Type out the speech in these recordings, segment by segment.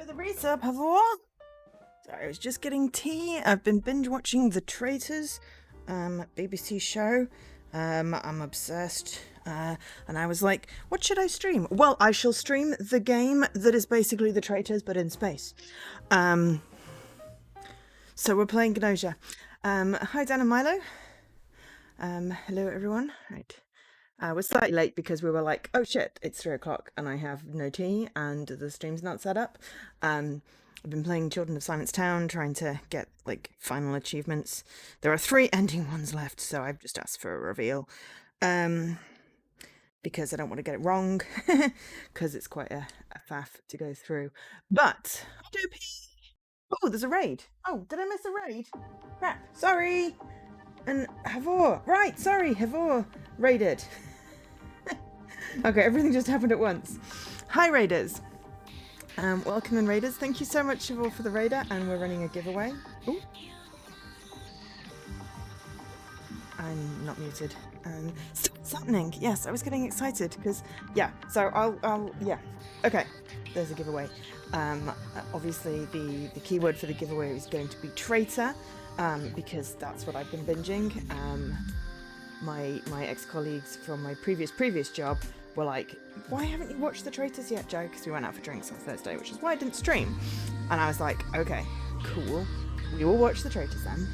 for the resub, Havor. Sorry, I was just getting tea. I've been binge watching The Traitors, BBC show. I'm obsessed. And I was like, what should I stream? Well, I shall stream the game that is basically The Traitors, but in space. So we're playing GNOSIA. Hi, Dan and Milo. Hello, everyone. Right. We're slightly late because we were like, oh shit, it's 3 o'clock and I have no tea and the stream's not set up. I've been playing Children of Silence Town, trying to get like final achievements. There are 3 ending ones left, so I've just asked for a reveal. Because I don't want to get it wrong, because it's quite a faff to go through. But, oh, there's a raid. Oh, did I miss a raid? Crap, sorry. And Havor, right, sorry, Havor raided. Okay, everything just happened at once. Hi, Raiders. Welcome in, Raiders. Thank you so much, Havor, for the raider, and we're running a giveaway. Ooh. I'm not muted. What's happening? Yes, I was getting excited because, yeah, so I'll yeah. Okay, there's a giveaway. Obviously, the keyword for the giveaway is going to be traitor, because that's what I've been binging. My ex-colleagues from my previous job were like, why haven't you watched The Traitors yet, Joe? Because we went out for drinks on Thursday, which is why I didn't stream. And I was like, okay, cool. We will watch The Traitors then.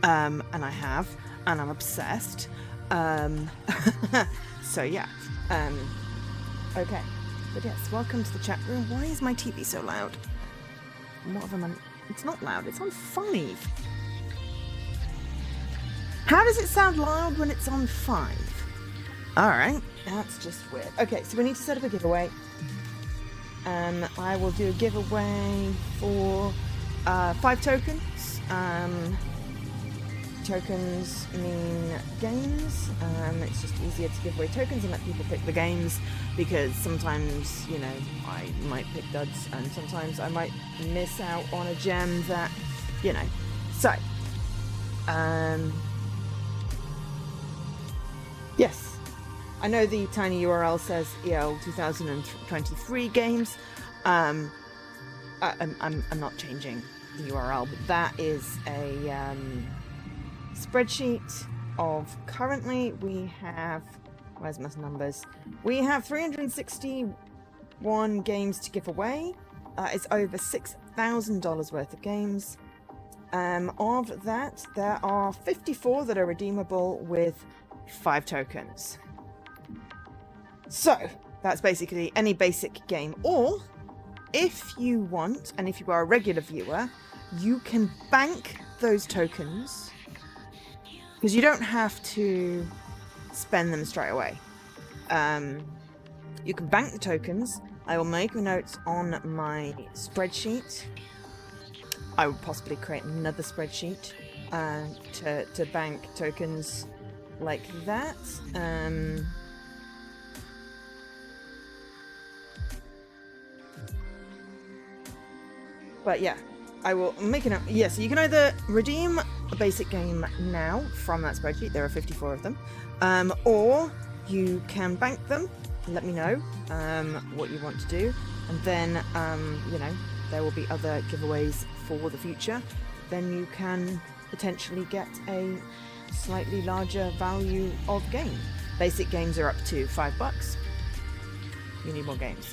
And I have, and I'm obsessed. So yeah. Okay. But yes, welcome to the chat room. Why is my TV so loud? What have I on? It's not loud, it's on 5. How does it sound loud when it's on 5? Alright, that's just weird. Okay, so we need to set up a giveaway. I will do a giveaway for 5 tokens. Tokens mean games. It's just easier to give away tokens and let people pick the games, because sometimes, you know, I might pick duds and sometimes I might miss out on a gem that, you know. So, yes, I know the tiny URL says EL 2023 games. I'm not changing the URL, but that is a spreadsheet of, currently we have, where's my numbers? We have 361 games to give away. It's over $6,000 worth of games. Of that, there are 54 that are redeemable with 5 tokens. So that's basically any basic game, or if you want, and if you are a regular viewer, you can bank those tokens, because you don't have to spend them straight away. You can bank the tokens. I will make notes on my spreadsheet. I would possibly create another spreadsheet to bank tokens like that. But yeah, I will make a note. Yeah, so you can either redeem a basic game now from that spreadsheet. There are 54 of them. Or you can bank them. Let me know what you want to do. And then, you know, there will be other giveaways for the future. Then you can potentially get a slightly larger value of game. Basic games are up to $5. You need more games.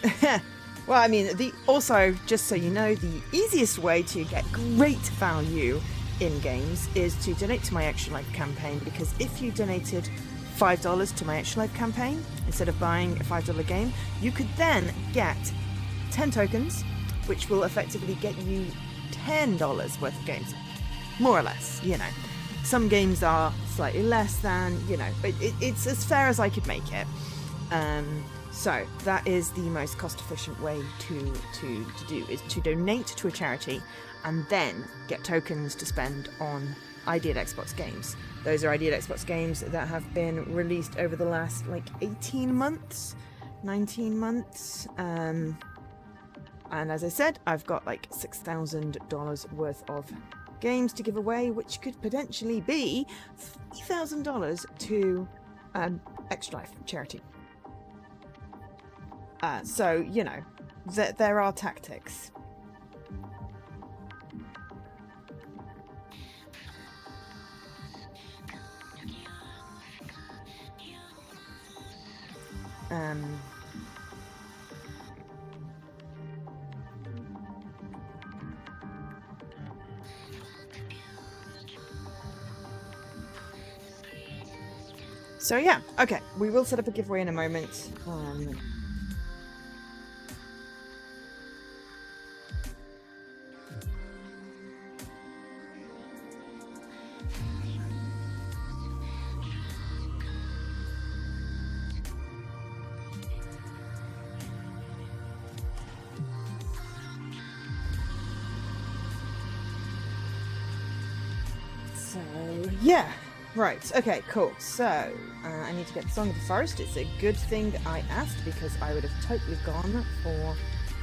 Well, I mean, also, just so you know, the easiest way to get great value in games is to donate to my Extra Life campaign, because if you donated $5 to my Extra Life campaign, instead of buying a $5 game, you could then get 10 tokens, which will effectively get you $10 worth of games. More or less, you know. Some games are slightly less than, you know, but it's as fair as I could make it. So that is the most cost-efficient way to do, is to donate to a charity and then get tokens to spend on Ideal Xbox games. Those are Ideal Xbox games that have been released over the last, like, 18 months, 19 months. And as I said, I've got, like, $6,000 worth of games to give away, which could potentially be $3,000 to Extra Life charity. So, you know, there are tactics. So yeah, okay, we will set up a giveaway in a moment. So yeah. Right, okay, cool. So, I need to get the Song of the Forest. It's a good thing I asked because I would have totally gone for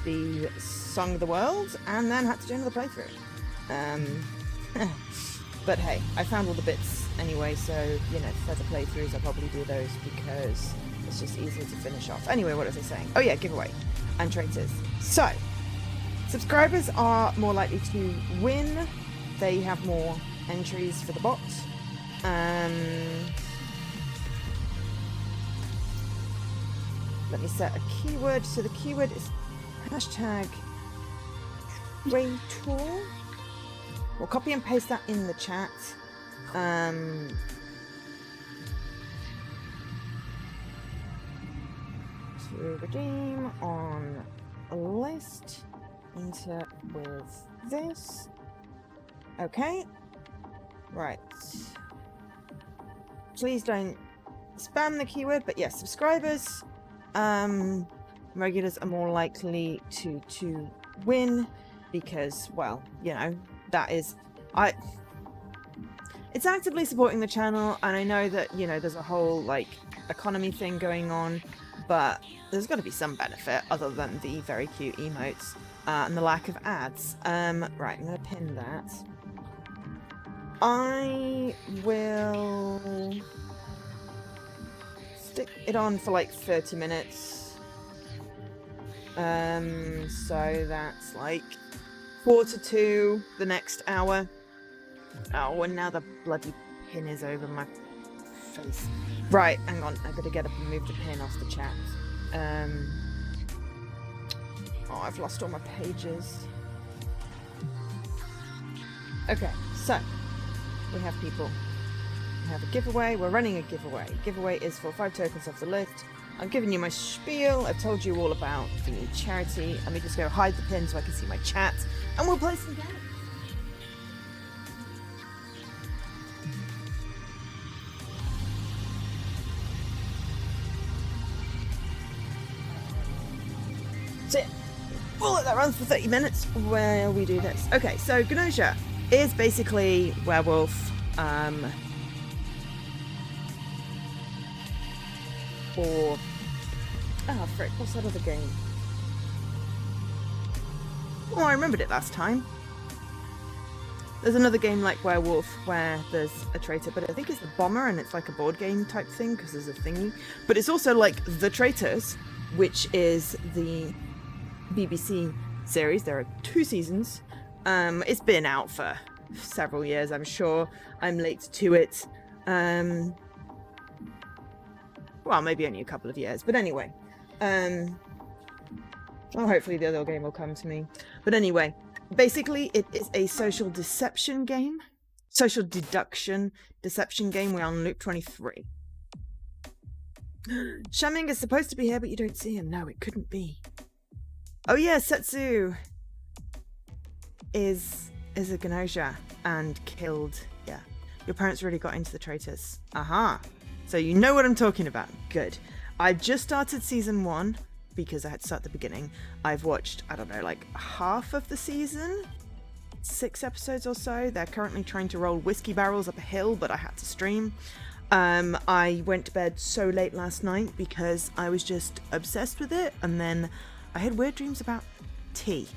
the Song of the World and then had to do another playthrough. But hey, I found all the bits anyway, so, you know, further playthroughs I'll probably do those because it's just easier to finish off. Anyway, what was I saying? Oh yeah, giveaway and traitors. So, subscribers are more likely to win. They have more entries for the bot. Let me set a keyword. So the keyword is hashtag traitor. We'll copy and paste that in the chat. To redeem on a list. Enter with this. Okay. Right. Please don't spam the keyword, but yes, subscribers, regulars are more likely to win because, well, you know, that is, it's actively supporting the channel, and I know that, you know, there's a whole, like, economy thing going on, but there's got to be some benefit other than the very cute emotes, and the lack of ads. Right, I'm going to pin that. I will stick it on for like 30 minutes. So that's like 1:45 the next hour. Oh, and now the bloody pin is over my face. Right, hang on. I gotta get up and move the pin off the chat. Oh, I've lost all my pages. Okay, so we have people. We have a giveaway. We're running a giveaway. Giveaway is for 5 tokens off the list. I've given you my spiel. I've told you all about the charity. Let me just go hide the pin so I can see my chat, and we'll play some games. That's it. We'll let that run for 30 minutes while we do this. Okay, so GNOSIA is basically werewolf, or oh frick, what's that other game? Oh, I remembered it last time. There's another game like Werewolf where there's a traitor, but I think it's the Bomber, and it's like a board game type thing because there's a thingy. But it's also like The Traitors, which is the BBC series. There are 2 seasons. It's been out for several years, I'm sure. I'm late to it. Well, maybe only a couple of years, but anyway. Well, hopefully the other game will come to me. But anyway, basically it is a social deception game. Social deduction deception game. We're on loop 23. Shamming is supposed to be here, but you don't see him. No, it couldn't be. Oh yeah, Setsu is a GNOSIA and killed. Yeah, your parents really got into the traitors. Aha. So you know what I'm talking about. Good. I just started season 1 because I had to start at the beginning. I've watched, I don't know, like half of the season, 6 episodes or so. They're currently trying to roll whiskey barrels up a hill, but I had to stream. I went to bed so late last night because I was just obsessed with it, and then I had weird dreams about tea.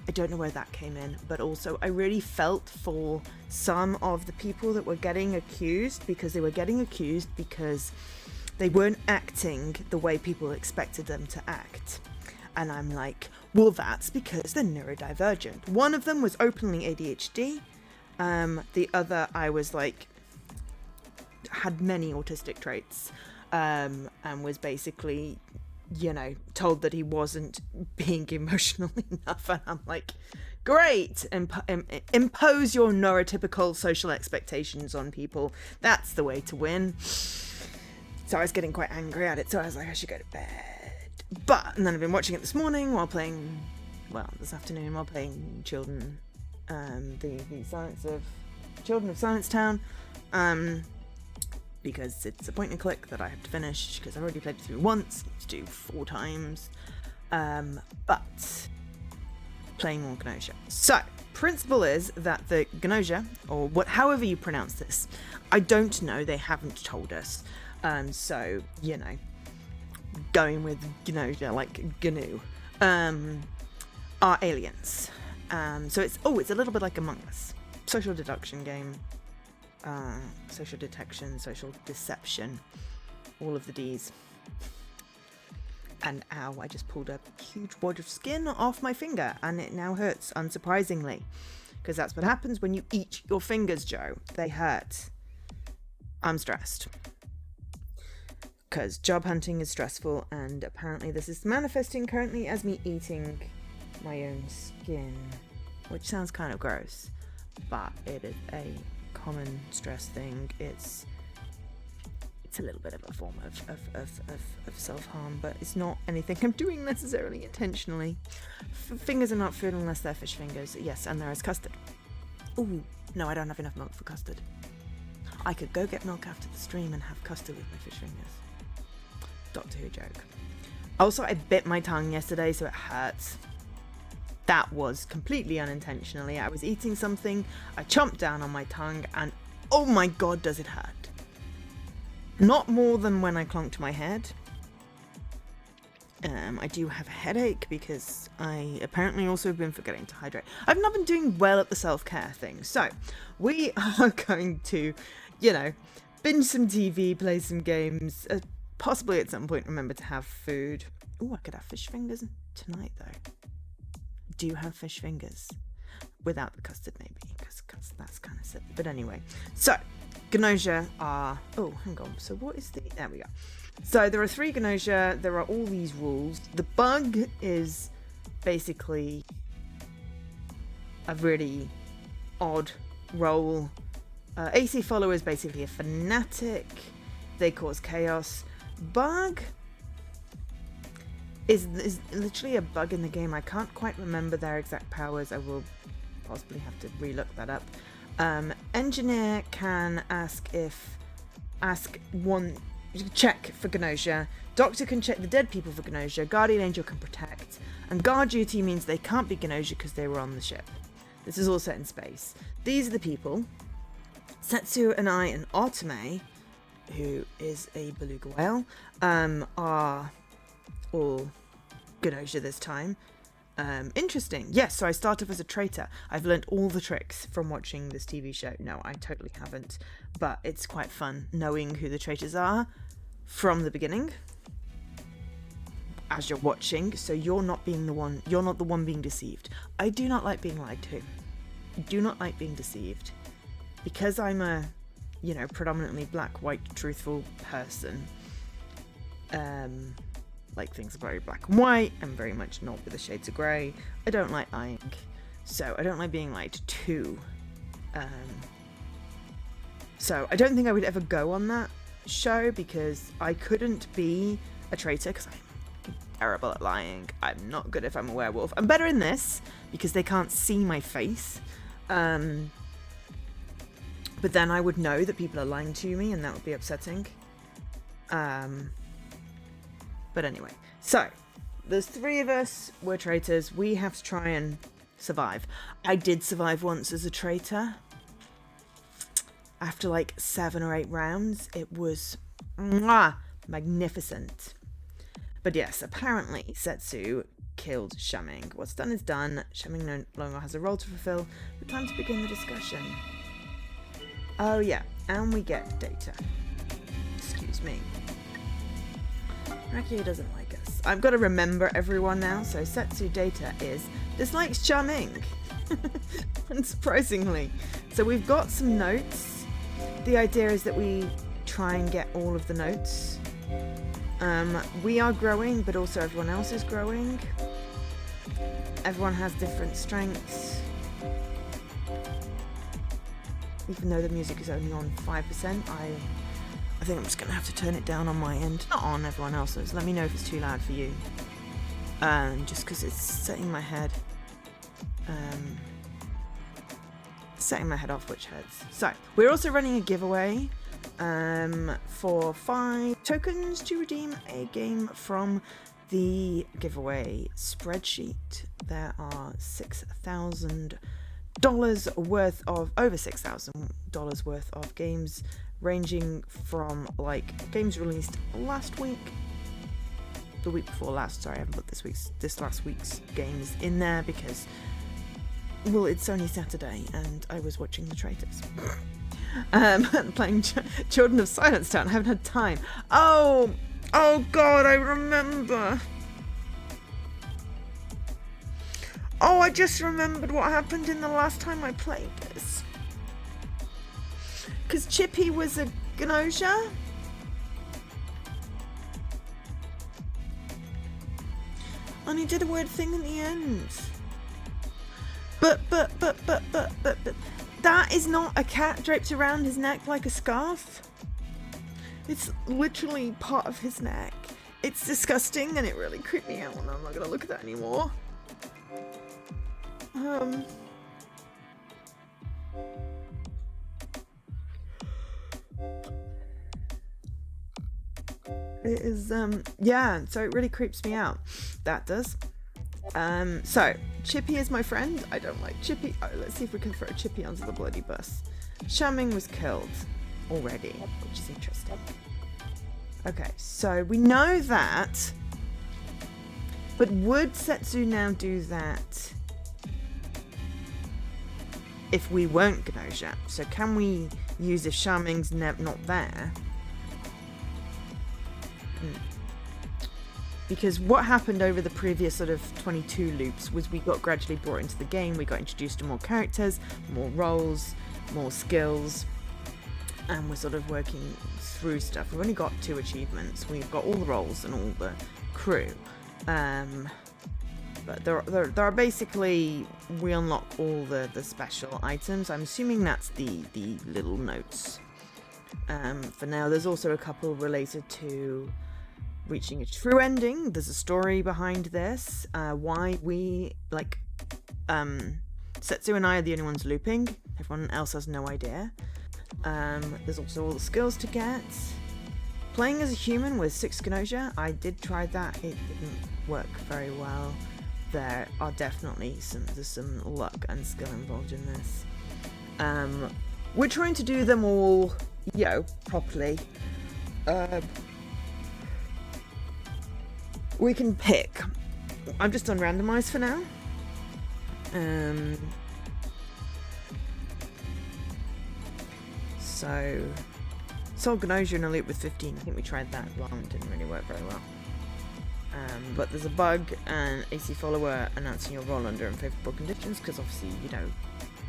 I don't know where that came in, but also I really felt for some of the people that were getting accused because they weren't acting the way people expected them to act. And I'm like, well, that's because they're neurodivergent. One of them was openly ADHD. The other, I was like, had many autistic traits. and was basically, you know, told that he wasn't being emotional enough. And I'm like, great, impose your neurotypical social expectations on people. That's the way to win. So I was getting quite angry at it, so I was like, I should go to bed. But, and then I've been watching it this morning while playing, well, this afternoon while playing Children of Science Town, because it's a point and click that I have to finish, because I've already played it through once, to do 4 times, but playing more GNOSIA. So, principle is that the GNOSIA, or however you pronounce this, I don't know, they haven't told us, so, you know, going with GNOSIA, like GNU, are aliens. So it's a little bit like Among Us. Social deduction game, social detection, social deception, all of the D's. And ow, I just pulled a huge wad of skin off my finger, and it now hurts, unsurprisingly. Because that's what happens when you eat your fingers, Joe. They hurt. I'm stressed. Because job hunting is stressful, and apparently this is manifesting currently as me eating my own skin, which sounds kind of gross, but it is a common stress thing. It's a little bit of a form of self-harm, but it's not anything I'm doing necessarily intentionally. Fingers are not food unless they're fish fingers. Yes, and there is custard. Ooh, no, I don't have enough milk for custard. I could go get milk after the stream and have custard with my fish fingers. Doctor Who joke. Also, I bit my tongue yesterday, so it hurts. That was completely unintentionally. I was eating something, I chomped down on my tongue, and oh my god, does it hurt. Not more than when I clonked my head. I do have a headache because I apparently also have been forgetting to hydrate. I've not been doing well at the self-care thing. So, we are going to, you know, binge some TV, play some games, possibly at some point remember to have food. Oh, I could have fish fingers tonight though. Do you have fish fingers? Without the custard maybe, because that's kind of silly. But anyway, so GNOSIA are, oh, hang on. So what is the, there we go. So there are 3 GNOSIA, there are all these rules. The bug is basically a really odd role. AC follower is basically a fanatic. They cause chaos. Bug is literally a bug in the game. I can't quite remember their exact powers. I will possibly have to relook that up. Engineer can check for GNOSIA. Doctor can check the dead people for GNOSIA. Guardian Angel can protect. And guard duty means they can't be GNOSIA because they were on the ship. This is all set in space. These are the people. Setsu and I and Otome, who is a beluga whale, are all GNOSIA this time. Interesting. Yes, so I start off as a traitor. I've learnt all the tricks from watching this TV show. No, I totally haven't. But it's quite fun knowing who the traitors are from the beginning as you're watching, so you're not the one being deceived. I do not like being lied to. I do not like being deceived. Because I'm a, you know, predominantly black, white, truthful person, like things are very black and white and very much not with the shades of grey. I don't like lying, so I don't like being lied to. So I don't think I would ever go on that show because I couldn't be a traitor because I'm terrible at lying. I'm not good if I'm a werewolf. I'm better in this because they can't see my face. But then I would know that people are lying to me and that would be upsetting. But anyway, so there's 3 of us. We're traitors. We have to try and survive. I did survive once as a traitor. After like 7 or 8 rounds, it was magnificent. But yes, apparently Setsu killed Shaming. What's done is done. Shaming no longer has a role to fulfill. But time to begin the discussion. Oh yeah, and we get data. Excuse me. Rakia doesn't like us. I've got to remember everyone now, so Setsu data is dislikes Charming. Unsurprisingly. So we've got some notes. The idea is that we try and get all of the notes We are growing, but also everyone else is growing. Everyone has different strengths. Even though the music is only on 5%, I think I'm just going to have to turn it down on my end. Not on everyone else's. Let me know if it's too loud for you. Just because it's setting my head. Setting my head off which heads. So, we're also running a giveaway for 5 tokens to redeem a game from the giveaway spreadsheet. There are $6,000 worth of, over $6,000 worth of games, ranging from like games released last week, the week before last. Sorry, I haven't put this last week's games in there because, well, it's only Saturday and I was watching The Traitors. Playing Children of Silence Town. I haven't had time. Oh God, I remember. Oh, I just remembered what happened in the last time I played this. Because Chippy was a GNOSIA. And he did a weird thing at the end. But that is not a cat draped around his neck like a scarf. It's literally part of his neck. It's disgusting and it really creeped me out, and I'm not gonna look at that anymore. It is, yeah, so it really creeps me out. That does. So, Chippy is my friend. I don't like Chippy. Oh, let's see if we can throw Chippy onto the bloody bus. Shamming was killed already, which is interesting. Okay, so we know that. But would Setsu now do that if we weren't GNOSIA? So can we use if Shamming's not there? Because what happened over the previous sort of 22 loops was we got gradually brought into the game, we got introduced to more characters, more roles, more skills, and we're sort of working through stuff. We've only got 2 achievements. We've got all the roles and all the crew. But there are basically, we unlock all the special items. I'm assuming that's the little notes. For now, there's also a couple related to reaching a true ending. There's a story behind this, why we, like, Setsu and I are the only ones looping. Everyone else has no idea. There's also all the skills to get. Playing as a human with 6 GNOSIA, I did try that. It didn't work very well. There are definitely some luck and skill involved in this. We're trying to do them all, properly. We can pick. I'm just on randomize for now. So sold GNOSIA in a loop with 15. I think we tried that long. It didn't really work very well. But there's a bug and AC follower announcing your role under unfavorable conditions, because obviously,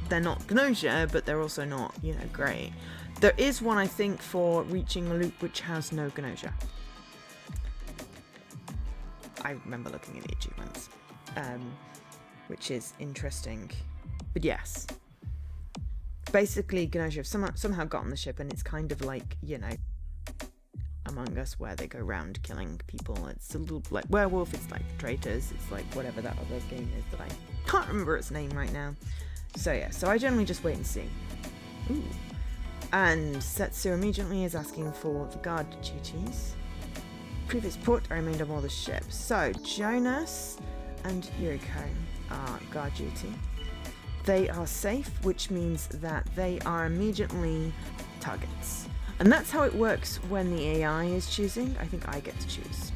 they're not GNOSIA, but they're also not, great. There is one, I think, for reaching a loop which has no GNOSIA. I remember looking at the achievements, which is interesting. But yes, basically GNOSIA have somehow got on the ship, and it's kind of like, Among Us, where they go around killing people. It's a little like Werewolf, it's like Traitors, it's like whatever that other game is that I can't remember its name right now. So yeah, so I generally just wait and see. Ooh. And Setsu immediately is asking for the guard duties. Previous port, I remained on all the ships. So Jonas and Yuriko are guard duty. They are safe, which means that they are immediately targets. And that's how it works when the AI is choosing. I think I get to choose.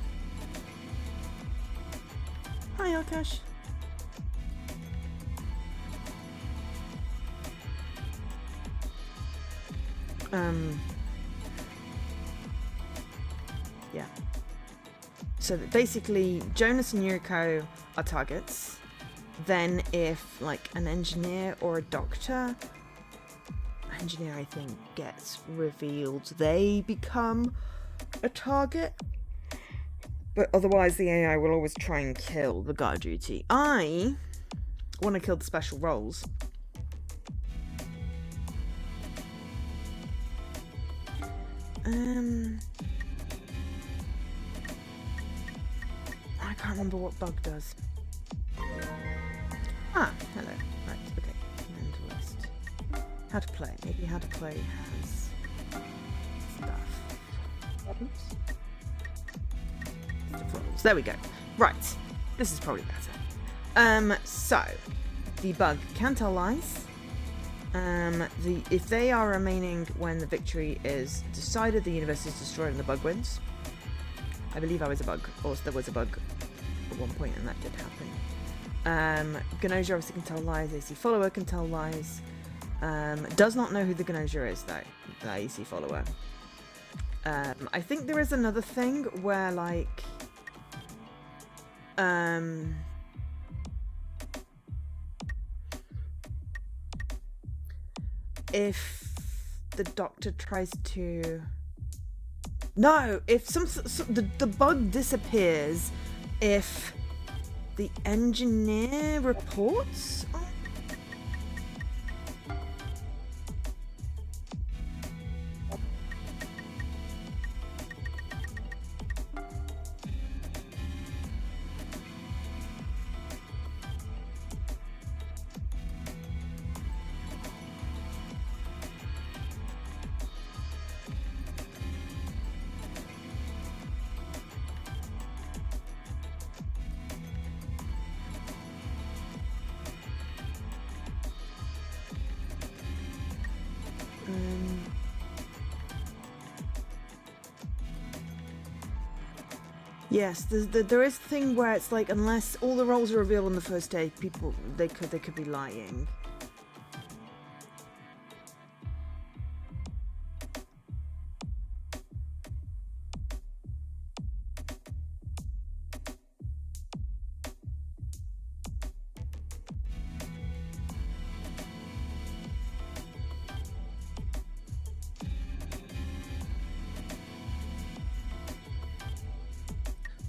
Hi, Akash. Yeah. So that basically, Jonas and Yuriko are targets. Then if, like, an engineer or a doctor... Engineer, I think, gets revealed, they become a target. But otherwise, the AI will always try and kill the guard duty. I want to kill the special roles. I can't remember what bug does. Ah, hello. Right, okay. Mentalist. How to play. Maybe how to play has stuff. Oops. There we go. Right. This is probably better. So the bug can tell lies. If they are remaining when the victory is decided, the universe is destroyed and the bug wins. I believe I was a bug, or there was a bug at one point, and that did happen. GNOSIA obviously can tell lies. AC follower can tell lies. Does not know who the GNOSIA is though. The AC follower. I think there is another thing where like if the doctor tries to if the bug disappears if the engineer reports. Yes, there is a thing where it's like unless all the roles are revealed on the first day, people they could be lying.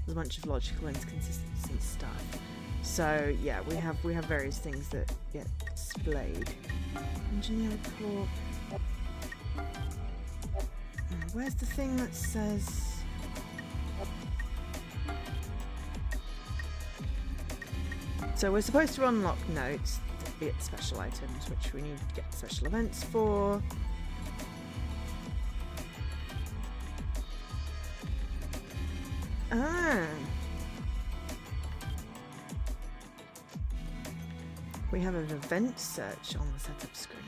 There's a bunch of logical inconsistency stuff. So yeah, we have various things that get displayed. Engineer report. Where's the thing that says? So we're supposed to unlock notes, be it special items, which we need to get special events for. We have an event search on the setup screen.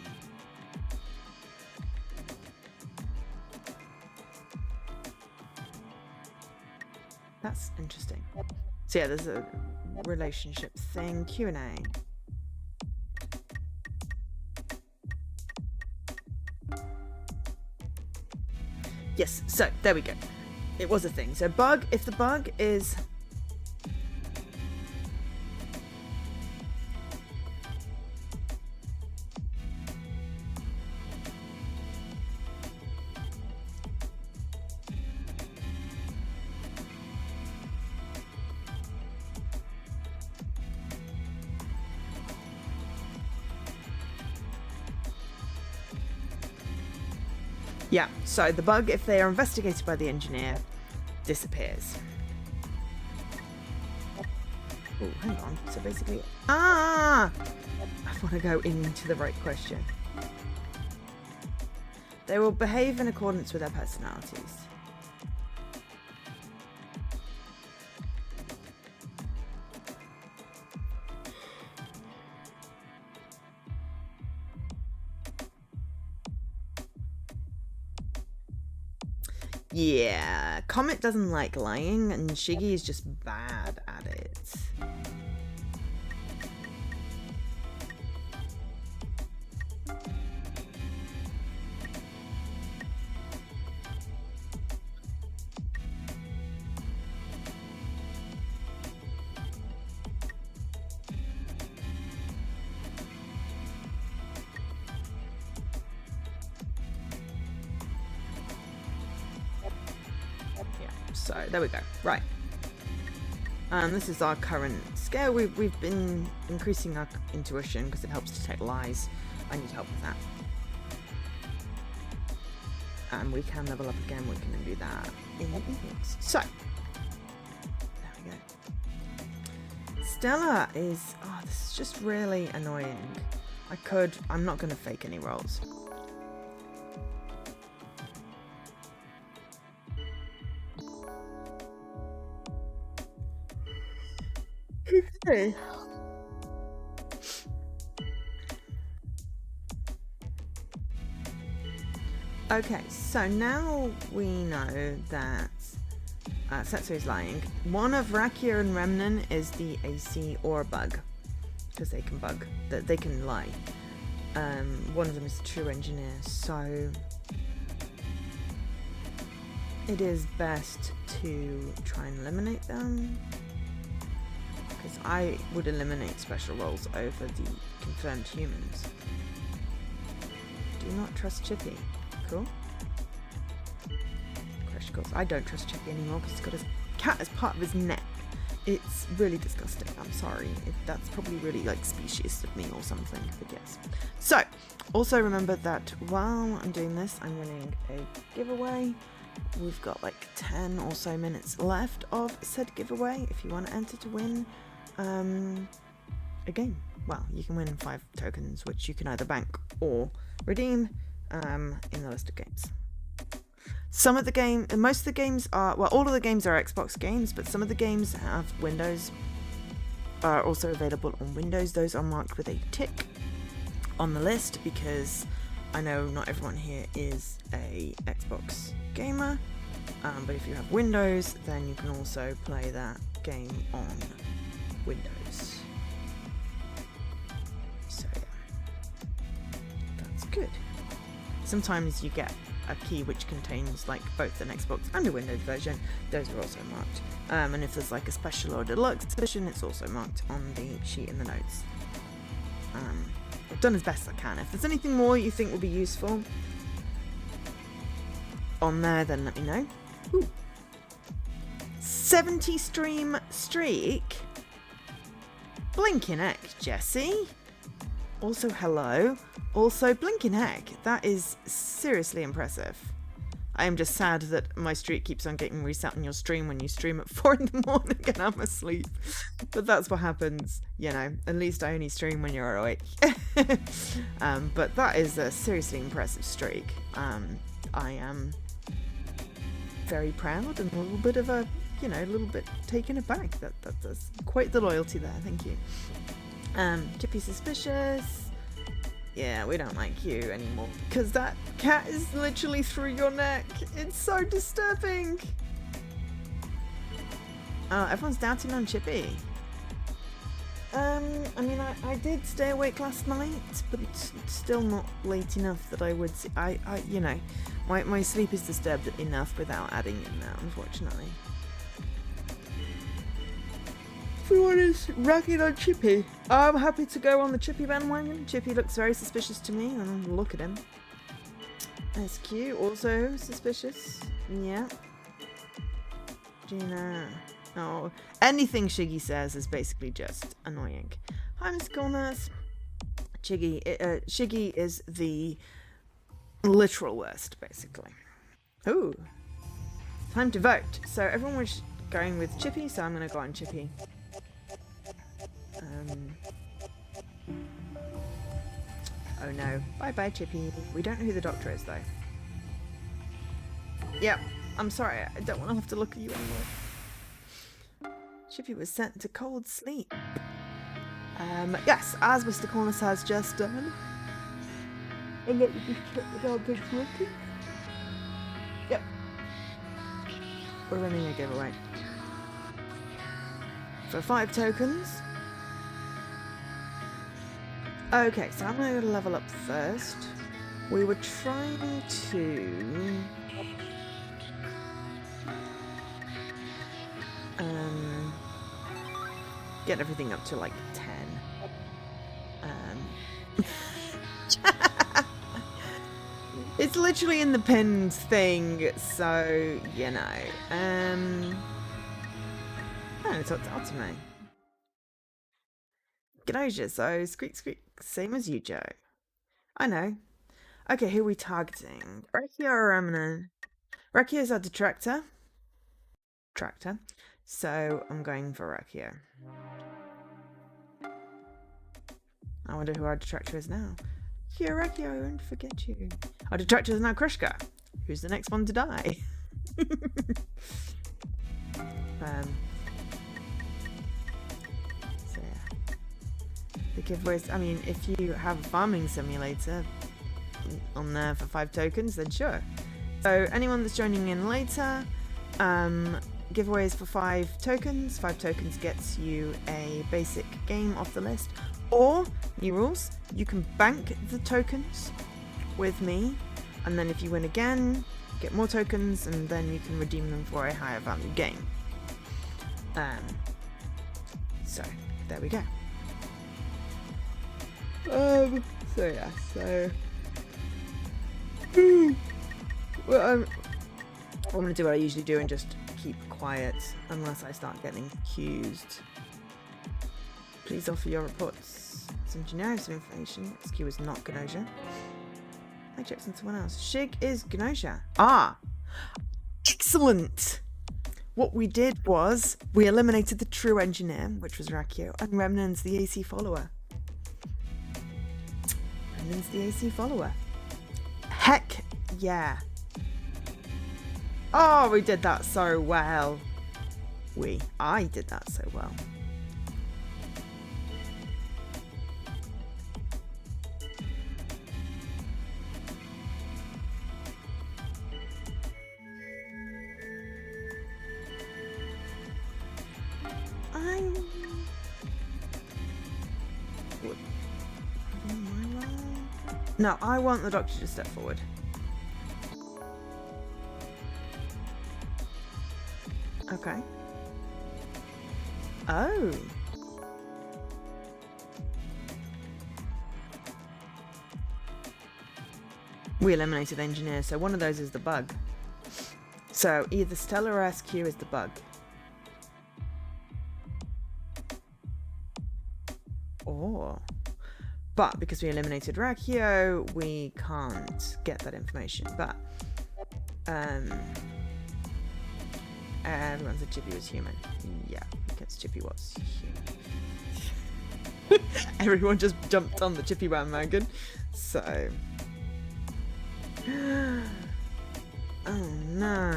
That's interesting. So yeah, there's a relationship thing, Q&A. Yes, so there we go. It was a thing. So bug, if the bug is... Yeah, so the bug, if they are investigated by the engineer, disappears. Oh, hang on. So basically... I want to go into the right question. They will behave in accordance with their personalities. Yeah, Comet doesn't like lying, and Shiggy is just bad at it. So there we go. Right. This is our current scale. We've been increasing our intuition because it helps detect lies. I need help with that. And we can level up again. We can do that in the evenings. So there we go. Stella is. Oh, this is just really annoying. I'm not going to fake any rolls. Okay. Okay, so now we know that Setsu is lying. One of Rakia and Remnan is the AC or bug, because they can bug, that they can lie. One of them is a true engineer, so it is best to try and eliminate them. Because I would eliminate special roles over the confirmed humans. Do not trust Chippy. Cool. Crash course. I don't trust Chippy anymore because he's got his cat as part of his neck. It's really disgusting. I'm sorry. That's probably really like specious of me or something. But yes. So, also remember that while I'm doing this, I'm running a giveaway. We've got like 10 or so minutes left of said giveaway. If you want to enter to win a game, well, you can win 5 tokens, which you can either bank or redeem in the list of games. Most of the games are, well, all of the games are Xbox games, but some of the games have Windows, are also available on Windows. Those are marked with a tick on the list because I know not everyone here is a Xbox gamer, but if you have Windows, then you can also play that game on Windows. So yeah, that's good. Sometimes you get a key which contains like both an Xbox and a Windows version. Those are also marked. And if there's like a special or deluxe edition, it's also marked on the sheet in the notes. I've done as best I can. If there's anything more you think will be useful on there, then let me know. Ooh. 70 stream streak. Blinking heck, Jesse. Also, hello. Also, blinking heck. That is seriously impressive. I am just sad that my streak keeps on getting reset on your stream when you stream at 4 in the morning and I'm asleep. But that's what happens, you know. At least I only stream when you're awake. But that is a seriously impressive streak. I am very proud and a little bit of a, you know, a little bit taken aback. That's quite the loyalty there. Thank you. Chippy suspicious. Yeah, we don't like you anymore because that cat is literally through your neck. It's so disturbing. Everyone's doubting on Chippy. I mean, I did stay awake last night, but it's still not late enough that I would see. You know, my sleep is disturbed enough without adding in that, unfortunately. Everyone is ragging on Chippy. I'm happy to go on the Chippy bandwagon. Chippy looks very suspicious to me, and look at him. SQ also suspicious. Yeah. Gina. Oh, anything Shiggy says is basically just annoying. Hi, Miss Corners. Shiggy is the literal worst, basically. Ooh. Time to vote. So everyone was going with Chippy, so I'm going to go on Chippy. Oh no. Bye-bye, Chippy. We don't know who the doctor is, though. Yep. I'm sorry. I don't want to have to look at you anymore. Chippy was sent to cold sleep. Yes, as Mr. Corners has just done. And let me just check that our big's working. Yep. We're running a giveaway. For 5 tokens. Okay, so I'm going to level up first. We were trying to get everything up to like 10. It's literally in the pinned thing, so, you know. Oh, talk to Otome. GNOSIA, so squeak squeak, same as you, Joe. I know. Okay, who are we targeting? Rekia or Ramana? Rekia is our detractor. So I'm going for Rekia. I wonder who our detractor is now. Yeah, Rekia, I won't forget you. Our detractor is now Krishka. Who's the next one to die? So yeah. The giveaways, I mean, if you have a farming simulator on there for 5 tokens, then sure. So anyone that's joining in later, giveaways for 5 tokens. 5 tokens gets you a basic game off the list. Or, new rules, you can bank the tokens with me, and then if you win again, get more tokens, and then you can redeem them for a higher value game. So, there we go. So yeah, so... Well, I'm going to do what I usually do and just keep quiet unless I start getting accused. Please offer your reports. Some generic information. SQ is not GNOSIA. I checked on someone else. Shig is GNOSIA. Ah! Excellent! What we did was we eliminated the true engineer, which was Rakio, and Remnant's the AC follower. Remnant's the AC follower. Heck yeah. Oh, we did that so well. I did that so well. No, I want the doctor to step forward. Okay. Oh. We eliminated engineer, so one of those is the bug. So either Stella or SQ is the bug. Or... But because we eliminated Rakio, we can't get that information. But everyone said Chippy was human. Yeah, because Chippy was human. Everyone just jumped on the Chippy bandwagon. So, oh no,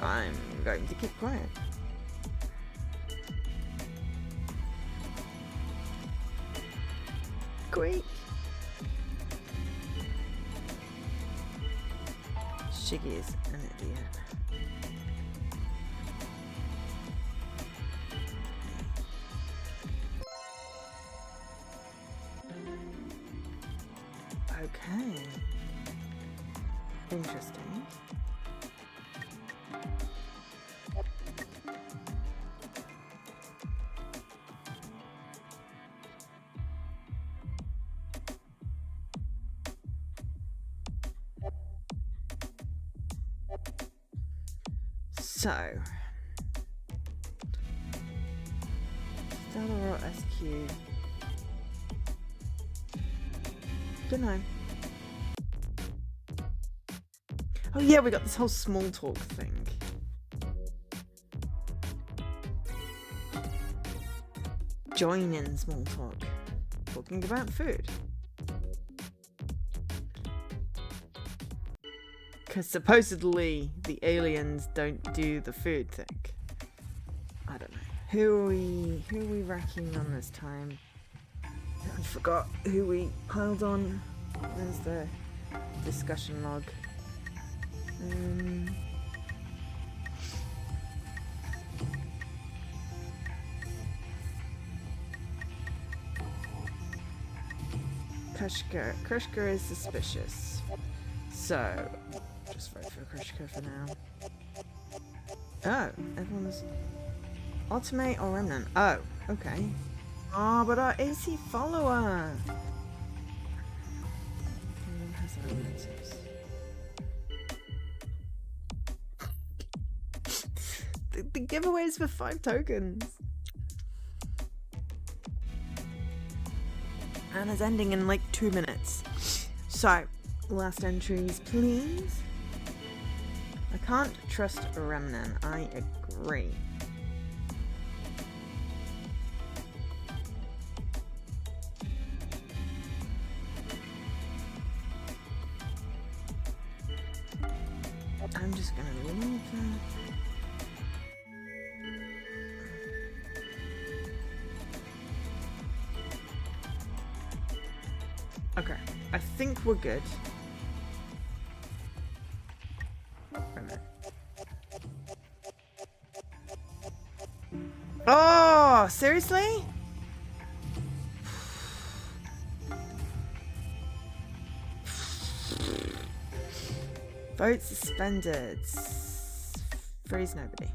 I'm going to keep quiet. Great. Shiggy is an idiot. Okay. Interesting. So, Stella or SQ? Dunno. Oh yeah, we got this whole small talk thing. Join in small talk. Talking about food. Because supposedly the aliens don't do the food thing. I don't know. Who are we racking on this time? I forgot who we piled on. There's the discussion log. Krishka is suspicious. So, just vote for Krishka for now. Oh, everyone's... Automate or Remnant? Oh, okay. Oh, but our AC follower! giveaways for 5 tokens. And it's ending in like 2 minutes. So, last entries, please. I can't trust Remnant. I agree. I'm just gonna leave that. Okay, I think we're good. Oh, seriously? Vote suspended. Freeze nobody.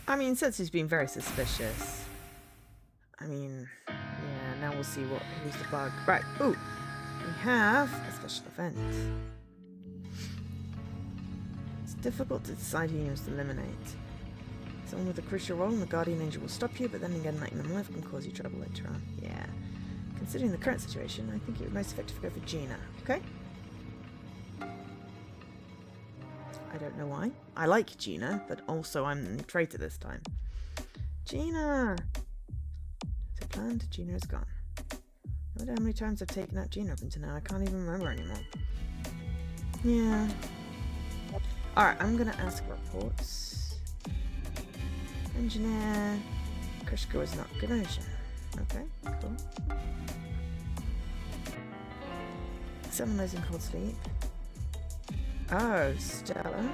I mean, since he's been very suspicious. I mean, yeah, now we'll see who's the bug. Right, ooh, we have a special event. It's difficult to decide who you must eliminate. Someone with a crucial role in the Guardian Angel will stop you, but then again, letting them live can cause you trouble later on. Yeah. Considering the current situation, I think it would most effective to go for Gina, okay? I don't know why. I like Gina, but also I'm the traitor this time. Gina! So planned, Gina is gone. I wonder how many times I've taken out Gina up until now. I can't even remember anymore. Yeah. Alright, I'm gonna ask reports. Engineer. Krishka was not GNOSIA. Okay, cool. Someone knows in cold sleep. Oh, Stella.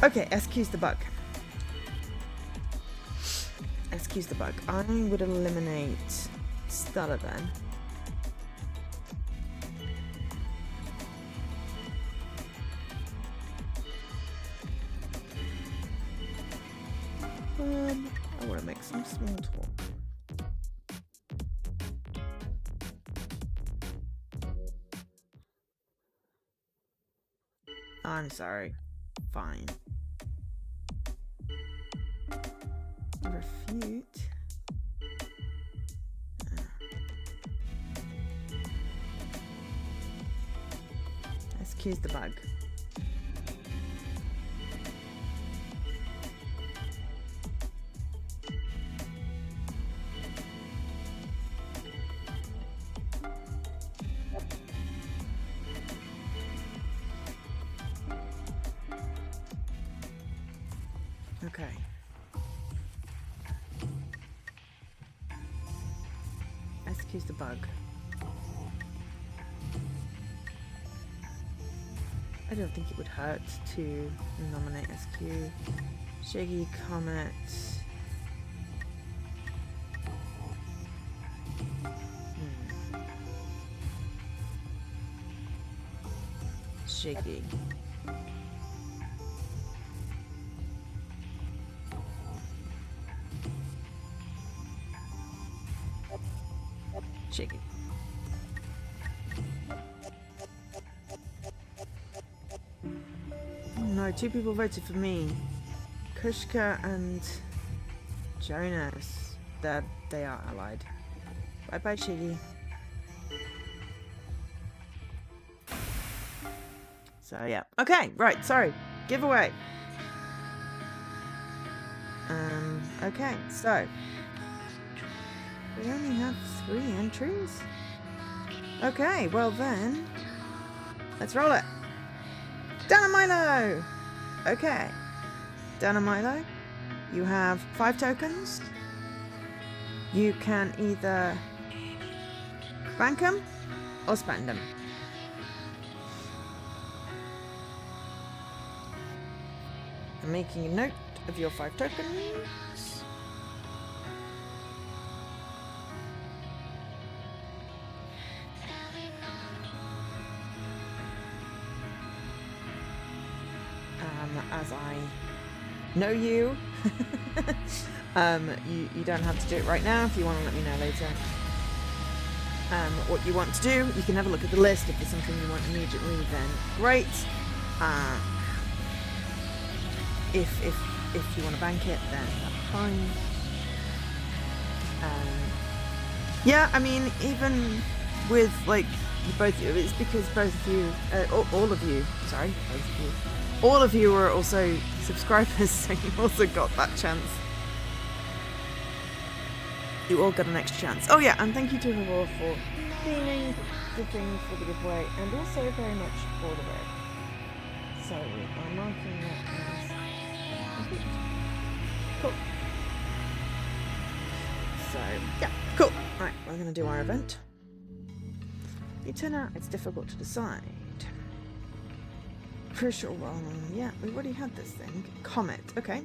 Okay, SQ's the bug. SQ's the bug. I would eliminate Stella then. I want to make some small talk. I'm sorry. Fine. Refute. SQ's the bug. Okay. SQ's the bug. I don't think it would hurt to nominate SQ. Shaggy Comet. Shaggy. Shaky. Oh no, 2 people voted for me. Kushka and Jonas. They are allied. Bye bye, Shiggy. So yeah. Okay, right, sorry. Giveaway. Okay, so we only have 3 entries? Okay, well then, let's roll it. Dan and Milo! Okay. Dan and Milo, you have 5 tokens. You can either bank them or spend them. I'm making a note of your 5 tokens. As I know you, you don't have to do it right now. If you want to let me know later. What you want to do, you can have a look at the list. If there's something you want immediately, then great. If you want to bank it, then that's fine. Yeah, I mean, even with like both, it's because both of you, all of you, sorry, both of you. All of you are also subscribers, so you also got that chance. You all got an extra chance. Oh yeah, and thank you to Havor for theming the thing for the giveaway, and also very much for the red. So I'm marking that as complete. Cool. So yeah, cool. Right, we're going to do our event. You turn out it's difficult to decide. Crucial one. Yeah, we already had this thing. Comet. Okay.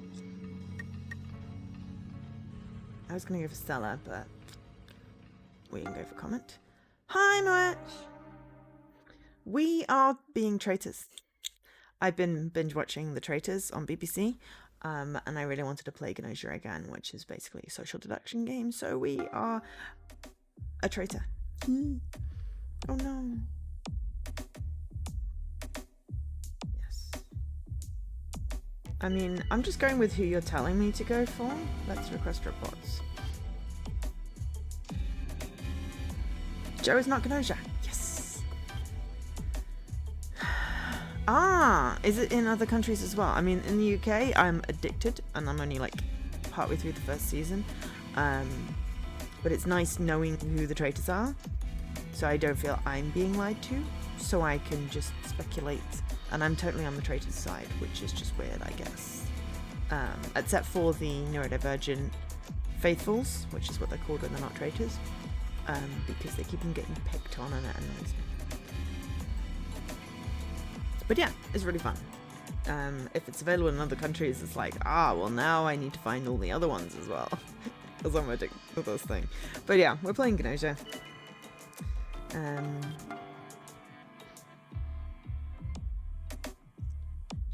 I was going to go for Stella, but we can go for Comet. Hi, Moet! We are being traitors. I've been binge watching The Traitors on BBC, and I really wanted to play GNOSIA again, which is basically a social deduction game, so we are a traitor. Oh no. I mean, I'm just going with who you're telling me to go for. Let's request reports. Joe is not GNOSIA. Yes. Is it in other countries as well? I mean, in the UK, I'm addicted, and I'm only like partway through the first season. But it's nice knowing who the traitors are, so I don't feel I'm being lied to, so I can just speculate. And I'm totally on the traitors' side, which is just weird, I guess. Except for the neurodivergent faithfuls, which is what they're called when they're not traitors, because they keep on getting picked on and it annoys me. But yeah, it's really fun. If it's available in other countries, it's like, well, now I need to find all the other ones as well. Because I'm addicted to this thing. But yeah, we're playing GNOSIA.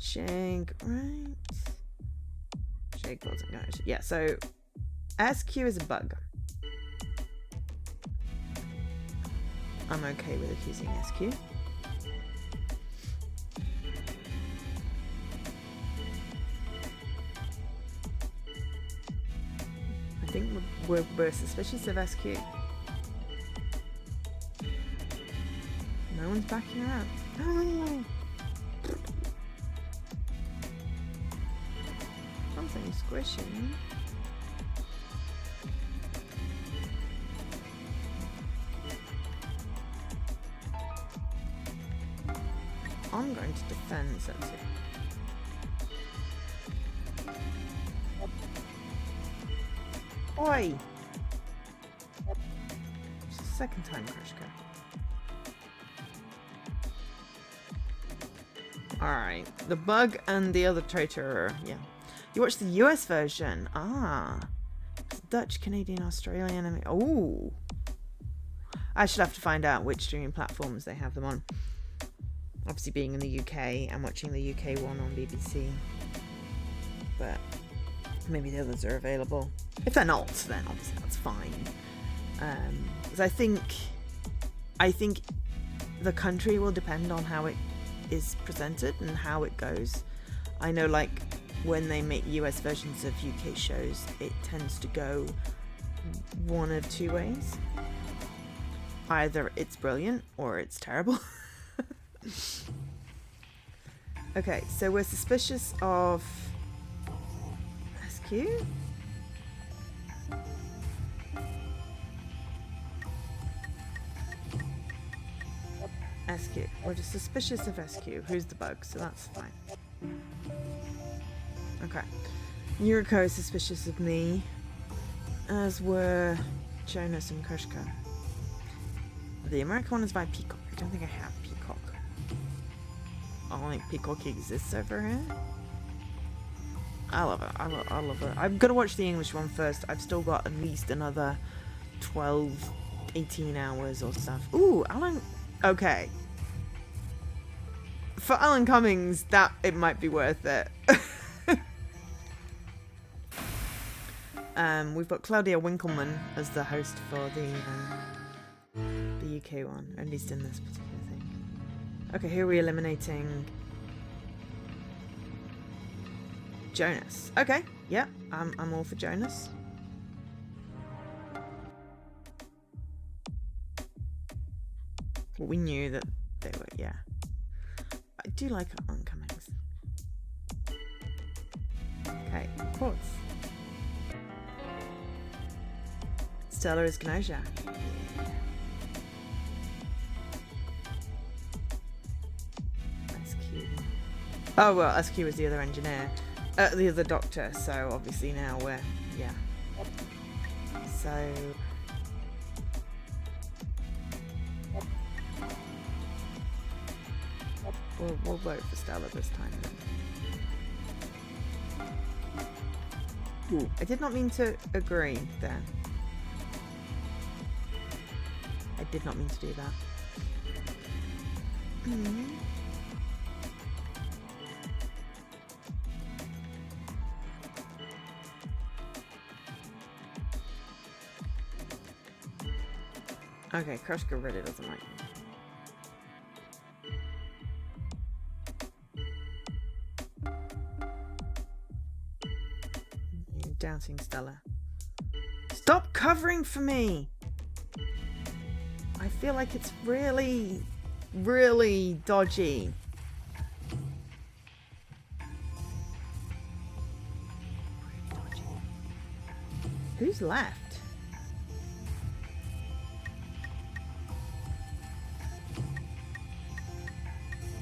Shank, right? Shank wasn't GNOSIA. Yeah, so SQ is a bug. I'm okay with accusing SQ. I think we're suspicious of SQ. No one's backing her out. Oh. Something squishing. I'm going to defend Setsu. Oi! It's the second time, Krishka. Alright, the bug and the other traitor, yeah. You watched the US version? It's Dutch, Canadian, Australian, ooh! I should have to find out which streaming platforms they have them on. Obviously being in the UK, I'm watching the UK one on BBC. But maybe the others are available. If they're not, then obviously that's fine. Because I think the country will depend on how it is presented and how it goes. I know, like, when they make US versions of UK shows, it tends to go one of two ways. Either it's brilliant or it's terrible. Okay, so we're suspicious of SQ. SQ. We're just suspicious of SQ. Who's the bug? So that's fine. Okay. Yuriko is suspicious of me, as were Jonas and Kushka. The American one is by Peacock. I don't think I have Peacock. I don't think Peacock exists over here. I love it. I love it. I'm gonna watch the English one first. I've still got at least another 12, 18 hours or stuff. Ooh, Alan. Okay. For Alan Cummings, that it might be worth it. We've got Claudia Winkleman as the host for the UK one, or at least in this particular thing. Okay, who are we eliminating? Jonas. Okay, yeah, I'm all for Jonas. Well, we knew that they were, yeah. I do like Alan Cummings. Okay, of course. Stella is GNOSIA. SQ. Oh, well, SQ was the other engineer. The other doctor, so obviously now we're... yeah. So... We'll vote for Stella this time then. Ooh, I did not mean to agree there. I did not mean to do that. Okay, Krushka really doesn't like me. You're doubting Stella. Stop covering for me! I feel like it's really, really dodgy. Really dodgy. Who's left?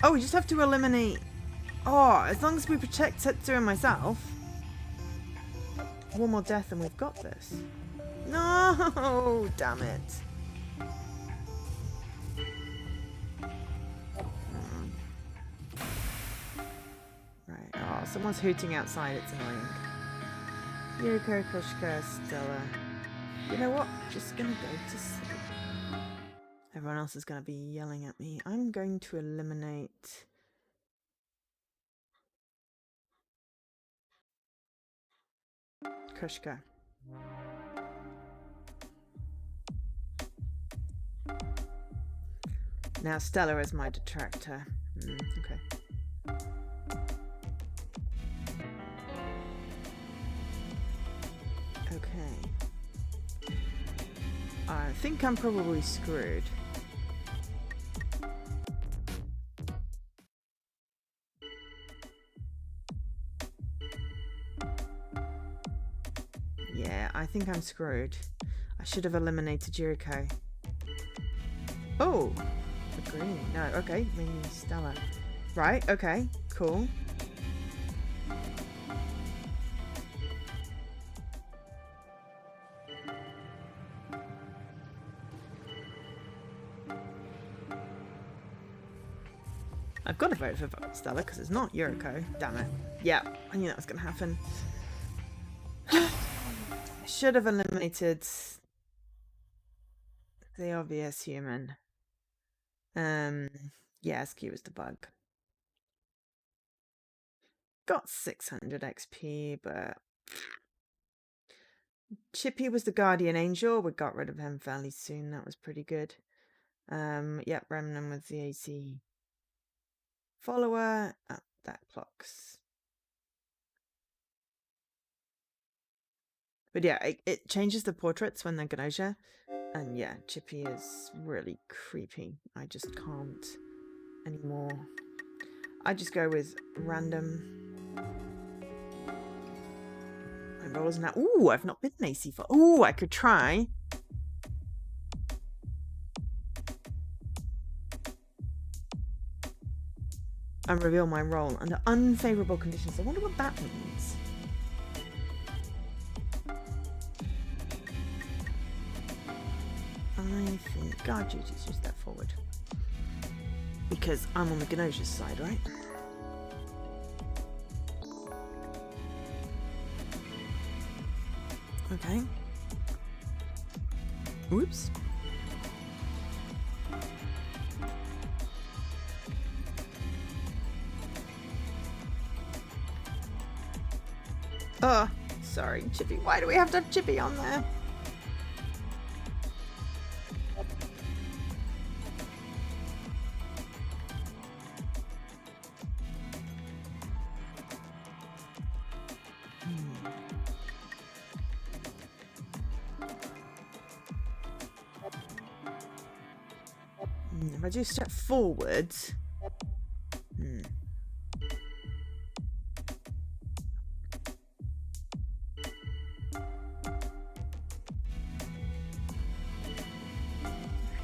Oh, we just have to eliminate... Oh, as long as we protect Tetsu and myself. One more death and we've got this. No! Damn it. Right. Oh, someone's hooting outside. It's annoying. Yuriko, Kushka, Stella. You know what? Just gonna go to sleep. Everyone else is going to be yelling at me. I'm going to eliminate... Kushka. Now Stella is my detractor. Okay. Okay. I think I'm probably screwed. Yeah, I think I'm screwed. I should have eliminated Yuriko. Oh! The green. No, okay. Maybe Stella. Right, okay. Cool. I've got to vote for Stella because it's not Yuriko. Damn it. Yeah, I knew that was going to happen. Should have eliminated the obvious human. Yeah, SQ was the bug. Got 600 XP, but Chippy was the guardian angel. We got rid of him fairly soon. That was pretty good. Yep, Remnant was the AC follower. Oh, that clocks. But yeah, it changes the portraits when they're GNOSIA. And yeah, Chippy is really creepy. I just can't anymore. I just go with random. My rollers now. Ooh, I've not been an AC for. Ooh, I could try. and reveal my role under unfavorable conditions. I wonder what that means. I think guard duties, just step forward. Because I'm on the GNOSIA side, right? Okay. Whoops. Oh, sorry, Chippy. Why do we have to have Chippy on there? If I do step forward...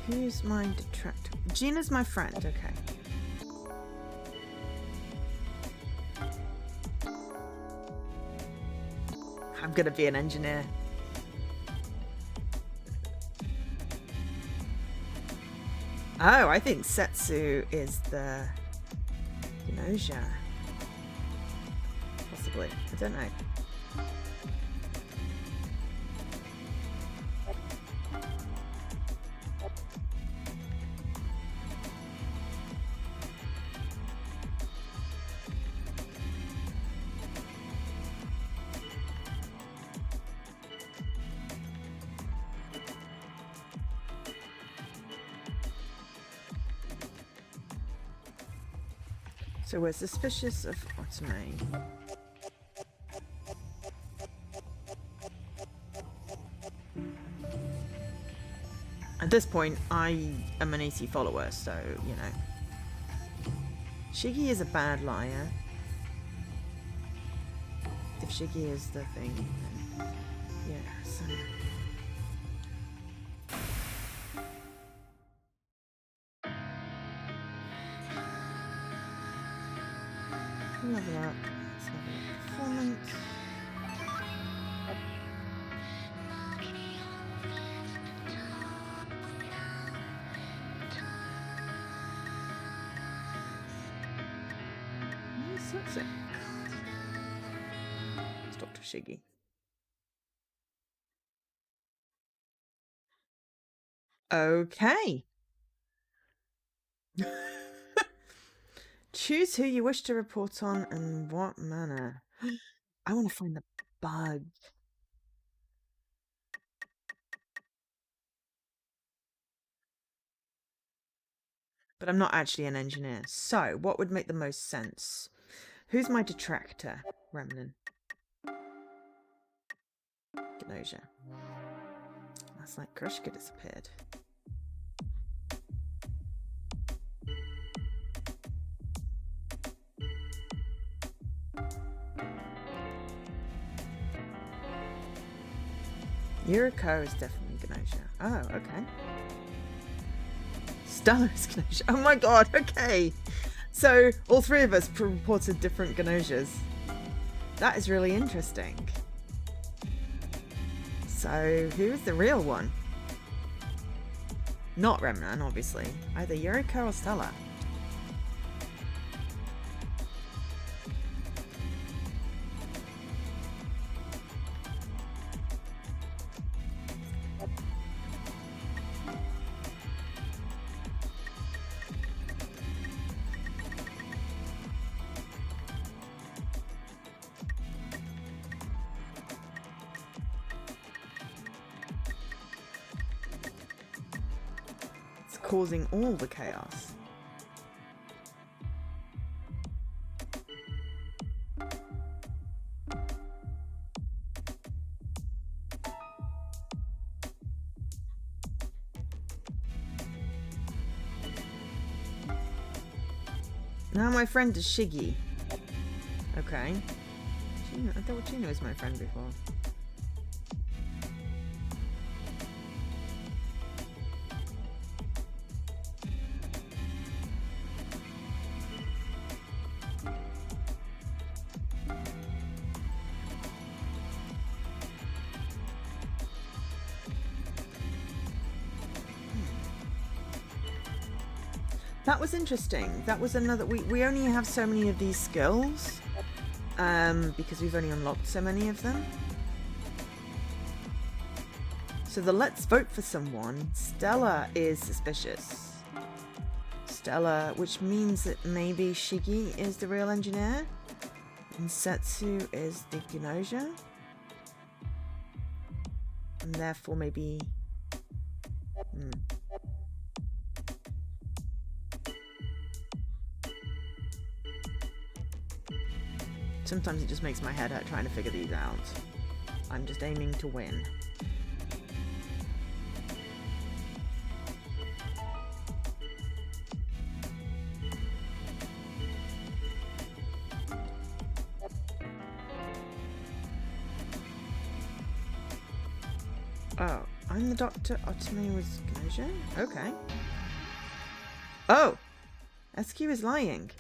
Who's my detractor? Gina's my friend, okay. I'm gonna be an engineer. Oh, I think Setsu is the GNOSIA. Possibly. I don't know. So we're suspicious of Otome. At this point, I am an easy follower, so, you know. Shiggy is a bad liar. If Shiggy is the thing, then... yeah, so... level up. Let's have a performance. Yes, that's it. It's Dr. Shiggy. Okay. Choose who you wish to report on and what manner. I want to find the bug. But I'm not actually an engineer. So, what would make the most sense? Who's my detractor? Remnant. GNOSIA. That's like Krushka disappeared. Yuriko is definitely GNOSIA. Oh, okay. Stella is GNOSIA. Oh my god, okay. So, all three of us reported different GNOSIAs. That is really interesting. So, who is the real one? Not Remnan, obviously. Either Yuriko or Stella. Causing all the chaos. Now my friend is Shiggy. Okay. I thought Chino was my friend before. That was interesting. That was another... We only have so many of these skills. Because we've only unlocked so many of them. So the let's vote for someone. Stella is suspicious. Stella, which means that maybe Shigi is the real engineer. And Setsu is the GNOSIA. And therefore maybe... Sometimes it just makes my head hurt trying to figure these out. I'm just aiming to win. Oh, I'm the Dr. Otome with GNOSIA? Okay. Oh! SQ is lying.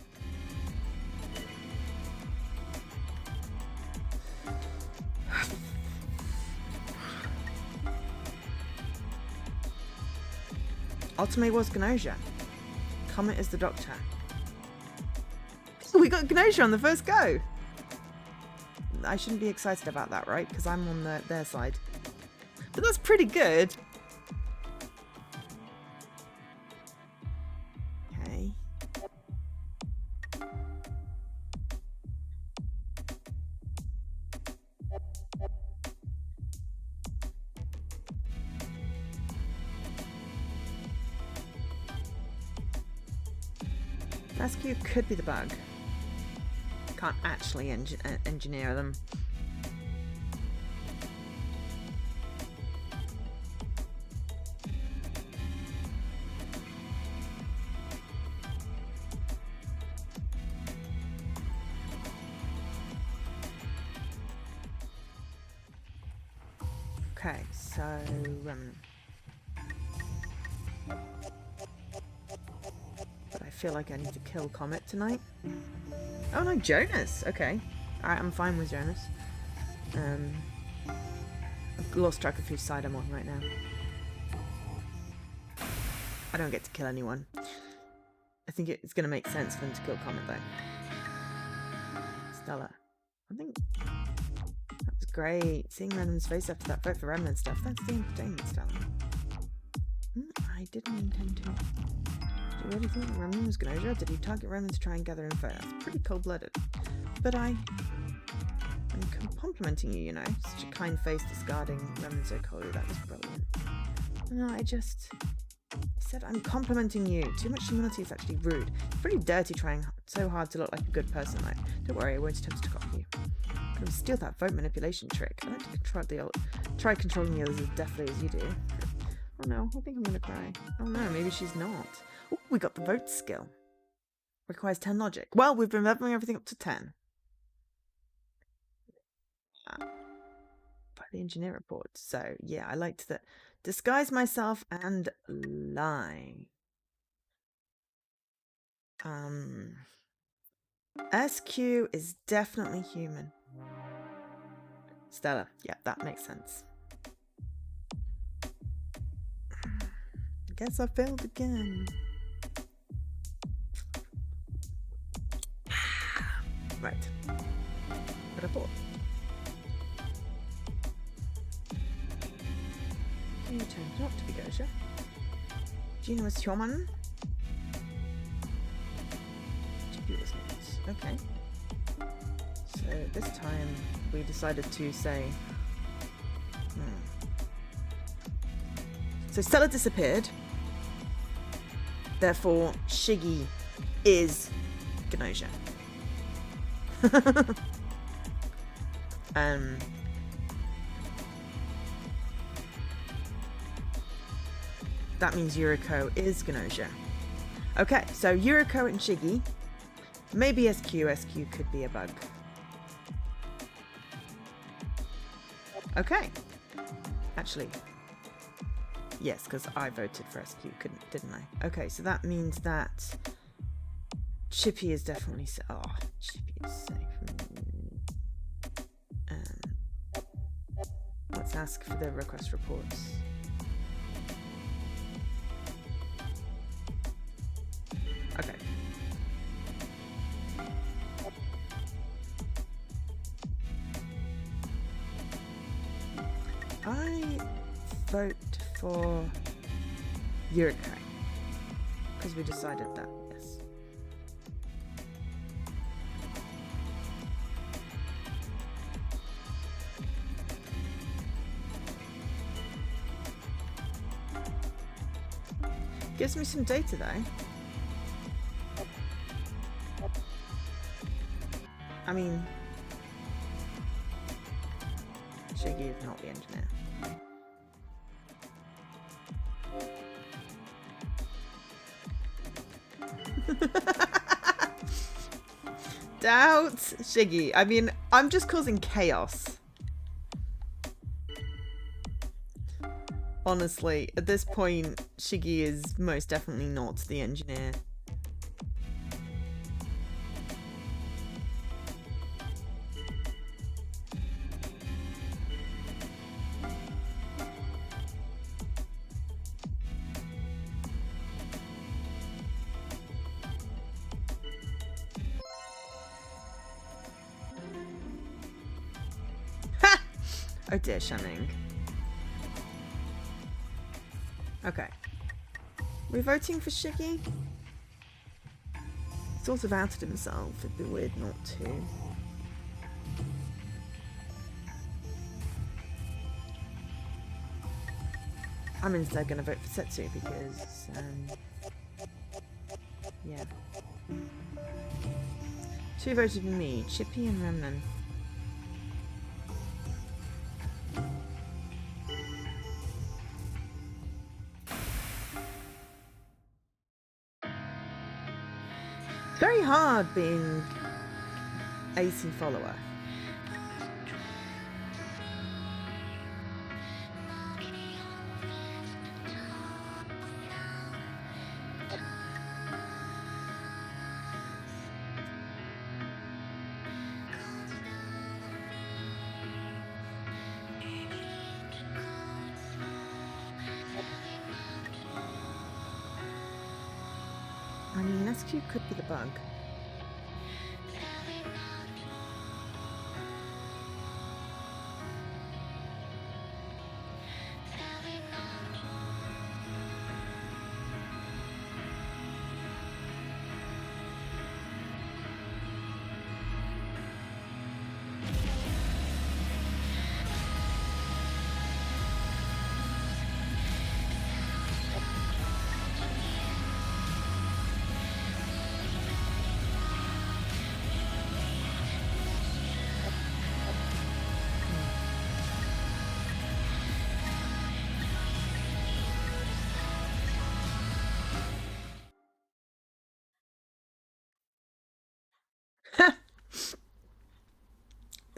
Otome was GNOSIA. Comet is the Doctor. We got GNOSIA on the first go! I shouldn't be excited about that, right? Because I'm on their side. But that's pretty good. Okay. SQ could be the bug. Can't actually engineer them. Okay, so but I feel like I need to kill Comet tonight. Oh no, Jonas! Okay. Alright, I'm fine with Jonas. I've lost track of whose side I'm on right now. I don't get to kill anyone. I think it's going to make sense for them to kill Comet though. Stella. I think that was great. Seeing Renman's face after that vote for Renman stuff. That's the entertainment, Stella. I didn't intend to. Do you really think Renman was GNOSIA? Did he target Renman to try and gather info? That's pretty cold-blooded. But I'm complimenting you, you know. Such a kind face discarding Renman so coldly. That was brilliant. No, I said I'm complimenting you. Too much humility is actually rude. It's pretty dirty trying so hard to look like a good person. Like, don't worry, I won't attempt to copy you. I'm going to steal that vote manipulation trick. I like to try controlling the others as deftly as you do. Oh no, I think I'm going to cry. Oh no, maybe she's not. Oh, we got the vote skill. Requires 10 logic. Well, we've been leveling everything up to 10. By the engineer report. So, yeah, I liked that. Disguise myself and lie. SQ is definitely human. Stella. Yeah, that makes sense. I guess I failed again. Right. But I thought. You turned not to be GNOSIA. Gina was human. GP was not. Okay. So this time we decided to say. So Stella disappeared. Therefore, Shigi is GNOSIA. That means Yuriko is GNOSIA. Okay, so Yuriko and Shigi. Maybe SQ could be a bug. Okay. Actually. Yes, because I voted for SQ, didn't I? Okay, so that means that Chippy is definitely safe. Oh, Chippy is safe. Let's ask for the request reports. I vote for Yuriko because we decided that. Yes. Gives me some data though. I mean, Shiggy is not the engineer. Doubt Shiggy. I mean, I'm just causing chaos. Honestly, at this point, Shiggy is most definitely not the engineer. Oh dear, Shanning. Okay. We're voting for Shiggy? Sort of outed himself. It'd be weird not to. I'm instead gonna vote for Setsu because, yeah. 2 voted for me, Chippy and Remnan. Very hard being AC follower. I mean, SQ could be the bug.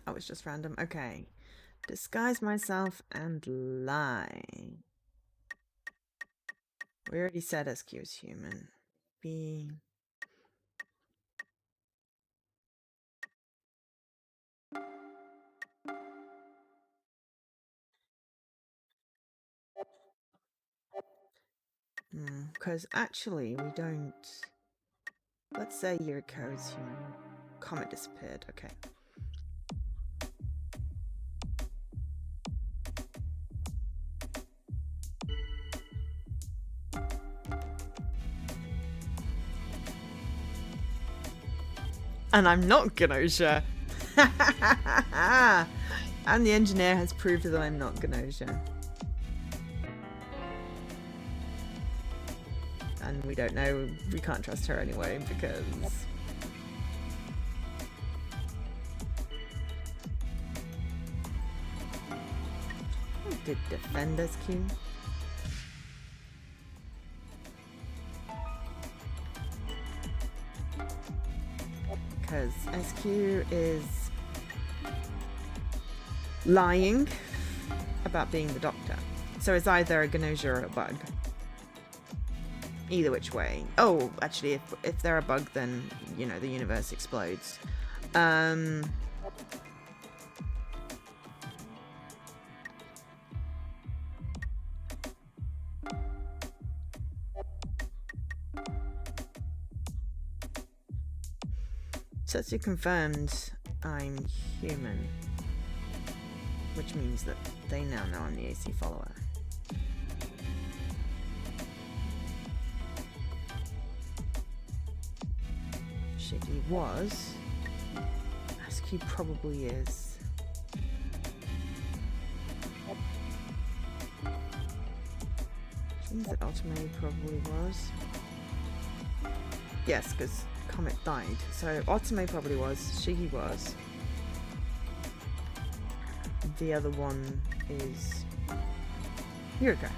That was just random. Okay. Disguise myself and lie. We already said SQ is human. B. Because actually we don't... Let's say Yuriko is human. Comet disappeared. Okay. And I'm not GNOSIA. And the engineer has proved that I'm not GNOSIA. And we don't know, we can't trust her anyway because... I did defend SQ. Because SQ is lying about being the doctor. So it's either a GNOSIA or a bug. Either which way. Oh, actually, if they're a bug, then, you know, the universe explodes. Setsu confirmed I'm human. which means that they now know I'm the AC follower. Shiggy was. Askew probably is. Which means that Ultimate probably was. Yes, because Comet died. So Ultimate probably was. Shiggy was. The other one is Yurika.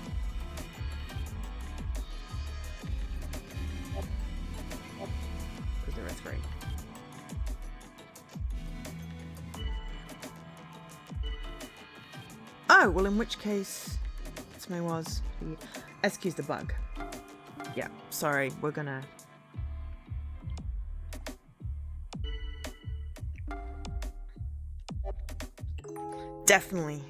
Because there are 3. Oh, well in which case Ultimate was. SQ's the bug. Yeah, sorry, we're gonna... Definitely.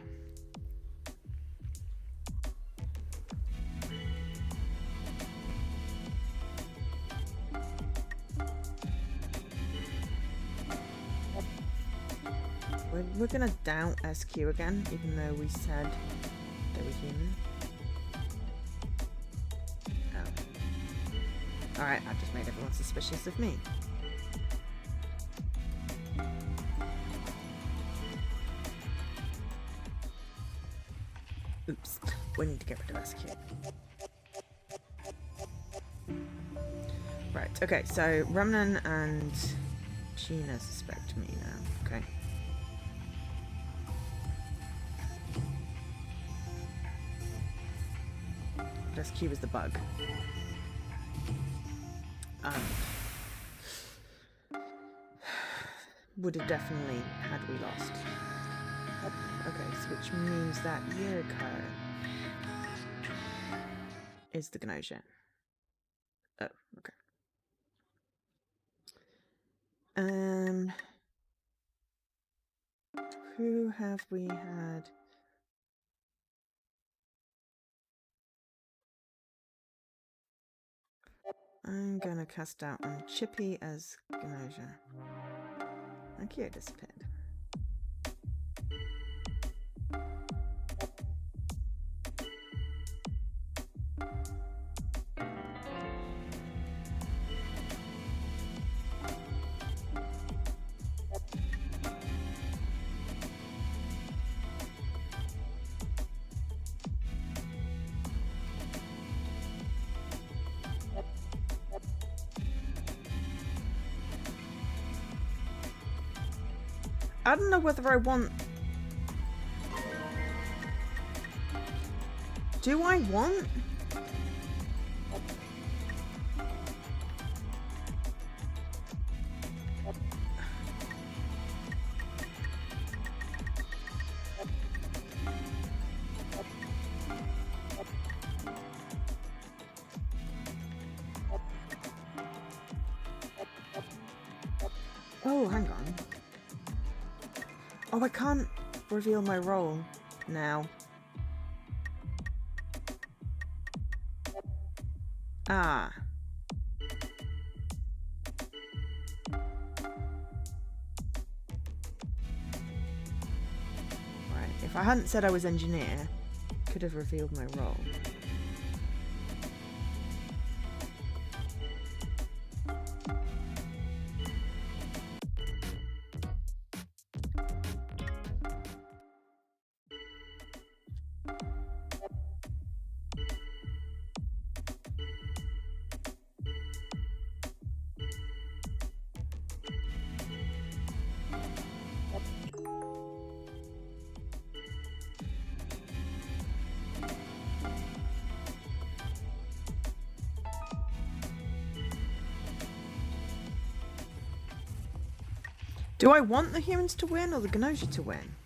We're gonna doubt SQ again, even though we said they were human. Oh. Alright, I just made everyone suspicious of me. Oops, we need to get rid of SQ. Right, okay, so Remnan and Gina suspect me now, okay. SQ is the bug. Would have definitely had we lost. Okay, so which means that Yuriko is the GNOSIA. Oh, okay. Who have we had? I'm gonna cast out on Chippy as GNOSIA. Akio disappeared. I don't know whether I want... Do I want? Oh, hang on. Oh, I can't reveal my role now. Ah. Right, if I hadn't said I was engineer, I could have revealed my role. Do I want the humans to win or the GNOSIA to win?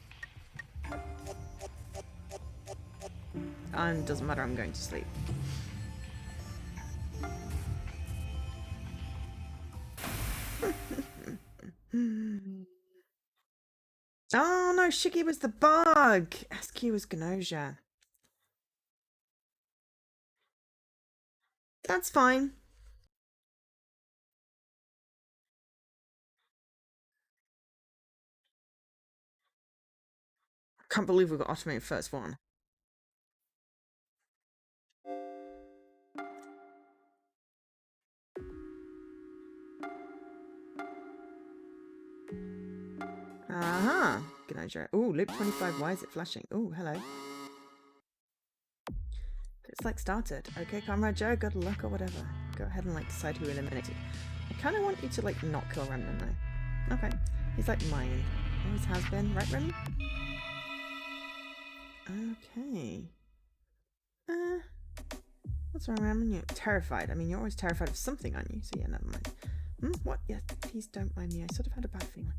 Doesn't matter, I'm going to sleep. Oh no, Shiggy was the bug! SQ was GNOSIA. That's fine. Can't believe we got automated first one. Uh-huh. GNOSIA. Oh, loop 25. Why is it flashing? Oh, hello. It's like started. Okay, Comrade Joe, good luck or whatever. Go ahead and like decide who eliminated. I kind of want you to like not kill Remnant though. Okay. He's like mine. Always has been. Right, Remnant? Okay. What's wrong, Remnant? You're terrified. I mean, you're always terrified of something, aren't you? So yeah, never mind. What? Yes, please don't mind me. I sort of had a bad feeling.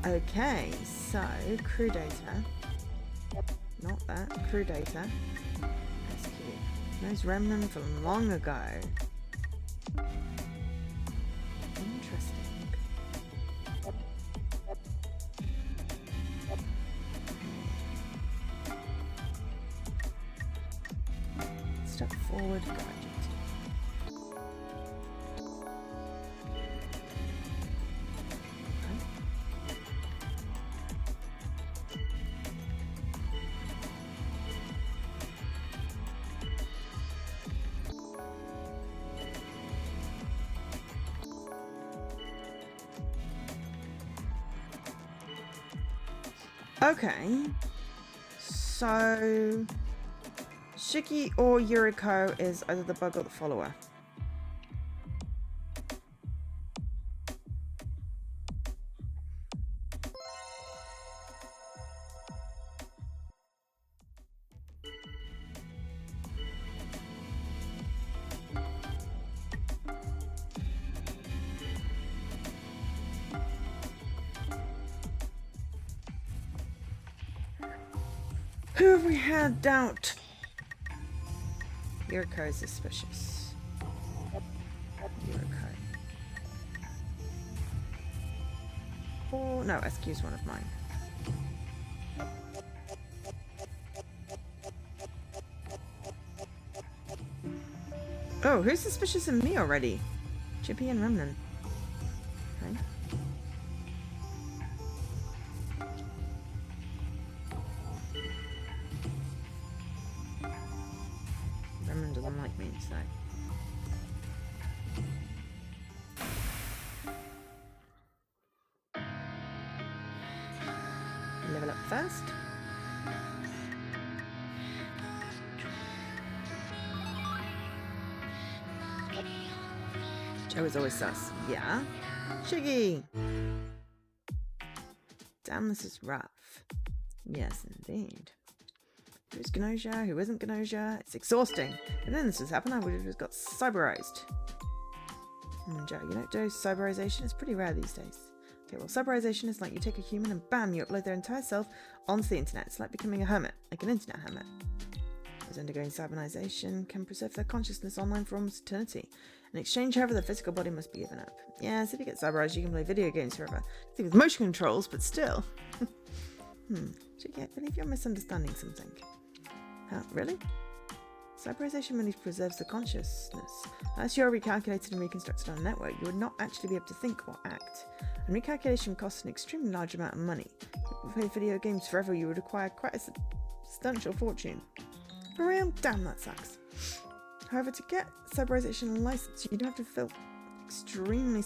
Okay, so crew data. Not that. Crew data. SQ. Those Remnant from long ago. Interesting. Step forward, gadget. Okay, so Shiki or Yuriko is either the bug or the follower. Who have we had doubt? Yuriko is suspicious. Yuriko. Oh, no, SQ is one of mine. Oh, who's suspicious of me already? Chippy and Remnant. Okay. Remnant doesn't like me, so... Level up first. Joe is always sus. Yeah? Shiggy! Damn, this is rough. Yes, indeed. Who's GNOSIA? Who isn't GNOSIA? It's exhausting. If then this has happened, I would have just got cyberized. Joe, you know, Joe's cyberization is pretty rare these days. Okay, well, cyberization is like you take a human and bam, you upload their entire self onto the internet. It's like becoming a hermit, like an internet hermit. Those undergoing cyberization can preserve their consciousness online for almost eternity. In exchange, however, the physical body must be given up. Yes, if you get cyberized, you can play video games forever. I think with motion controls, but still. Chicky, I believe you're misunderstanding something. Really? Cyberization merely preserves the consciousness. Unless you're recalculated and reconstructed on a network, you would not actually be able to think or act. And recalculation costs an extremely large amount of money. If you play video games forever, you would require quite a substantial fortune. For real? Damn, that sucks. However, to get cyberization license, you'd have to fulfill extremely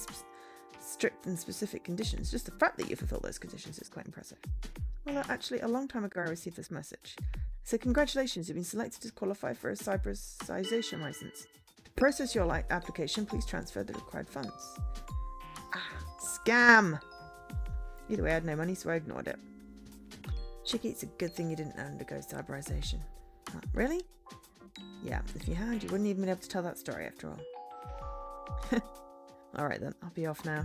strict and specific conditions. Just the fact that you fulfill those conditions is quite impressive. Well, actually, a long time ago I received this message. So congratulations, you've been selected to qualify for a cyberization license. To process your application, please transfer the required funds. Scam! Either way, I had no money, so I ignored it. Chicky, it's a good thing you didn't undergo cyberization. Really? Yeah, if you had, you wouldn't even be able to tell that story after all. Alright then, I'll be off now.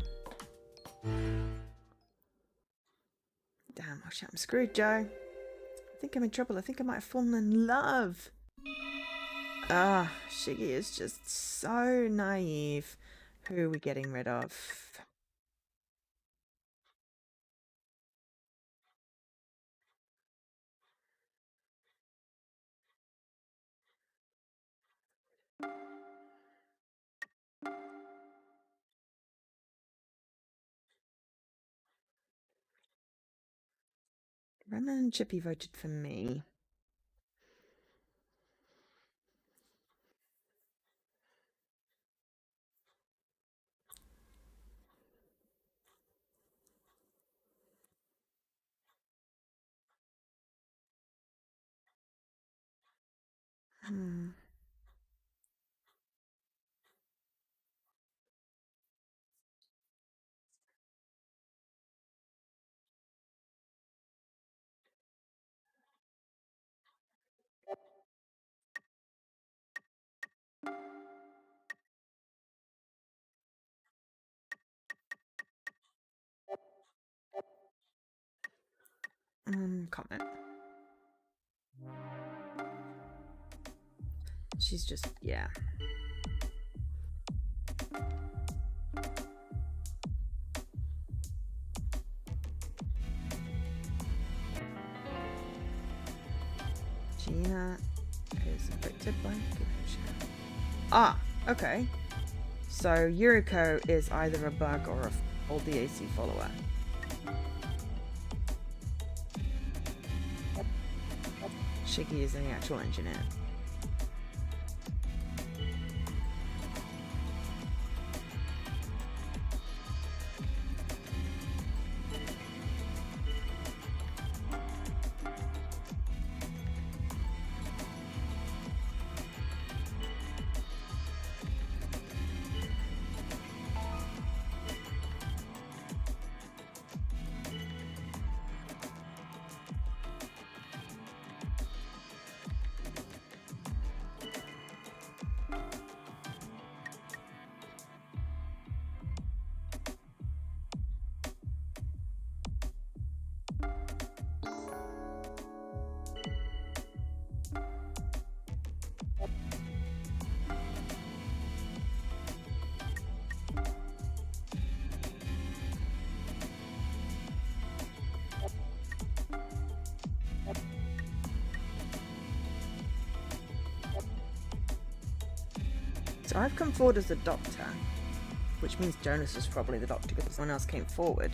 Damn, oh shit, I'm screwed, Joe. I think I'm in trouble. I think I might have fallen in love. Shiggy is just so naive. Who are we getting rid of? Remnant and Chippy voted for me. Comment. She's just, yeah. Gina is affected by GNOSIA. Ah, okay. So Yuriko is either a bug or a old DAC follower. Shiggy is the actual engineer. So I've come forward as the doctor, which means Jonas was probably the doctor because someone else came forward.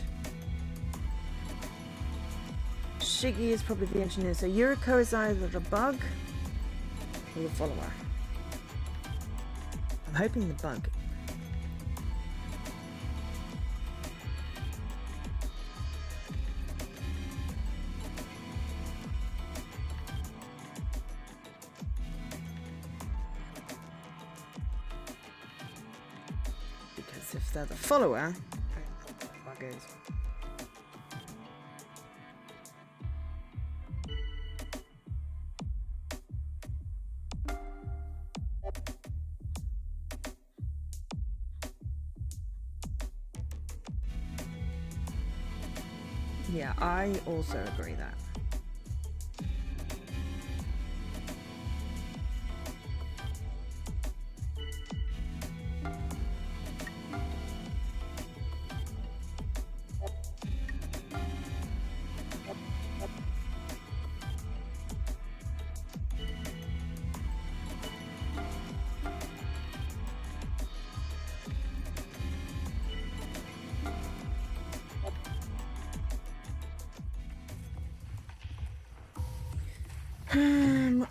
Shiggy is probably the engineer, so Yuriko is either the bug or the follower. I'm hoping the bug. Because if they're the follower, I don't know what the bug is. Yeah, I also agree that.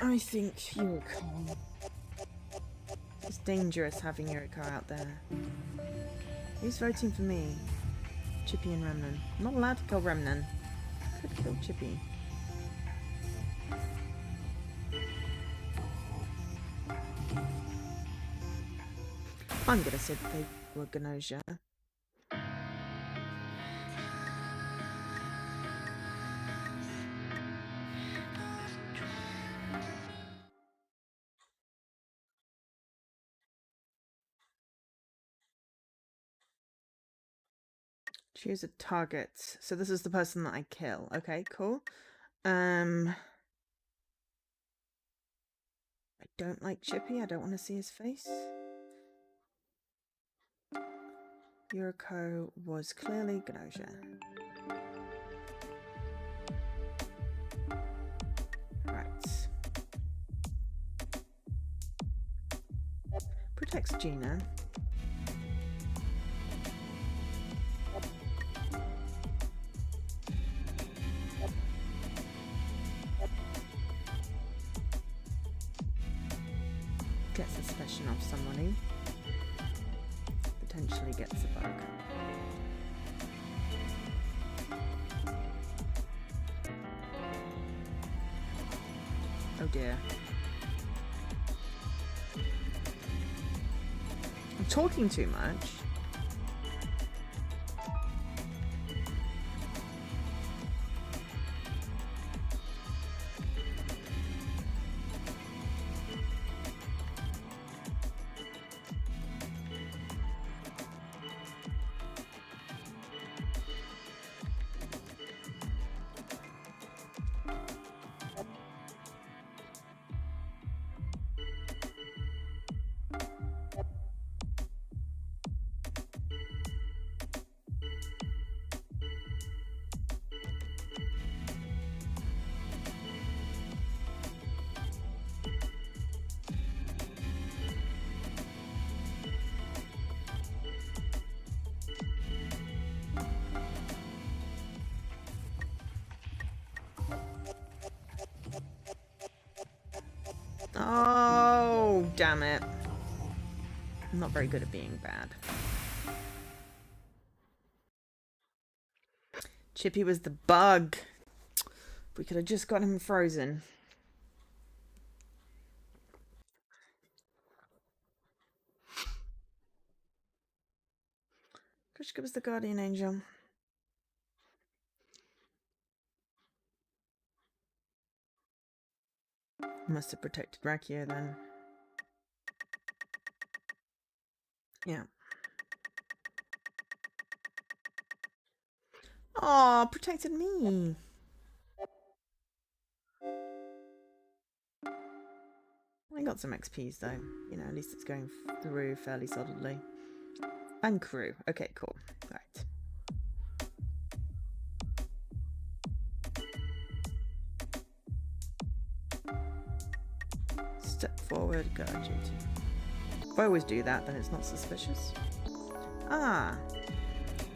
I think Yuriko. It's dangerous having Yuriko out there. Who's voting for me? Chippy and Remnan. I'm not allowed to kill Remnan. Could kill Chippy. I'm gonna say that they were GNOSIA. Choose a target. So this is the person that I kill. Okay, cool. I don't like Chippy. I don't want to see his face. Yuriko was clearly GNOSIA. Right. Protects Gina. information off somebody, potentially gets a bug. Oh dear. I'm talking too much. Oh, damn it. I'm not very good at being bad. Chippy was the bug. We could have just got him frozen. Krishka was the guardian angel. Must have protected Rakia then. Yeah. Oh, protected me. I got some XPs though. You know, at least it's going through fairly solidly. And crew. Okay, cool. Right. Step forward, guard duty. If I always do that, then it's not suspicious. Ah.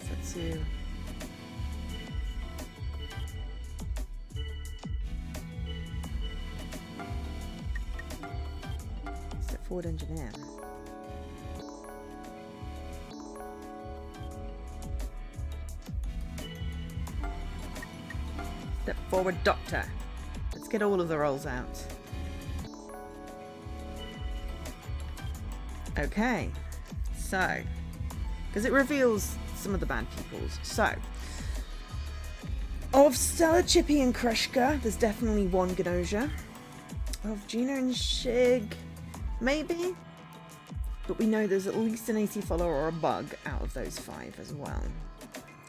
Setsu. Step forward, engineer. Step forward, doctor. Let's get all of the rolls out. Okay, so, because it reveals some of the bad peoples. So, of Stella, Chippy, and Krishka, there's definitely one GNOSIA. Of Gina and Shig, maybe? But we know there's at least an AC follower or a bug out of those 5 as well.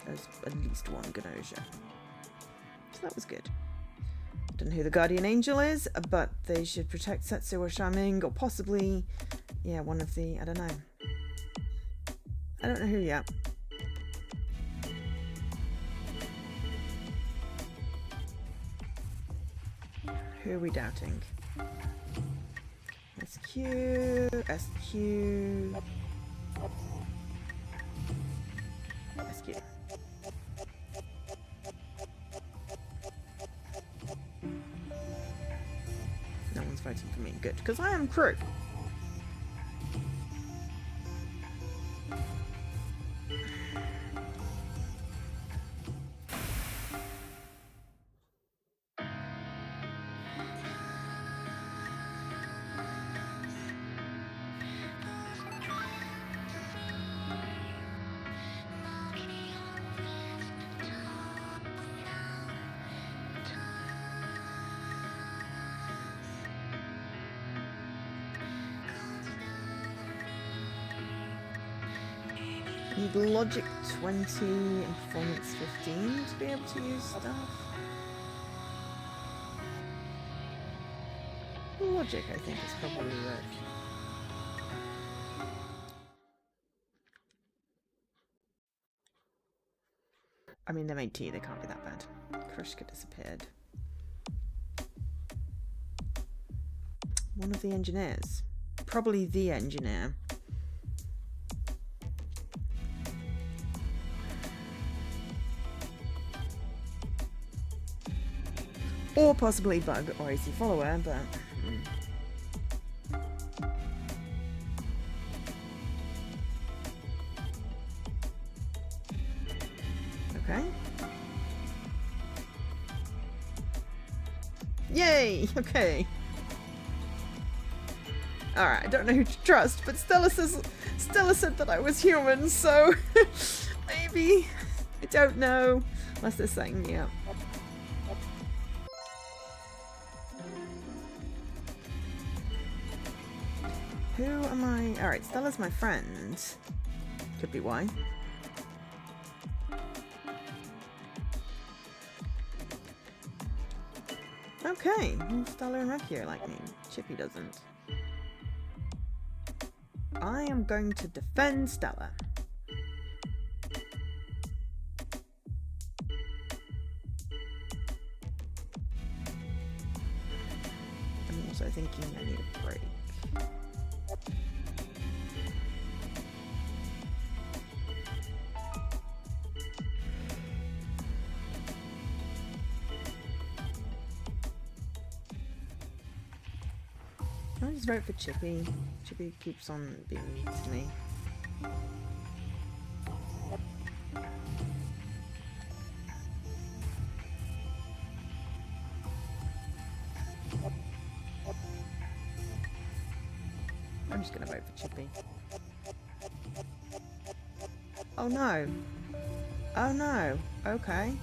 There's at least one GNOSIA. So that was good. Don't know who the guardian angel is, but they should protect Setsu or Shaming, or possibly, yeah, one of the, I don't know. I don't know who yet. Who are we doubting? SQ, SQ, SQ. No one's voting for me. Good, because I am crew. Need logic 20 and performance 15 to be able to use stuff. Logic, I think, is probably worth. I mean, they made tea, they can't be that bad. Krishka disappeared. One of the engineers. Probably the engineer. Or possibly bug or AC follower, but Yay! Okay. Alright, I don't know who to trust, but Stella said that I was human, so maybe. I don't know. Unless they're setting me up. Who am I? Alright, Stella's my friend. Could be why. Okay, Stella and Rekio like me. Chippy doesn't. I am going to defend Stella. I'm also thinking I need a break. I'll just vote for Chippy. Chippy keeps on being mean to me. I'm just gonna vote for Chippy. Oh no. Oh no. Okay.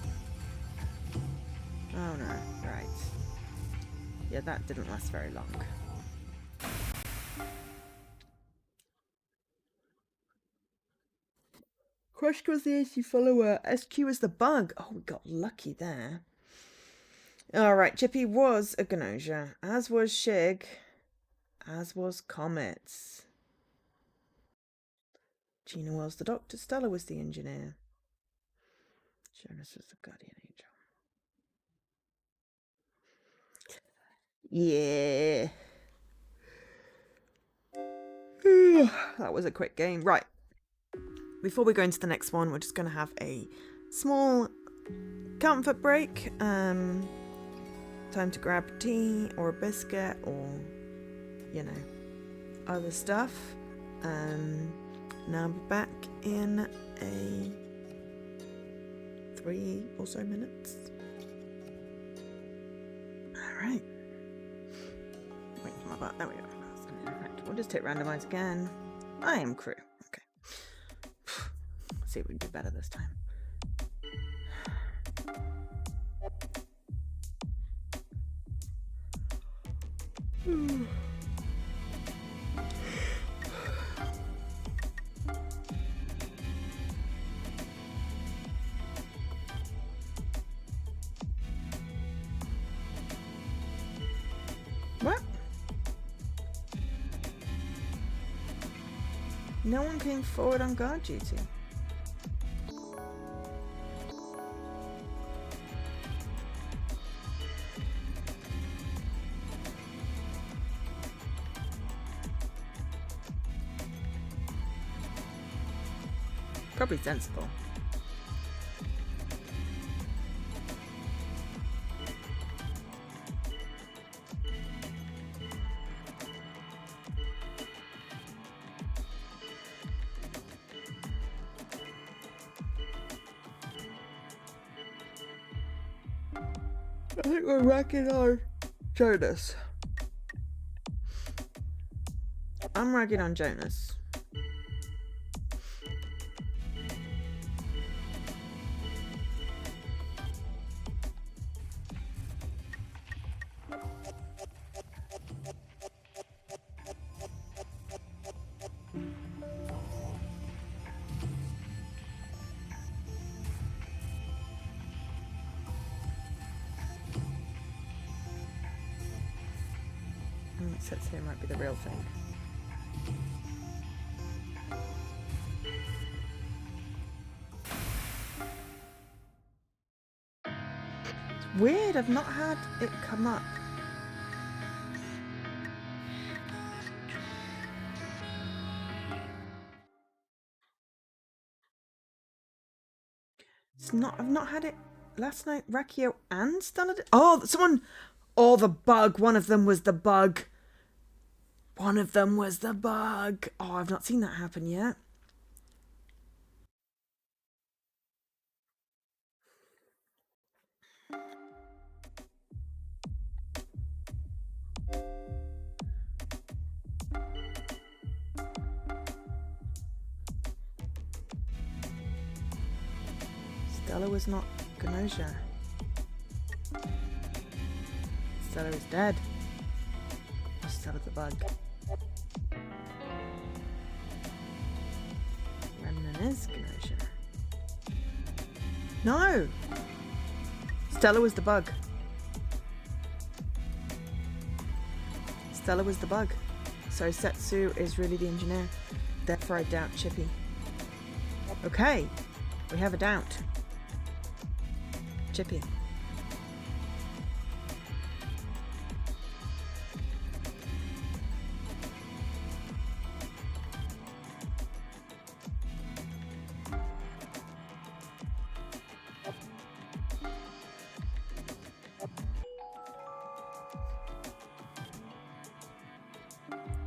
Oh no. Right. Yeah, that didn't last very long. Crush was the AC follower. SQ was the bug. Oh, we got lucky there. Alright, Chippy was a GNOSIA. As was Shig. As was Comets. Gina was the doctor. Stella was the engineer. Jonas was the guardian angel. Yeah. That was a quick game. Right. Before we go into the next one, we're just going to have a small comfort break. Time to grab tea or a biscuit or, you know, other stuff. Now I'm back in a 3 or so minutes. Alright. Wait for my butt. There we go. We'll just hit randomize again. I am crew. Okay. Let's see if we can do better this time. What? No one came forward on guard duty. Probably sensible. I think we're racking on Jonas. I'm ragging on Jonas. It says here might be the real thing. It's weird, I've not had it come up. I've not had it last night. Rakio and Stella did. Oh, someone. Oh, the bug. One of them was the bug. One of them was the bug. Oh, I've not seen that happen yet. Stella was not GNOSIA. Stella is dead. Or Stella the bug. Remnant is GNOSIA. No! Stella was the bug. Stella was the bug. So Setsu is really the engineer. Therefore I doubt Chippy. Okay. We have a doubt. Chippy.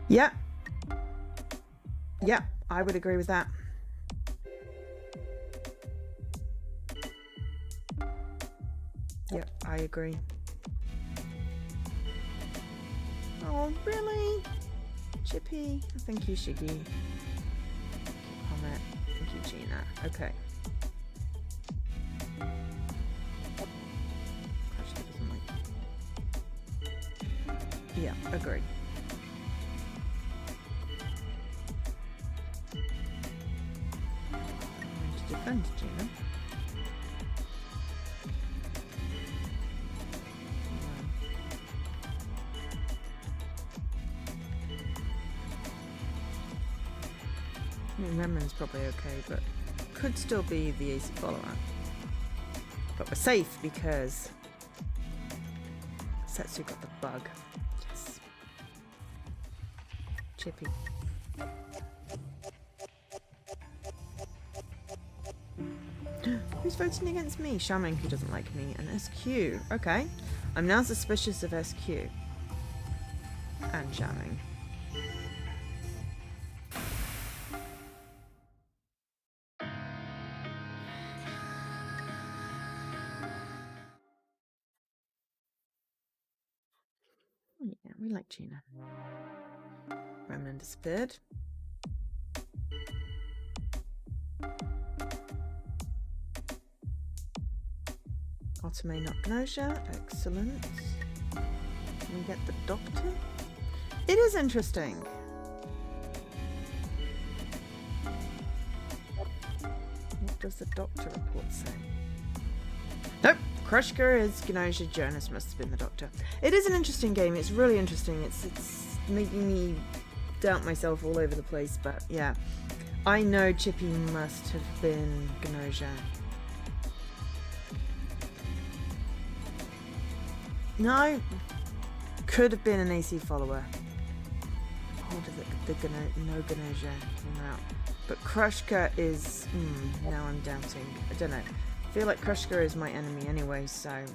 Yeah. Yeah, I would agree with that. Yep, I agree. Oh, really? Chippy. Thank you, Shiggy. Comment. Thank you, Gina. Okay. Gosh, that doesn't like... Yeah, agree. Defend Gina. I mean, Remnant's probably okay, but could still be the AC follower. But we're safe because Setsu got the bug. Yes. Chippy. Who's voting against me? Shaman, who doesn't like me, and SQ. Okay. I'm now suspicious of SQ. And Shaman. Oh, yeah, we like Gina. Remnant disappeared. Otome not GNOSIA. Excellent. Can we get the doctor? It is interesting. What does the doctor report say? Nope. Krushka is GNOSIA. Jonas must have been the doctor. It is an interesting game. It's really interesting. It's making me doubt myself all over the place. But yeah, I know Chippy must have been GNOSIA. No, could have been an AC follower. Oh, the no GNOSIA came out. But Krushka is... now I'm doubting. I don't know. I feel like Krushka is my enemy anyway, so...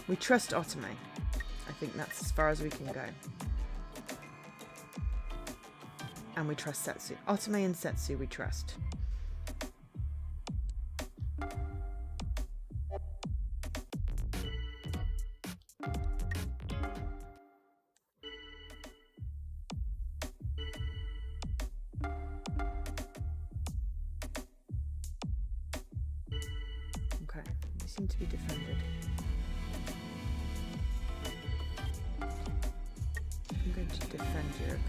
We trust Otome. I think that's as far as we can go. And we trust Setsu. Otome and Setsu we trust. Okay, we seem to be defended. I'm going to defend you, okay?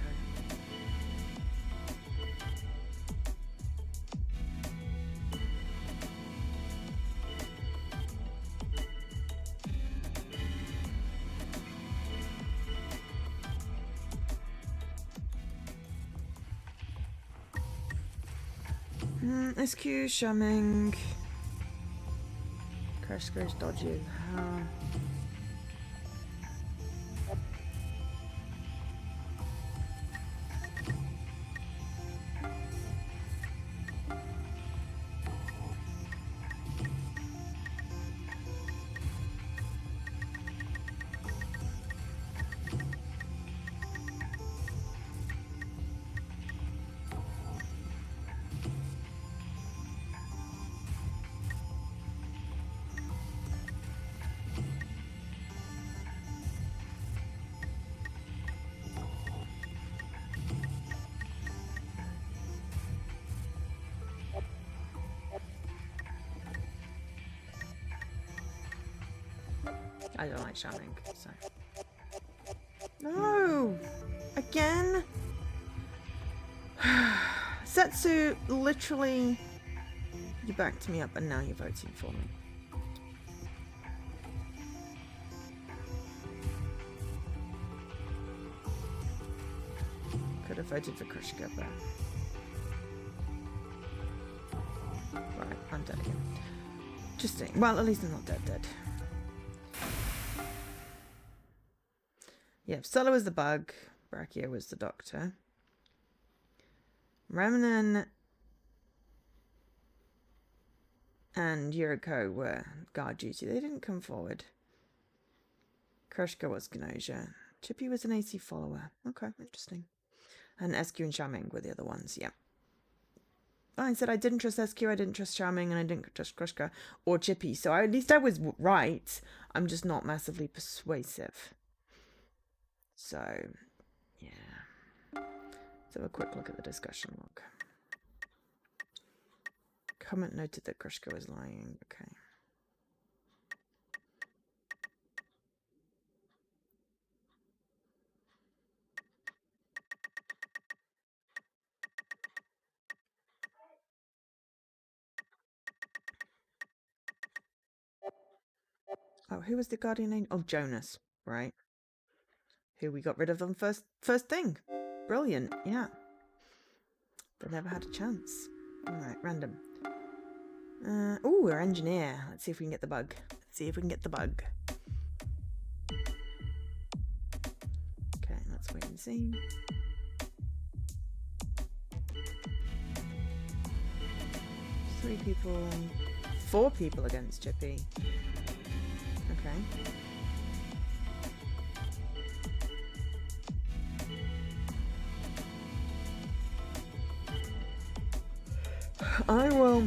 SQ, Shamming. Crash goes dodgy. I don't like charming, so. No! Again? Setsu, literally, you backed me up and now you're voting for me. Could have voted for Krushka, but... Right, I'm dead again. Interesting. Well, at least I'm not dead. Yeah, Solo was the bug. Brachio was the doctor. Remnan and Yuriko were guard duty. They didn't come forward. Krushka was GNOSIA. Chippy was an AC follower. Okay, interesting. And SQ and Charming were the other ones, yeah. I said I didn't trust SQ, I didn't trust Charming, and I didn't trust Krushka or Chippy. So at least I was right. I'm just not massively persuasive. So, yeah. Let's have a quick look at the discussion log. Comment noted that Krushka was lying. Okay. Oh, who was the guardian name? Oh, Jonas, right? Who we got rid of them first thing. Brilliant, yeah. But never had a chance. Alright, random. Oh, we're engineer. Let's see if we can get the bug. Okay, let's wait and see. Four people against Chippy. Okay. I will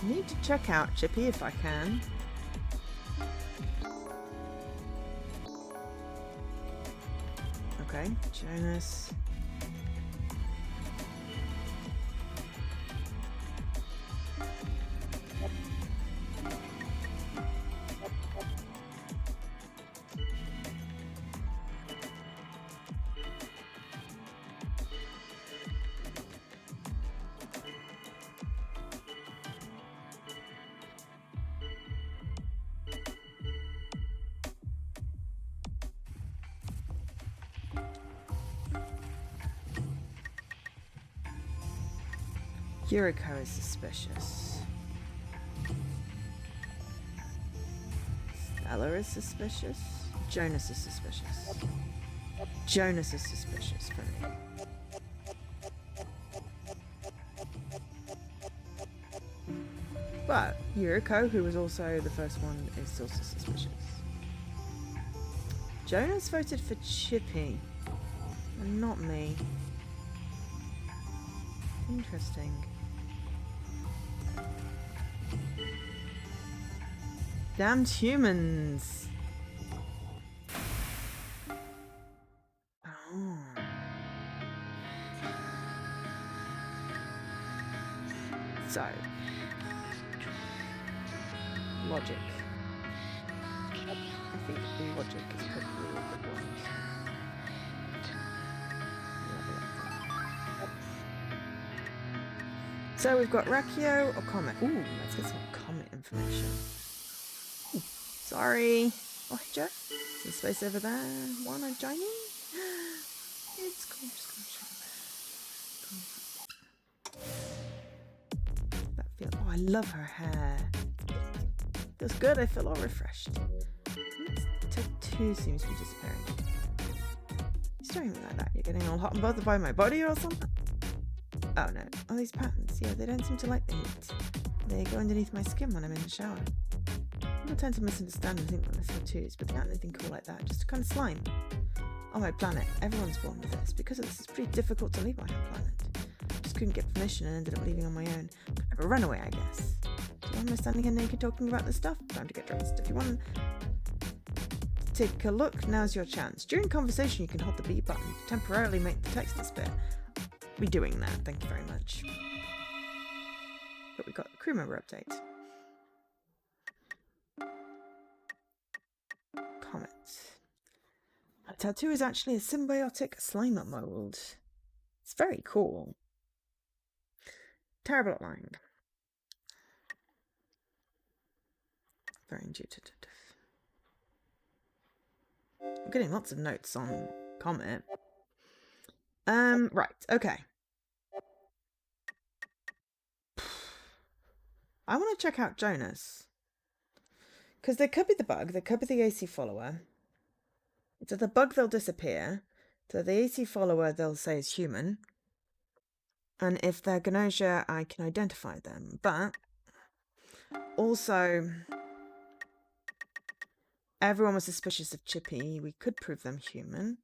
need to check out Chippy if I can. Okay, Jonas. Yuriko is suspicious. Stella is suspicious. Jonas is suspicious. Jonas is suspicious for me. But Yuriko, who was also the first one, is also suspicious. Jonas voted for Chippy, and not me. Interesting. Damned humans. Oh. So. Logic. I think logic is probably a good one. So we've got Rakio or Comet. Ooh, let's get some Comet information. Ooh, sorry. Oh, hey, Joe. Some space over there. Wanna join me? It's cool. That feels. Oh, I love her hair. Feels good. I feel all refreshed. Tattoo seems to be disappearing. You're staring at me like that. You're getting all hot and bothered by my body or something? Oh no. Oh, these patterns. Yeah, they don't seem to like the heat. They go underneath my skin when I'm in the shower. People tend to misunderstand and think that they're tattoos, but they aren't anything cool like that. Just a kind of slime. On my planet, everyone's born with this. Because of this, it's pretty difficult to leave my home planet. Just couldn't get permission and ended up leaving on my own. Kind of a runaway, I guess. So why am I standing here naked talking about this stuff? Time to get dressed. If you want to take a look, now's your chance. During conversation, you can hold the B button to temporarily make the text disappear. Be doing that, thank you very much. But we got a crew member update. Comet. A tattoo is actually a symbiotic slime mold. It's very cool. Terrible at lying. Very intuitive. I'm getting lots of notes on Comet. Right, okay. I want to check out Jonas. Because there could be the bug, there could be the AC follower. So the bug, they'll disappear. So the AC follower, they'll say is human. And if they're GNOSIA, I can identify them. But also, everyone was suspicious of Chippy. We could prove them human.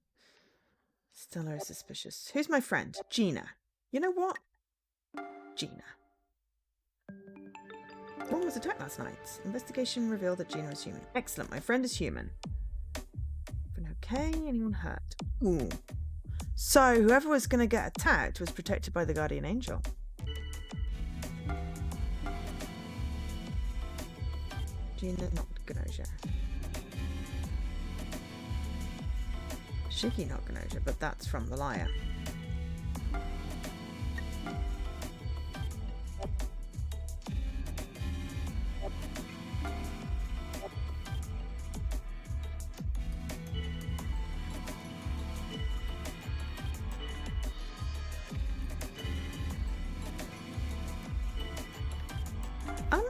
Stella is suspicious. Who's my friend? Gina. You know what? Gina. One was attacked last night. Investigation revealed that Gina was human. Excellent. My friend is human. Okay, anyone hurt? Ooh. So whoever was going to get attacked was protected by the guardian angel. Gina, not GNOSIA. Shiggy, not GNOSIA, but that's from the liar.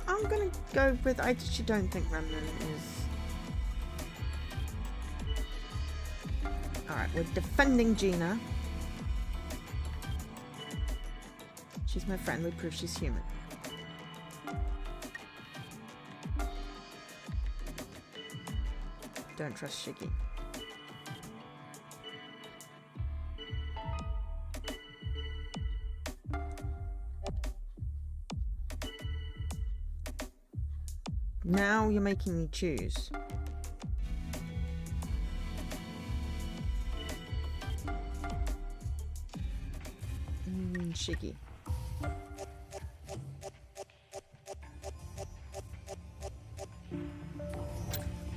I'm gonna go with, I actually don't think Remnant is... Alright, we're defending Gina. She's my friend, we prove she's human. Don't trust Shiggy. Now you're making me choose. Shiggy.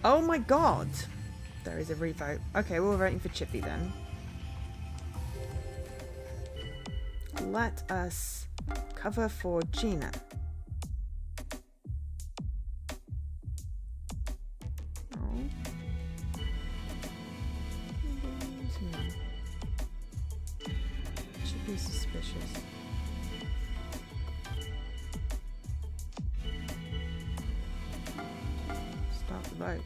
Oh my god! There is a revote. Okay, we're voting for Chippy then. Let us cover for Gina. Suspicious. Start the vote.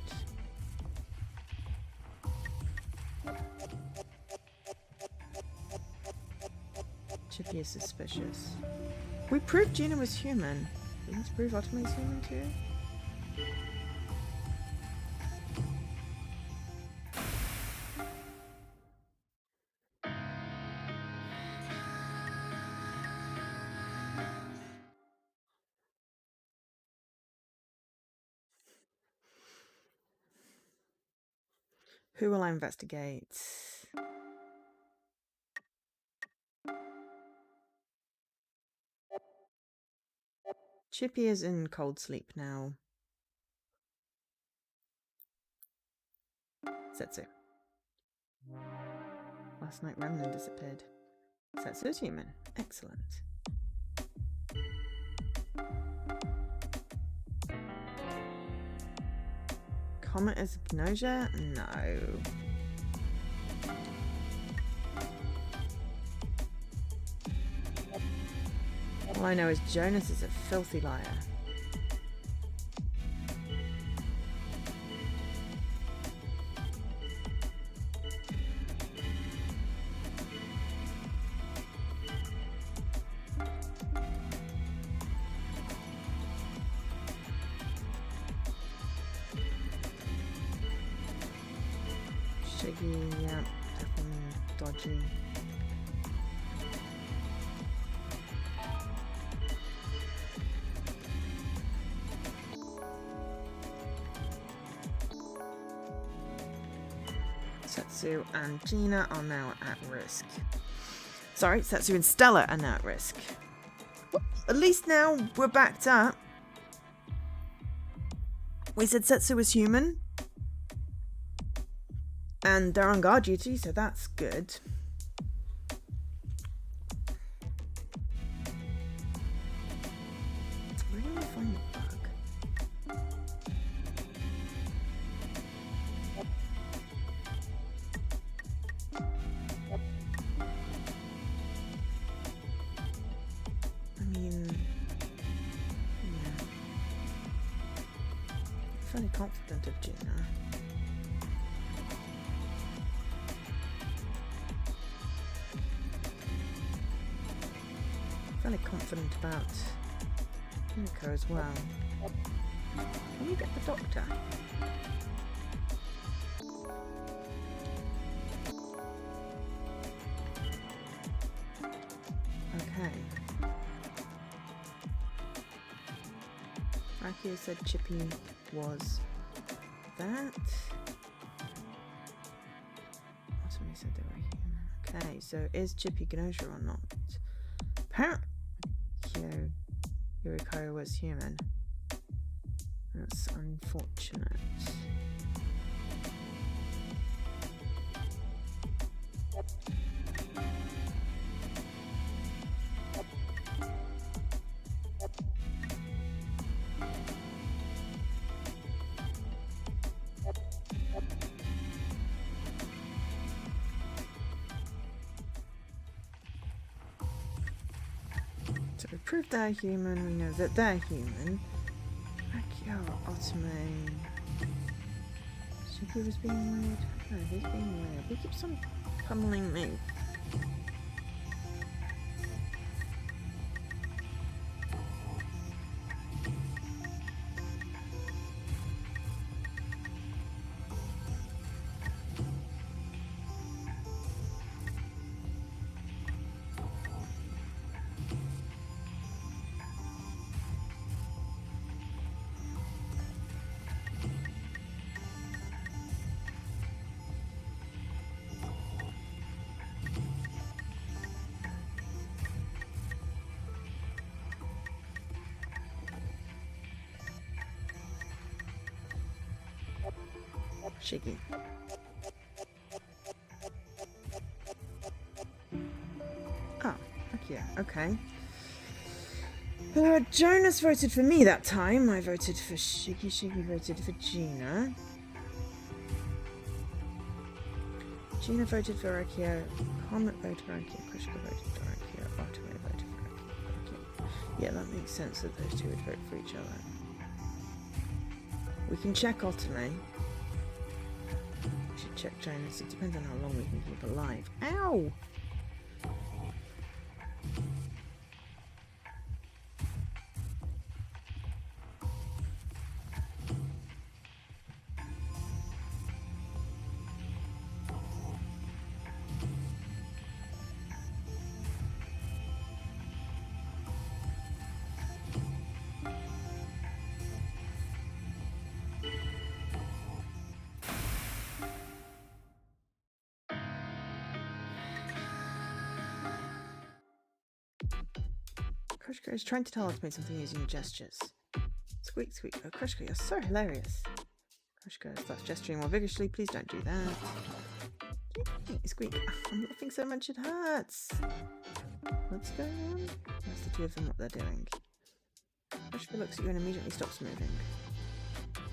Chippy is suspicious. We proved Gina was human. We need to prove Ottoman's human too. Who will I investigate? Chippy is in cold sleep now. Setsu. Last night Remnant disappeared. Setsu's human. Excellent. Comet is GNOSIA? No. All I know is Jonas is a filthy liar. Shiggy, yeah, definitely dodgy. Setsu and Gina are now at risk. Sorry, Setsu and Stella are now at risk. Whoops. at least now we're backed up. We said Setsu was human. And they're on guard duty, so that's good. Where do I find the bug? I mean, yeah. I'm fairly confident of Gina. Fairly confident about Yumiko as well. Can we get the doctor? Okay. Rakia said Chippy was that. Somebody said they were human. Okay, so is Chippy GNOSIA or not? Apparently, Yuriko was human. That's unfortunate. So we proved they're human, we know that they're human. Akio, Otome. Shiki was being weird. No, he's being weird. He keeps on pummeling me. Shiggy. Oh, yeah, okay. Jonas voted for me that time. I voted for Shiggy. Shiggy voted for Gina. Gina voted for Akio. Comet voted for Akio. Kushka voted for Akio. Otome voted for Akio. Yeah, that makes sense that those two would vote for each other. We can check Otome. We should check Jonas. It depends on how long we can keep alive. Ow! Krushka is trying to tell Otome something using gestures. Squeak, squeak. Oh, Krushka, you're so hilarious. Krushka starts gesturing more vigorously. Please don't do that. Squeak. I'm laughing so much it hurts. What's going on? That's the two of them, what they're doing. Krushka looks at you and immediately stops moving.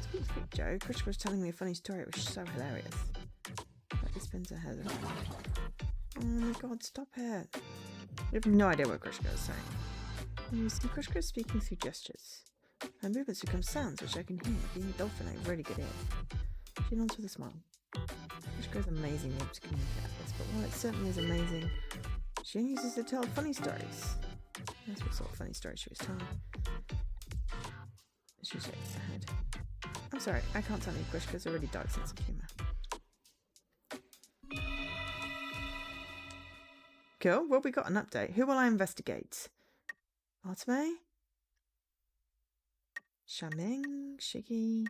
Squeak, squeak, Joe. Krushka was telling me a funny story. It was so hilarious. But spins her head. Oh my god, stop it. You have no idea what Krushka is saying. You see, Krushka is speaking through gestures. Her movements become sounds, which I can hear. Being a dolphin, I really good ear. She nods with a smile. Krushka is amazing able to communicate like this, but while it certainly is amazing, she only uses it to tell funny stories. That's what sort of funny stories she was telling. She shakes her head. I'm sorry, I can't tell you. Krushka's a really dark sense of humour. Cool. Well, we got an update. Who will I investigate? Otome? Shaming? Shiggy?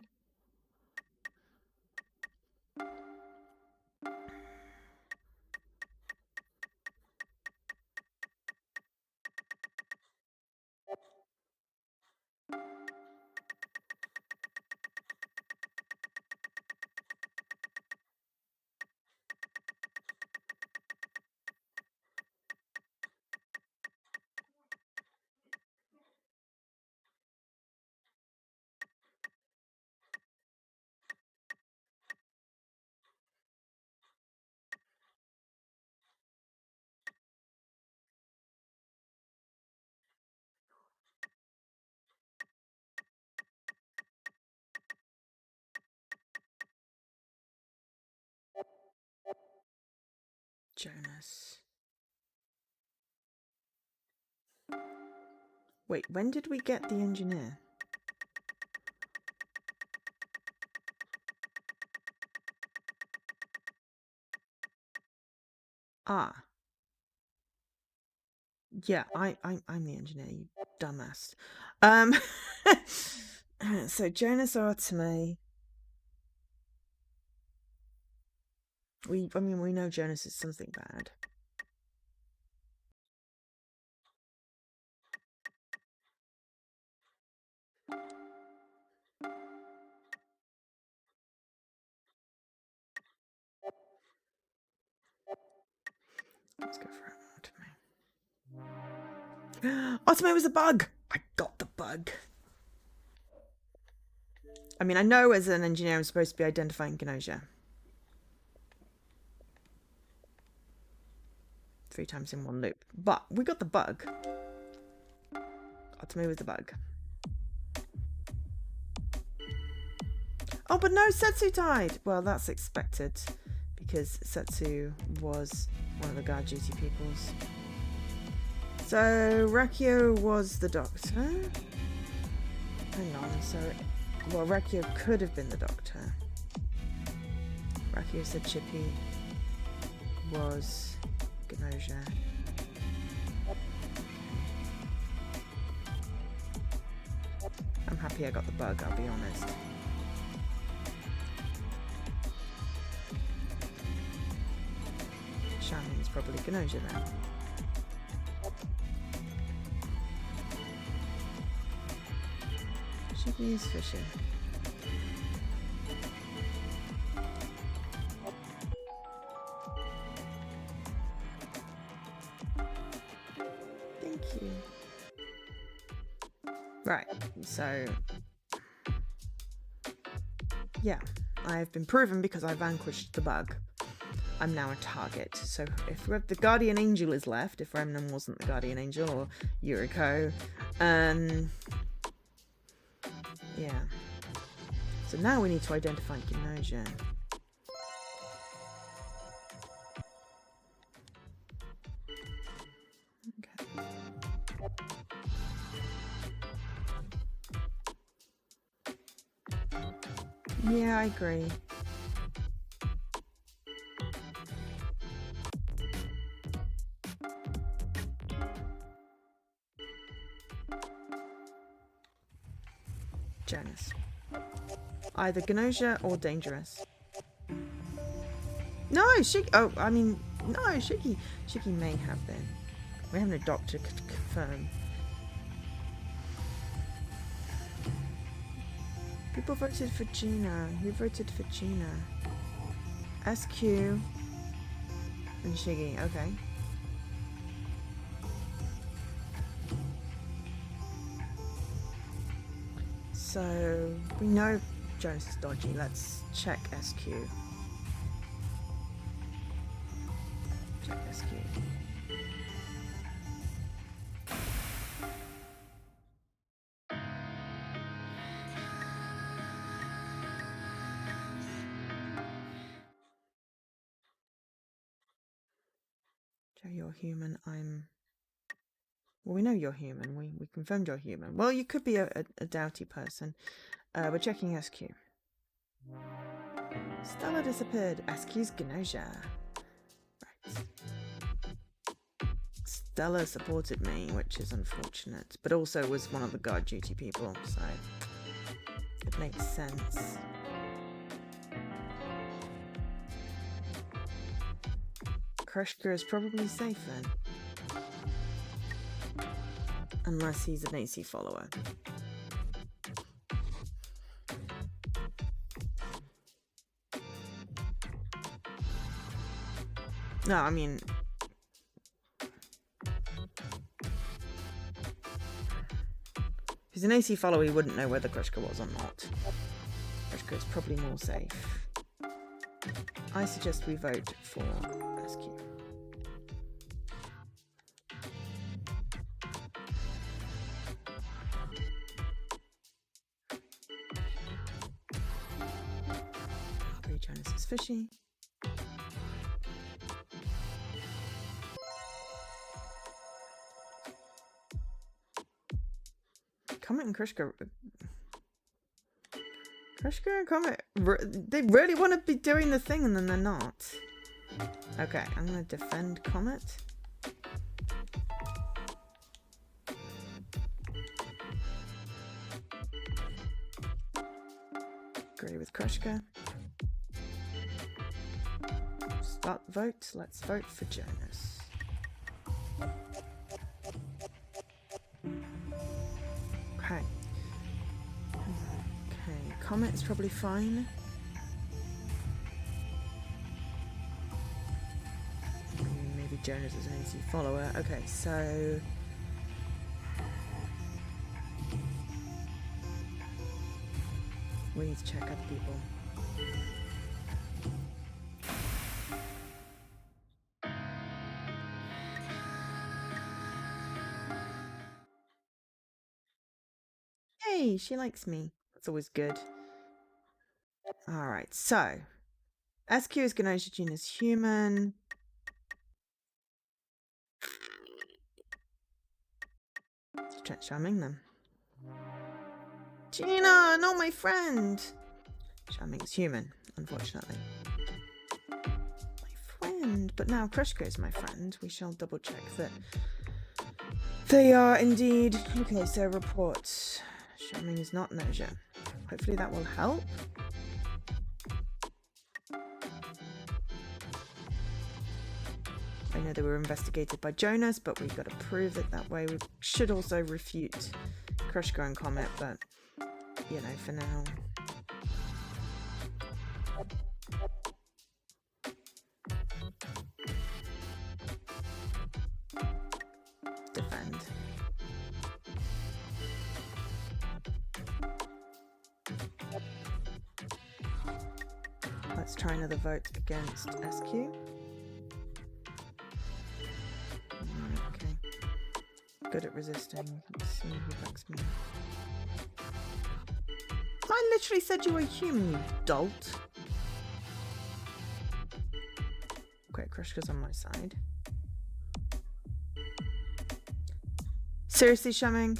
Jonas. Wait, when did we get the engineer? Ah. Yeah, I'm the engineer, you dumbass. So Jonas Arteme. We know Jonas is something bad. Let's go for Arteme. Arteme was a bug! I got the bug. I mean, I know as an engineer I'm supposed to be identifying GNOSIA. 3 times in one loop. But we got the bug. Arteme was the bug. Oh, but no, Setsu died! Well, that's expected. Because Setsu was one of the guard duty peoples. So, Rakio was the doctor. Hang on, so... Well, Rakio could have been the doctor. Rakio said Chippy was GNOSIA. I'm happy I got the bug, I'll be honest. Shaman's probably GNOSIA then. Chippy is fishing. Thank you. Right, so yeah, I have been proven because I vanquished the bug. I'm now a target. So if the Guardian Angel is left, if Remnant wasn't the Guardian Angel or Yuriko, yeah. So now we need to identify GNOSIA. Okay. Yeah, I agree. Jonas. Either GNOSIA or dangerous. No, Shiki. Oh, I mean, no, Shiki. Shiki may have been. We have no doctor to confirm. People voted for Gina. Who voted for Gina? SQ and Shiggy. Okay. So we know Jonas is dodgy. Let's check SQ. Check SQ. Joe, you're human. Well, we know you're human. We confirmed you're human. Well, you could be a doubty person. We're checking SQ. Stella disappeared. SQ's GNOSIA. Right. Stella supported me, which is unfortunate, but also was one of the guard duty people, so it makes sense. Krushka is probably safe then. Unless he's an AC follower. No, I mean... if he's an AC follower, he wouldn't know whether Krushka was or not. Krushka is probably more safe. I suggest we vote for SQ. Jonas is fishy. Comet and Krishka. Krishka and Comet, they really want to be doing the thing and then they're not. Okay, I'm going to defend Comet. Agree with Krishka. Start the vote. Let's vote for Jonas. Okay. Okay, Comet is probably fine. Maybe Jonas is an AC follower. Okay, so... we need to check other people. Hey, she likes me. That's always good. Alright, so SQ is GNOSIA, Gene is human. Let's check Charming then. Gina, not my friend! Charming is human, unfortunately. My friend, but now Krishka is my friend. We shall double check that they are indeed. Okay, so reports. Charming is not GNOSIA. Hopefully that will help. I know they were investigated by Jonas, but we've got to prove it that way. We should also refute Krishka and Comet, but, you know, for now. Defend. Let's try another vote against SQ. Okay. Good at resisting. Let's see who backs me. I literally said you were human, you dolt. Okay, Krishka's on my side. Seriously, Shaming?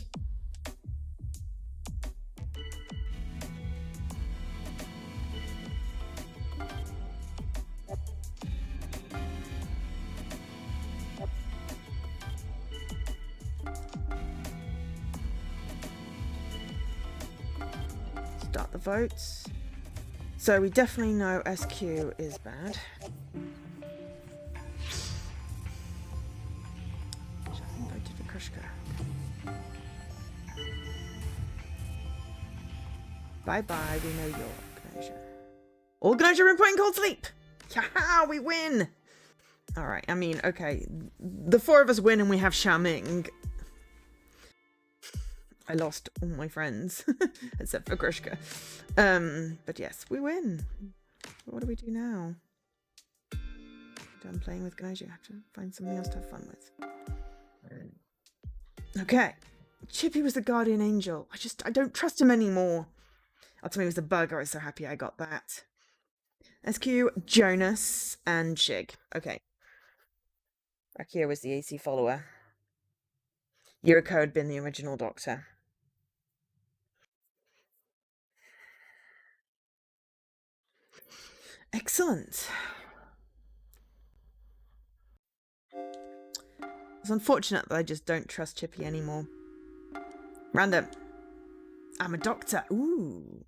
Start the votes. So we definitely know SQ is bad. Shaming voted for Krishka. Bye-bye, we know your GNOSIA. All GNOSIA are in putting cold sleep! Haha, we win! Alright, I mean, okay. The four of us win and we have Shaming. I lost all my friends, except for Krishka. But yes, we win. What do we do now? Done playing with GNOSIA. I have to find something else to have fun with. Okay. Chippy was the guardian angel. I don't trust him anymore. I'll tell me it was a bug. I was so happy I got that. SQ, Jonas, and Shig. Okay. Rakia was the AC follower. Yuriko had been the original doctor. Excellent. It's unfortunate that I just don't trust Chippy anymore. Random. I'm a doctor. Ooh.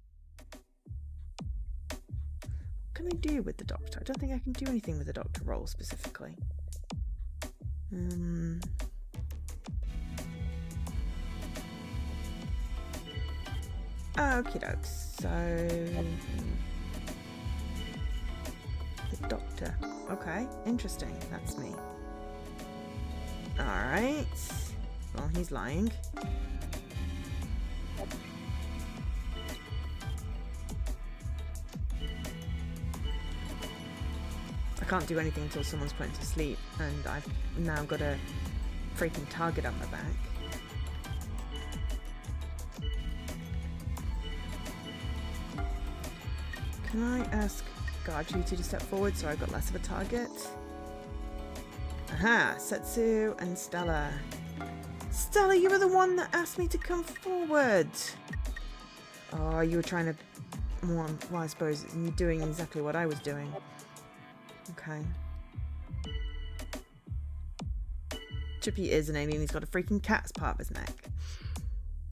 What can I do with the doctor? I don't think I can do anything with the doctor role specifically. Okie dokes. So the doctor. Okay, interesting. That's me. Alright. Well, he's lying. I can't do anything until someone's put into sleep, and I've now got a freaking target on my back. Can I ask Guard Duty to step forward so I've got less of a target? Aha! Setsu and Stella. Stella, you were the one that asked me to come forward. Oh, you were trying to... Well, I suppose you're doing exactly what I was doing. Okay. Chippy is an alien. He's got a freaking cat as part of his neck.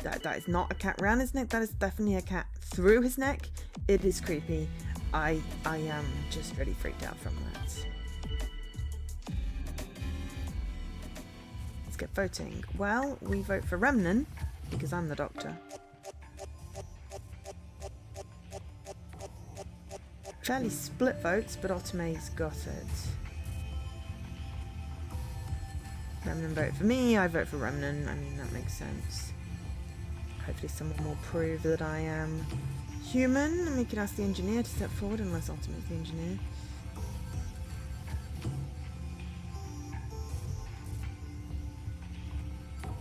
That is not a cat around his neck. That is definitely a cat through his neck. It is creepy. I am just really freaked out from that. Let's get voting. Well, we vote for Remnant because I'm the doctor. Fairly split votes, but Otome's got it. Remnant vote for me, I vote for Remnant. I mean, that makes sense. Hopefully someone will prove that I am human, and we can ask the engineer to step forward, unless Otome's the engineer.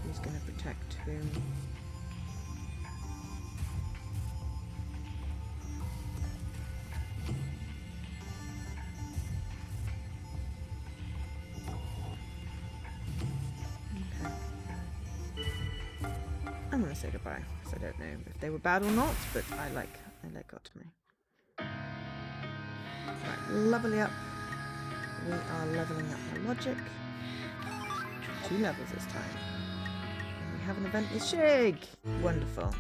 Who's going to protect whom? I'm gonna say goodbye because I don't know if they were bad or not, but I like Otome. Right, leveling up. We are leveling up my logic. 2 levels this time. And we have an event with Shig. Wonderful.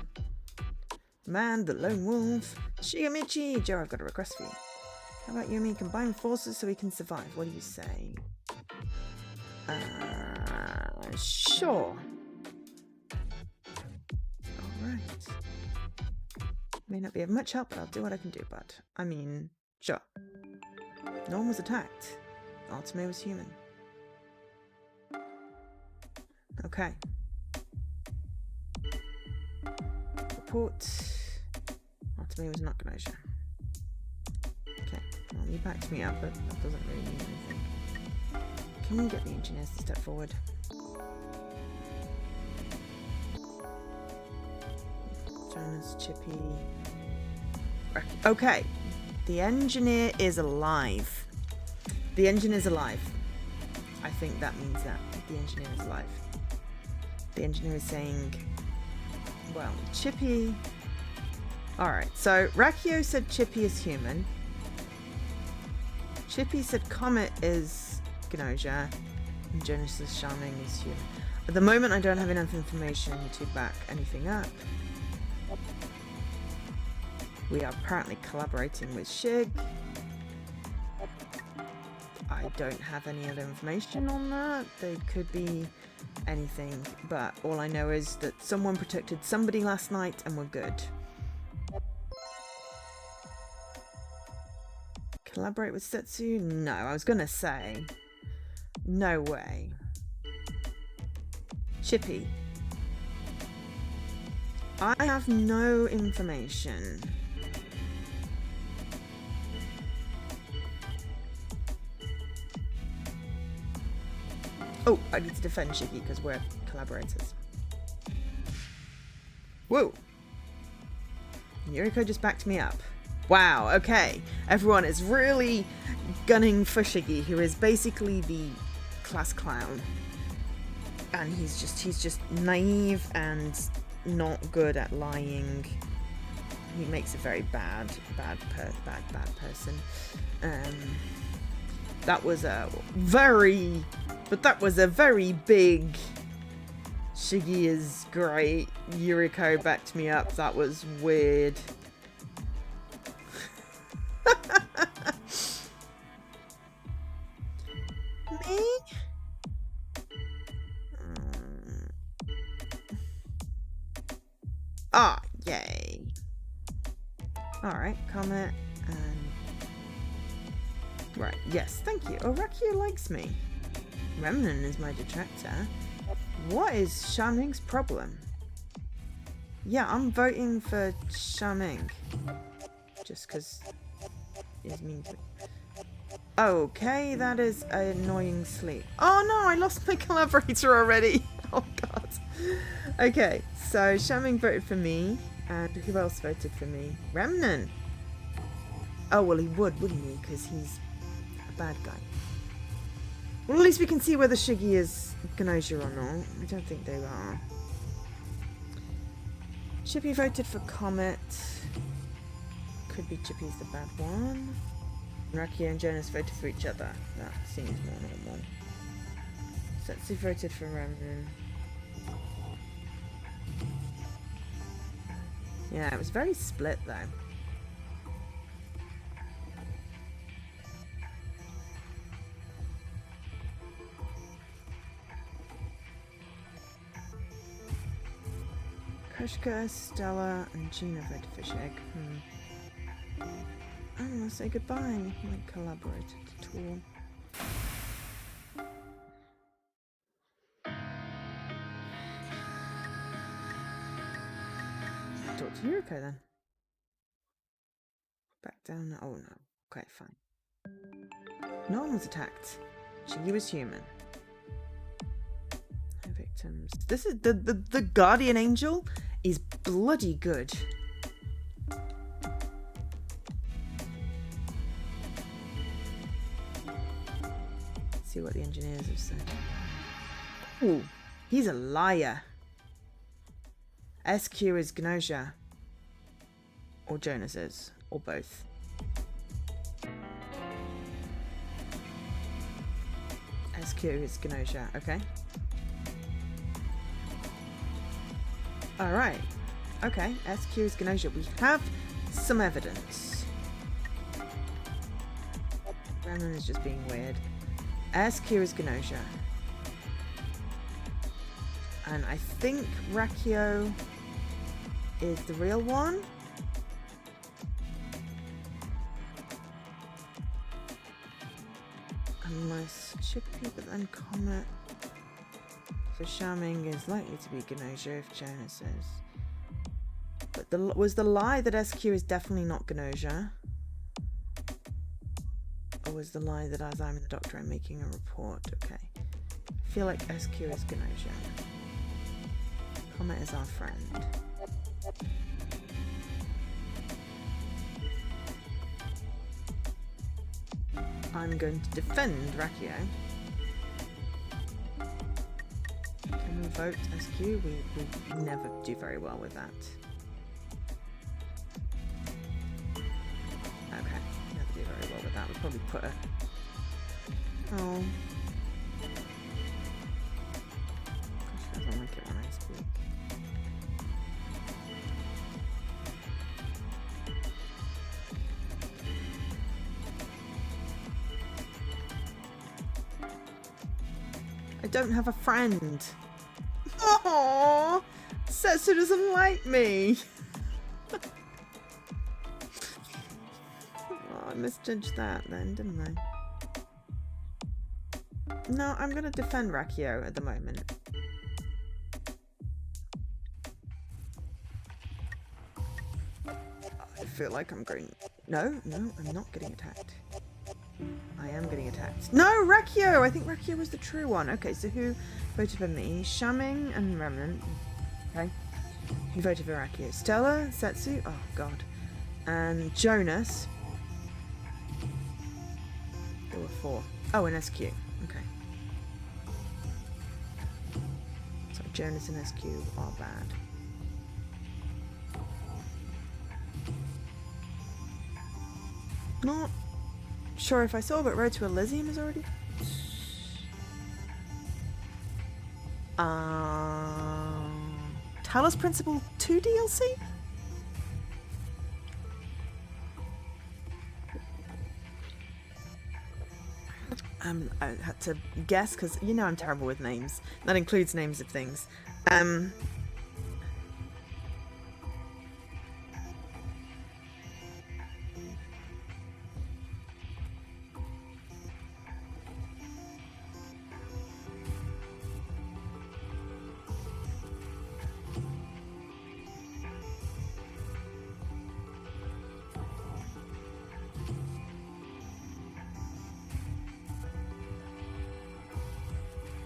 Man, the lone wolf. Shigamichi! Joe, I've got a request for you. How about you and me combine forces so we can survive? What do you say? Sure. Alright. May not be of much help, but I'll do what I can do, bud. I mean, sure. No one was attacked. Otome was human. Okay. Report. Otome was not GNOSIA. Okay. Well, you backed me up, but that doesn't really mean anything. Can we get the engineers to step forward? Jonas, Chippy. Okay. The engineer is alive. The engineer's alive. I think that means that the engineer is alive. The engineer is saying, well, Chippy... Alright, so Rakio said Chippy is human. Chippy said Comet is GNOSIA. And Jonas says Charming is human. At the moment, I don't have enough information to back anything up. We are apparently collaborating with Shig. I don't have any other information on that. They could be anything, but all I know is that someone protected somebody last night and we're good. Collaborate with Setsu? No, I was gonna say. No way. Chippy. I have no information. Oh, I need to defend Shiggy because we're collaborators. Whoa! Yuriko just backed me up. Wow, okay. Everyone is really gunning for Shiggy, who is basically the class clown. And he's just naive and not good at lying. He makes a very bad person. That was a very big Shiggy is great. Yuriko backed me up. That was weird. Me? Ah, yay. Alright, comment and... Right, yes, thank you. Oh, Rakio likes me. Remnant is my detractor. What is Shaming's problem? Yeah, I'm voting for Shaming. Just because he's mean to... Okay, that is an annoying sleep. Oh no, I lost my collaborator already. Oh god. Okay, so Shaming voted for me. And who else voted for me? Remnant. Oh, well he would, wouldn't he? Because he's a bad guy. Well, at least we can see whether Shiggy is GNOSIA or not. I don't think they are. Chippy voted for Comet. Could be Chippy's the bad one. Rakia and Jonas voted for each other. That seems more normal. Setsu voted for Remnant. Yeah, it was very split though. Kushka, Stella, and Gina voted for Shig. I'm gonna say goodbye. My collaborator tool. Talk to Yuriko then. Back down. Oh no. Okay, fine. No one was attacked. Shiggy was human. No victims. This is the guardian angel is bloody good. Let's see what the engineers have said. Ooh, he's a liar. SQ is GNOSIA. Or Jonas is. Or both. SQ is GNOSIA, okay. Alright. Okay, SQ is GNOSIA. We have some evidence. Brandon is just being weird. SQ is GNOSIA. And I think Rakio is the real one. Unless Chippy, but then Comet for shamming is likely to be GNOSIA if Jonas is. But was the lie that SQ is definitely not GNOSIA? Or was the lie that as I'm the doctor I'm making a report? Okay. I feel like SQ is GNOSIA. Comet is our friend. I'm going to defend Rakio. Can we vote SQ? We never do very well with that. Okay, never do very well with that. We'll probably put a... Oh. Gosh, I don't like it when I speak. I don't have a friend. Aww, Setsu doesn't like me. Oh, I misjudged that then, didn't I? No, I'm gonna defend Rakio at the moment. I feel like I'm going... No, I'm not getting attacked. I am getting attacked. No, Rakio! I think Rakio was the true one. Okay, so who voted for me? Shamming and Remnant. Okay. Who voted for Rakio? Stella, Setsu, oh god. And Jonas. There were 4. Oh, and SQ. Okay. So Jonas and SQ are bad. Not sure if I saw, but Road to Elysium is already... Talos Principle 2 DLC? I had to guess, because you know I'm terrible with names. That includes names of things.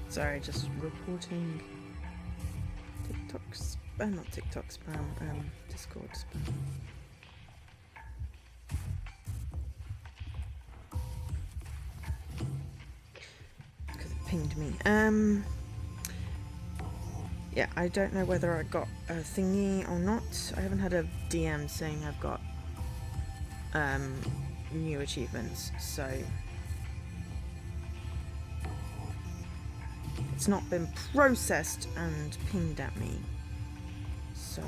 Sorry, just reporting TikTok spam, not TikTok spam, Discord spam. pinged me. Yeah, I don't know whether I got a thingy or not. I haven't had a DM saying I've got new achievements, so it's not been processed and pinged at me. So,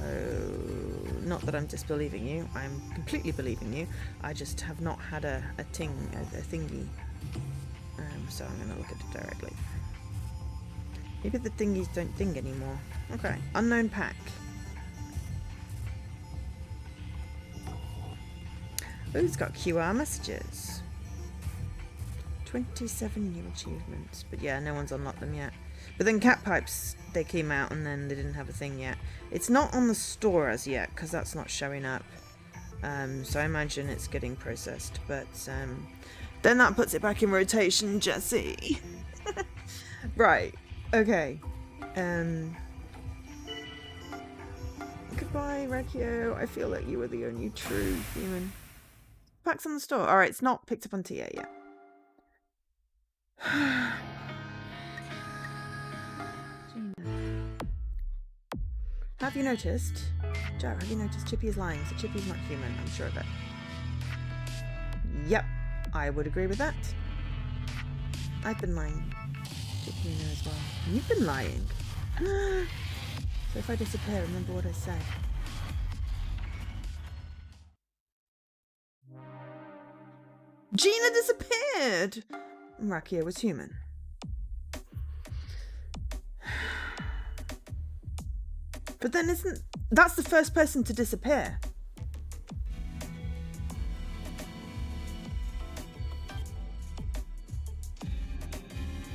not that I'm disbelieving you, I'm completely believing you. I just have not had a thingy. So I'm gonna look at it directly. Maybe the thingies don't ding anymore. Okay, unknown pack. Oh, it's got QR messages. 27 new achievements. But yeah, no one's unlocked them yet. But then cat pipes, they came out and then they didn't have a thing yet. It's not on the store as yet, because that's not showing up. So I imagine it's getting processed. But then that puts it back in rotation, Jesse. Right. Okay. Goodbye, Rekio. I feel like you were the only true human. Packs on the store. Alright, it's not picked up on TA yet. Have you noticed? Joe, have you noticed Chippy is lying? So Chippy's not human, I'm sure of it. Yep, I would agree with that. I've been lying. Chippy knows as well. You've been lying. So if I disappear, remember what I said. Gina disappeared! Rakia was human. But then that's the first person to disappear.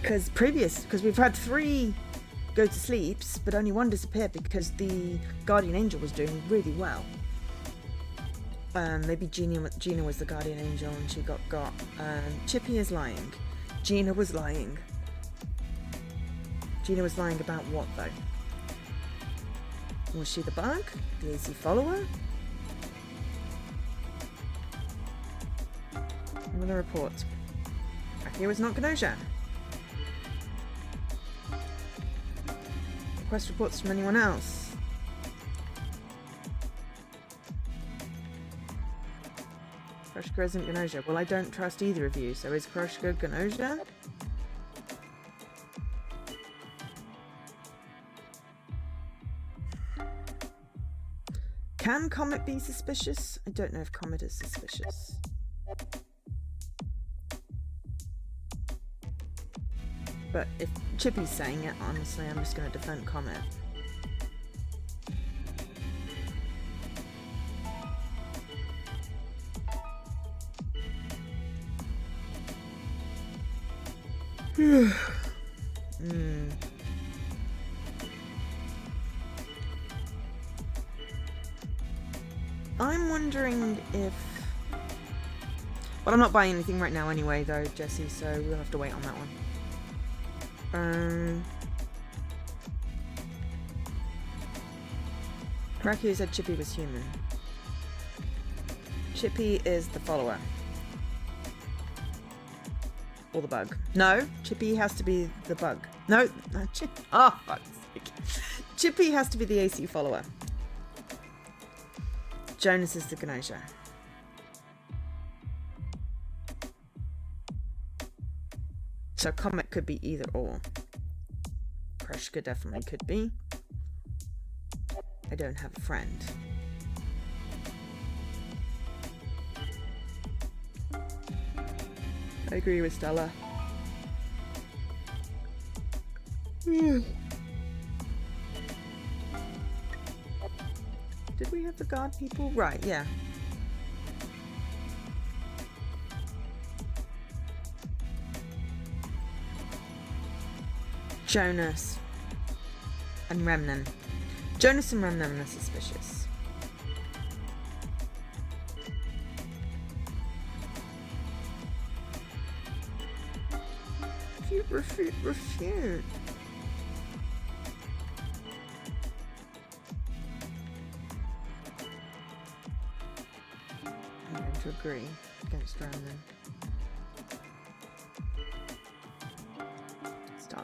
Because we've had 3 go to sleeps, but only 1 disappeared because the guardian angel was doing really well. Maybe Gina was the guardian angel and she got. Chippy is lying. Gina was lying. Gina was lying about what though? Was she the bug? The AC follower? Another report. Here was not GNOSIA. Request reports from anyone else. Krushka isn't GNOSIA. Well, I don't trust either of you, so is Krushka GNOSIA? Can Comet be suspicious? I don't know if Comet is suspicious. But if Chippy's saying it, honestly, I'm just going to defend Comet. I'm wondering if... Well, I'm not buying anything right now anyway, though, Jesse, so we'll have to wait on that one. Raku said Chippy was human. Chippy is the follower. Or the bug. No, Chippy has to be the bug. No, oh, fuck's sake. Chippy has to be the AC follower. Jonas is the GNOSIA. So Comet could be either or. Krushka definitely could be. I don't have a friend. I agree with Stella. Did we have the guard people? Right, yeah. Jonas and Remnan. Jonas and Remnan are suspicious. Refute. I'm going to agree against Remnan.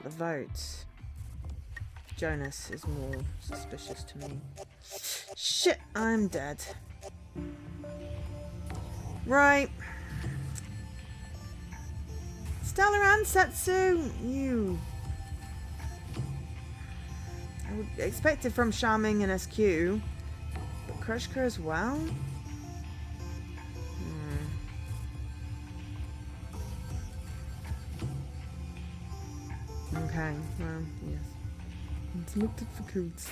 about the vote. Jonas is more suspicious to me. Shit, I'm dead. Right. Stellar and Setsu, you... I would expect it from Charming and SQ, but Krushka as well? Okay, well, yes. It's not difficult.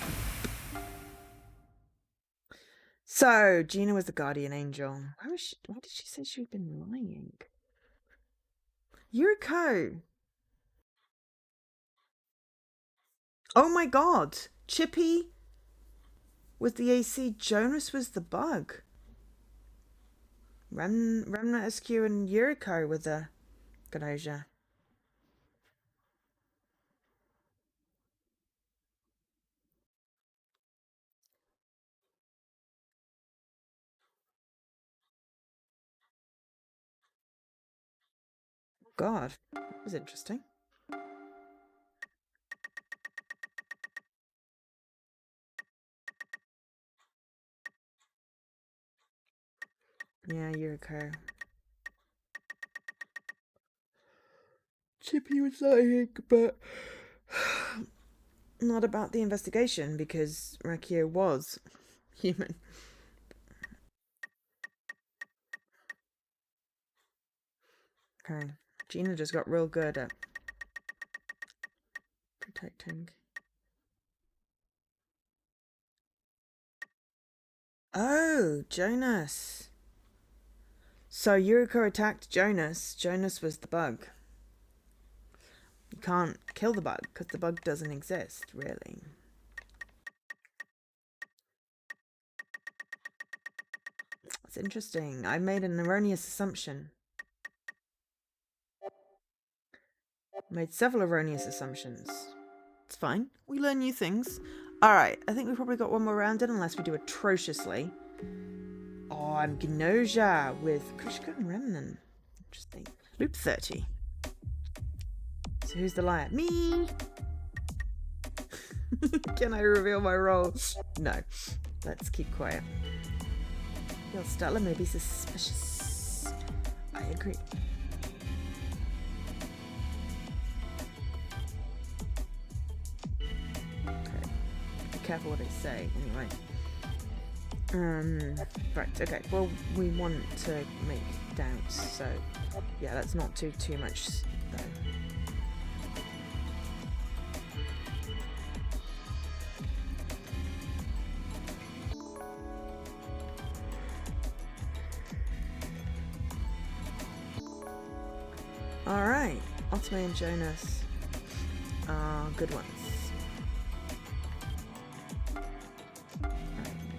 So, Gina was the guardian angel. Why did she say she'd been lying? Yuriko! Oh my god! Chippy was the AC, Jonas was the bug. Remnant SQ and Yuriko were the GNOSIA. God, that was interesting. Yeah, Yuriko. Chippy was lying, but not about the investigation because Rakio was human. Okay, Gina just got real good at protecting. Oh, Jonas. So Yuriko attacked Jonas. Jonas was the bug. You can't kill the bug because the bug doesn't exist, really. That's interesting. I made an erroneous assumption. Made several erroneous assumptions. It's fine. We learn new things. Alright, I think we've probably got one more round in unless we do atrociously. Oh, I'm GNOSIA with Krishka and Remnant. Interesting. Loop 30. So who's the liar? Me! Can I reveal my role? No. Let's keep quiet. Your Stella may be suspicious. I agree. Okay. Be careful what I say, anyway. Right, okay. Well, we want to make doubts, so yeah, let's not do too much, though. Alright, Otome and Jonas are good ones. Right,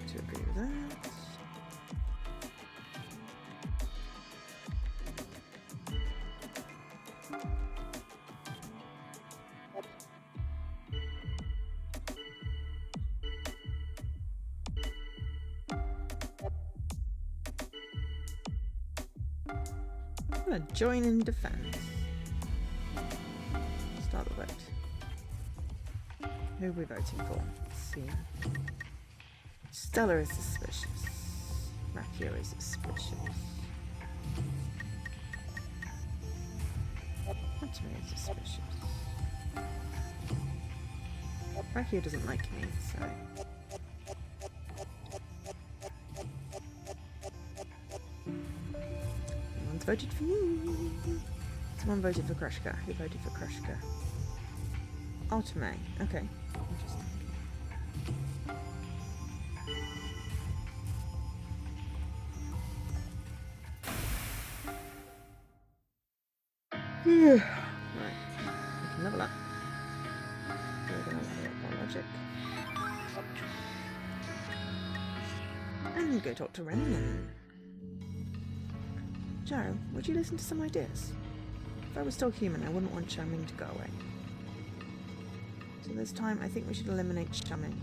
to agree with that. I'm gonna join in defense. Start the vote. Who are we voting for? Let's see. Stella is suspicious. Rakio is suspicious. Otome is suspicious. Rakio doesn't like me, so... Someone's voted for you. Someone voted for Krushka. Who voted for Krushka? Otome. Okay. Interesting. Right. We can level up. We're gonna level up our logic. And go talk to Remnant. Joe, would you listen to some ideas? If I was still human, I wouldn't want Charming to go away. So this time, I think we should eliminate Charming.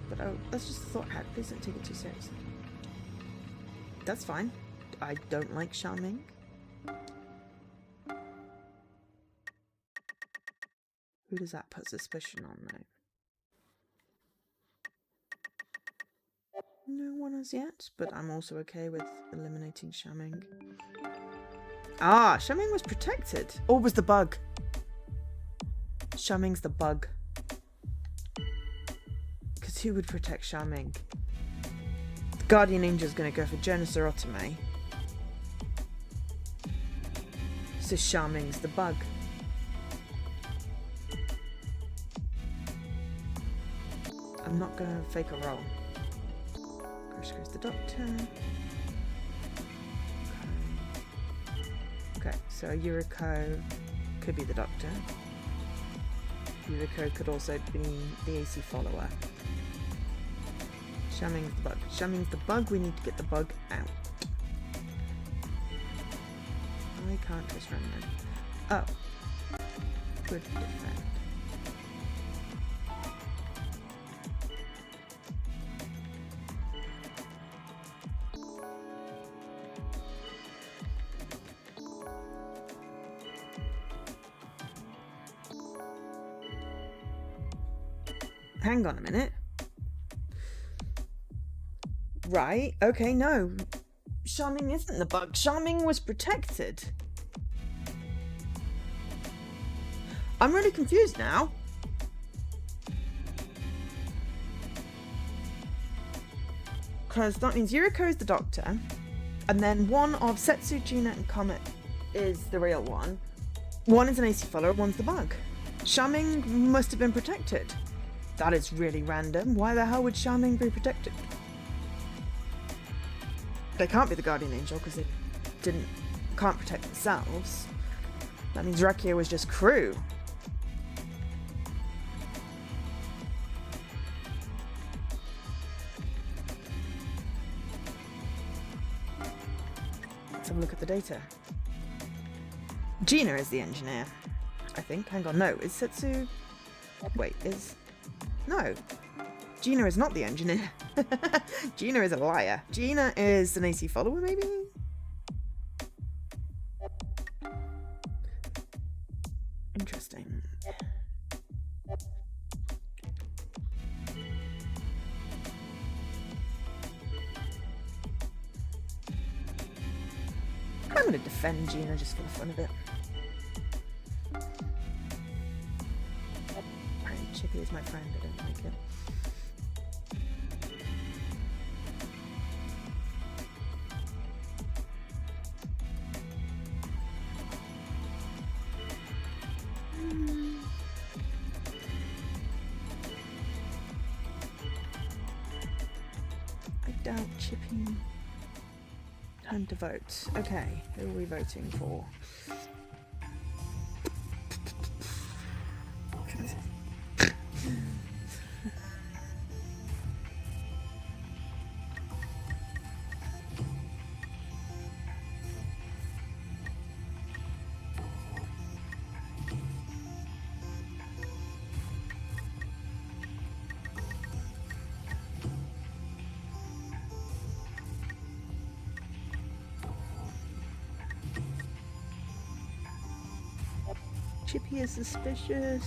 But oh, that's just a thought hat. Please don't take it too seriously. That's fine. I don't like Charming. Who does that put suspicion on, though? No one as yet, but I'm also okay with eliminating shamming. Ah, shamming was protected. Or was the bug? Shamming's the bug. Because who would protect shamming? The Guardian Angel's going to go for GNOSIA Otome. So shamming's the bug. I'm not going to fake a roll. Crash goes the Doctor. Okay, so Yuriko could be the Doctor. Yuriko could also be the AC follower. Shamming's the bug. Shamming's the bug. We need to get the bug out. I can't just run them. Oh. Good defend. Hang on a minute. Right, okay, no. Shamming isn't the bug. Shamming was protected. I'm really confused now. Because that means Yuriko is the Doctor, and then one of Setsu, Gina, and Comet is the real one. One is an AC follower, one's the bug. Shamming must have been protected. That is really random. Why the hell would shamming be protected? They can't be the Guardian Angel because they can't protect themselves. That means Rakia was just crew. Let's have a look at the data. Gina is the engineer, I think. Hang on, no, is Setsu... Wait, is... No, Gina is not the engineer. Gina is a liar. Gina is an AC follower, maybe? Interesting. I'm going to defend Gina just for the fun of it. Chippy is my friend, I don't like it. I doubt Chippy. Time to vote. Okay, who are we voting for? Chippy is suspicious.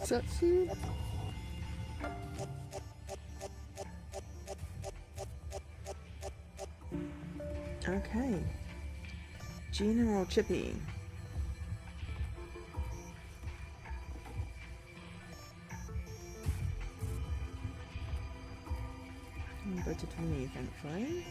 Setsu? Okay. Gina or Chippy? You voted for me, thankfully.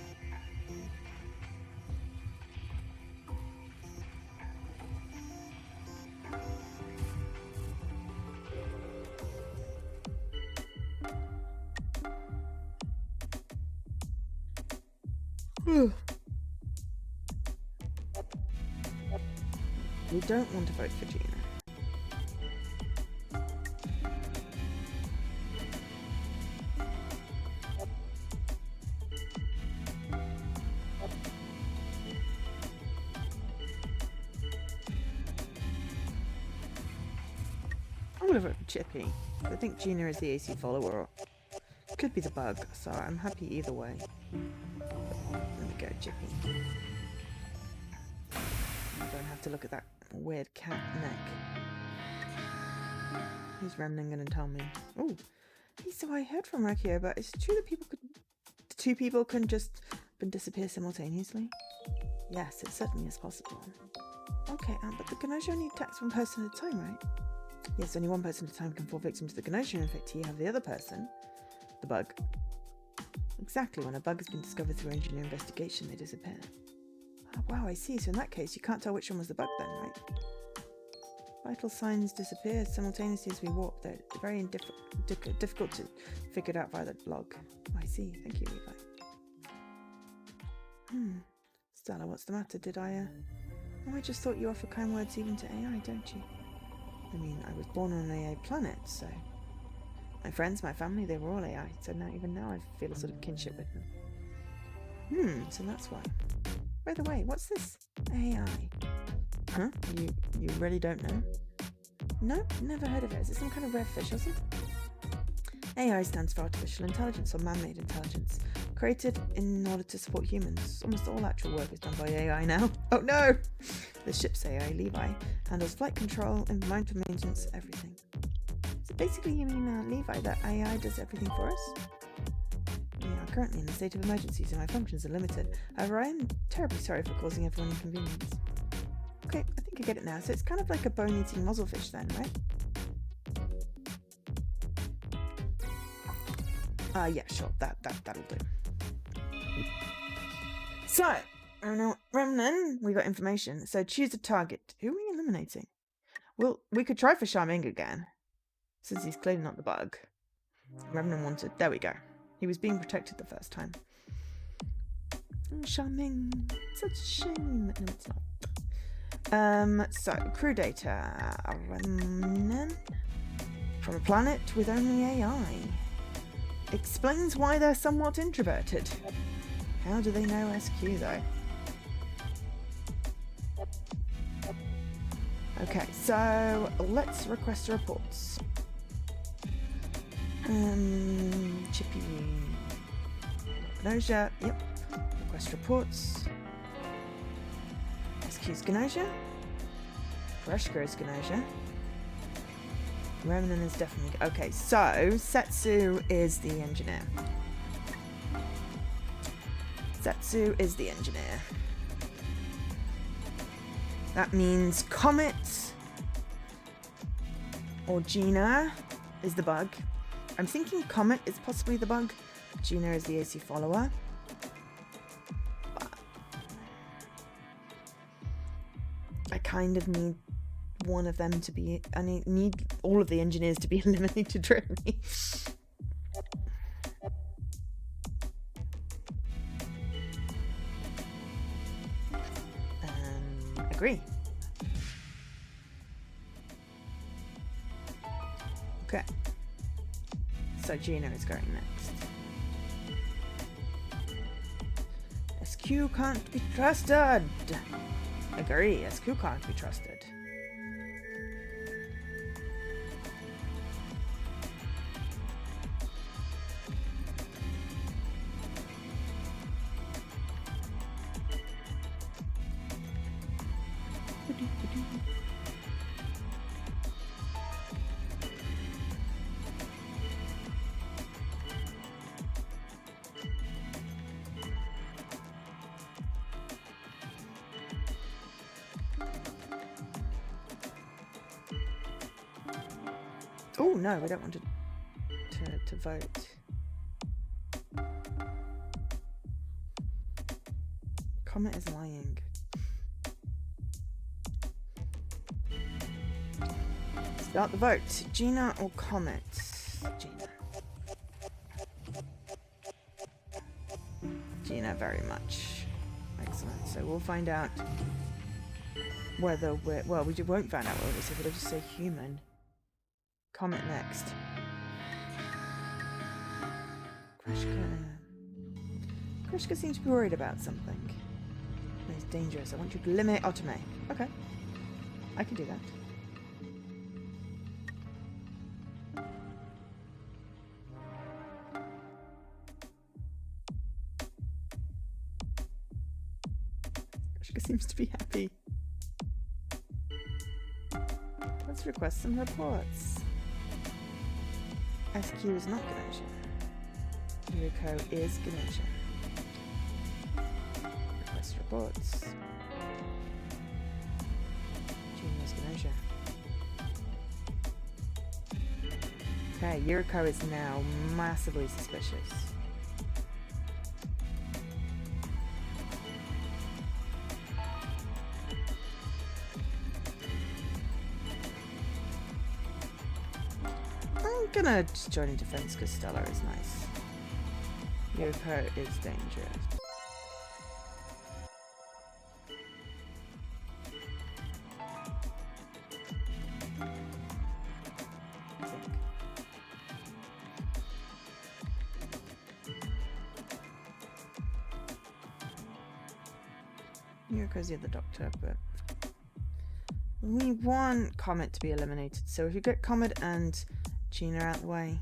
We don't want to vote for Gina. I'm going to vote for Chippy. I think Gina is the AC follower. Could be the bug, so I'm happy either way. Let me go, Chippy. I don't have to look at that weird cat neck. Who's Remnant gonna tell me? Oh, so I heard from Rakio, but it's true that two people can just disappear simultaneously? Yes, it certainly is possible. Okay, but the GNOSIA only attacks one person at a time, right? Yes, only one person at a time can fall victim to the GNOSIA infect. You have the other person, the bug. Exactly, when a bug has been discovered through engineer investigation, they disappear. Oh, wow, I see. So in that case, you can't tell which one was the bug then, right? Vital signs disappear simultaneously as we walk. They're very difficult to figure it out via the log. Oh, I see. Thank you, Levi. Stella, what's the matter? Did I, Oh, I just thought you offer kind words even to AI, don't you? I mean, I was born on an AI planet, so... My friends, my family, they were all AI, so even now I feel a sort of kinship with them. So that's why. By the way, what's this AI? Huh? You really don't know? No, never heard of it. Is it some kind of rare fish or something? AI stands for Artificial Intelligence or Man-Made Intelligence, created in order to support humans. Almost all actual work is done by AI now. Oh no! The ship's AI, Levi, handles flight control, environmental maintenance, everything. So basically you mean, Levi, that AI does everything for us? We are currently in a state of emergency, so my functions are limited. However, I am terribly sorry for causing everyone inconvenience. Okay, I think I get it now. So it's kind of like a bone-eating muzzlefish then, right? Yeah, sure. That'll do. So, Remnant, we got information. So choose a target. Who are we eliminating? Well, we could try for Charming again, since he's clearly not the bug. Remnant wanted. There we go. He was being protected the first time. Oh, Charming. Such a shame. No, it's not. So, crew data. Remnant. From a planet with only AI. Explains why they're somewhat introverted. How do they know SQ though? Okay, so let's request reports. Chippy. GNOSIA, yep. Request reports. SQ's GNOSIA. Greshka's GNOSIA. Remnant is definitely... Okay, so Setsu is the engineer. Setsu is the engineer. That means Comet or Gina is the bug. I'm thinking Comet is possibly the bug. Gina is the AC follower. But I kind of need one of them to be... I need all of the engineers to be eliminated, really. Agree. Okay. So Gina is going next. SQ can't be trusted. Agree. SQ can't be trusted. Oh no, we don't want to vote. Comet is lying. Start the vote. Gina or Comet? Gina. Gina, very much. Excellent. So we'll find out whether we're... Well, we won't find out whether we're safe. It'll just say human. Comet next. Krishka seems to be worried about something. It's dangerous. I want you to eliminate Otome. Okay. I can do that. Krishka seems to be happy. Let's request some reports. SQ is not GNOSIA. Yuriko is GNOSIA. Request reports. Junior is GNOSIA. Okay, Yuriko is now massively suspicious. I'm gonna just join in defense because Stella is nice. Yuriko is dangerous. I think. Yuriko's the other doctor, but we want Comet to be eliminated. So if you get Comet and Gina out the way.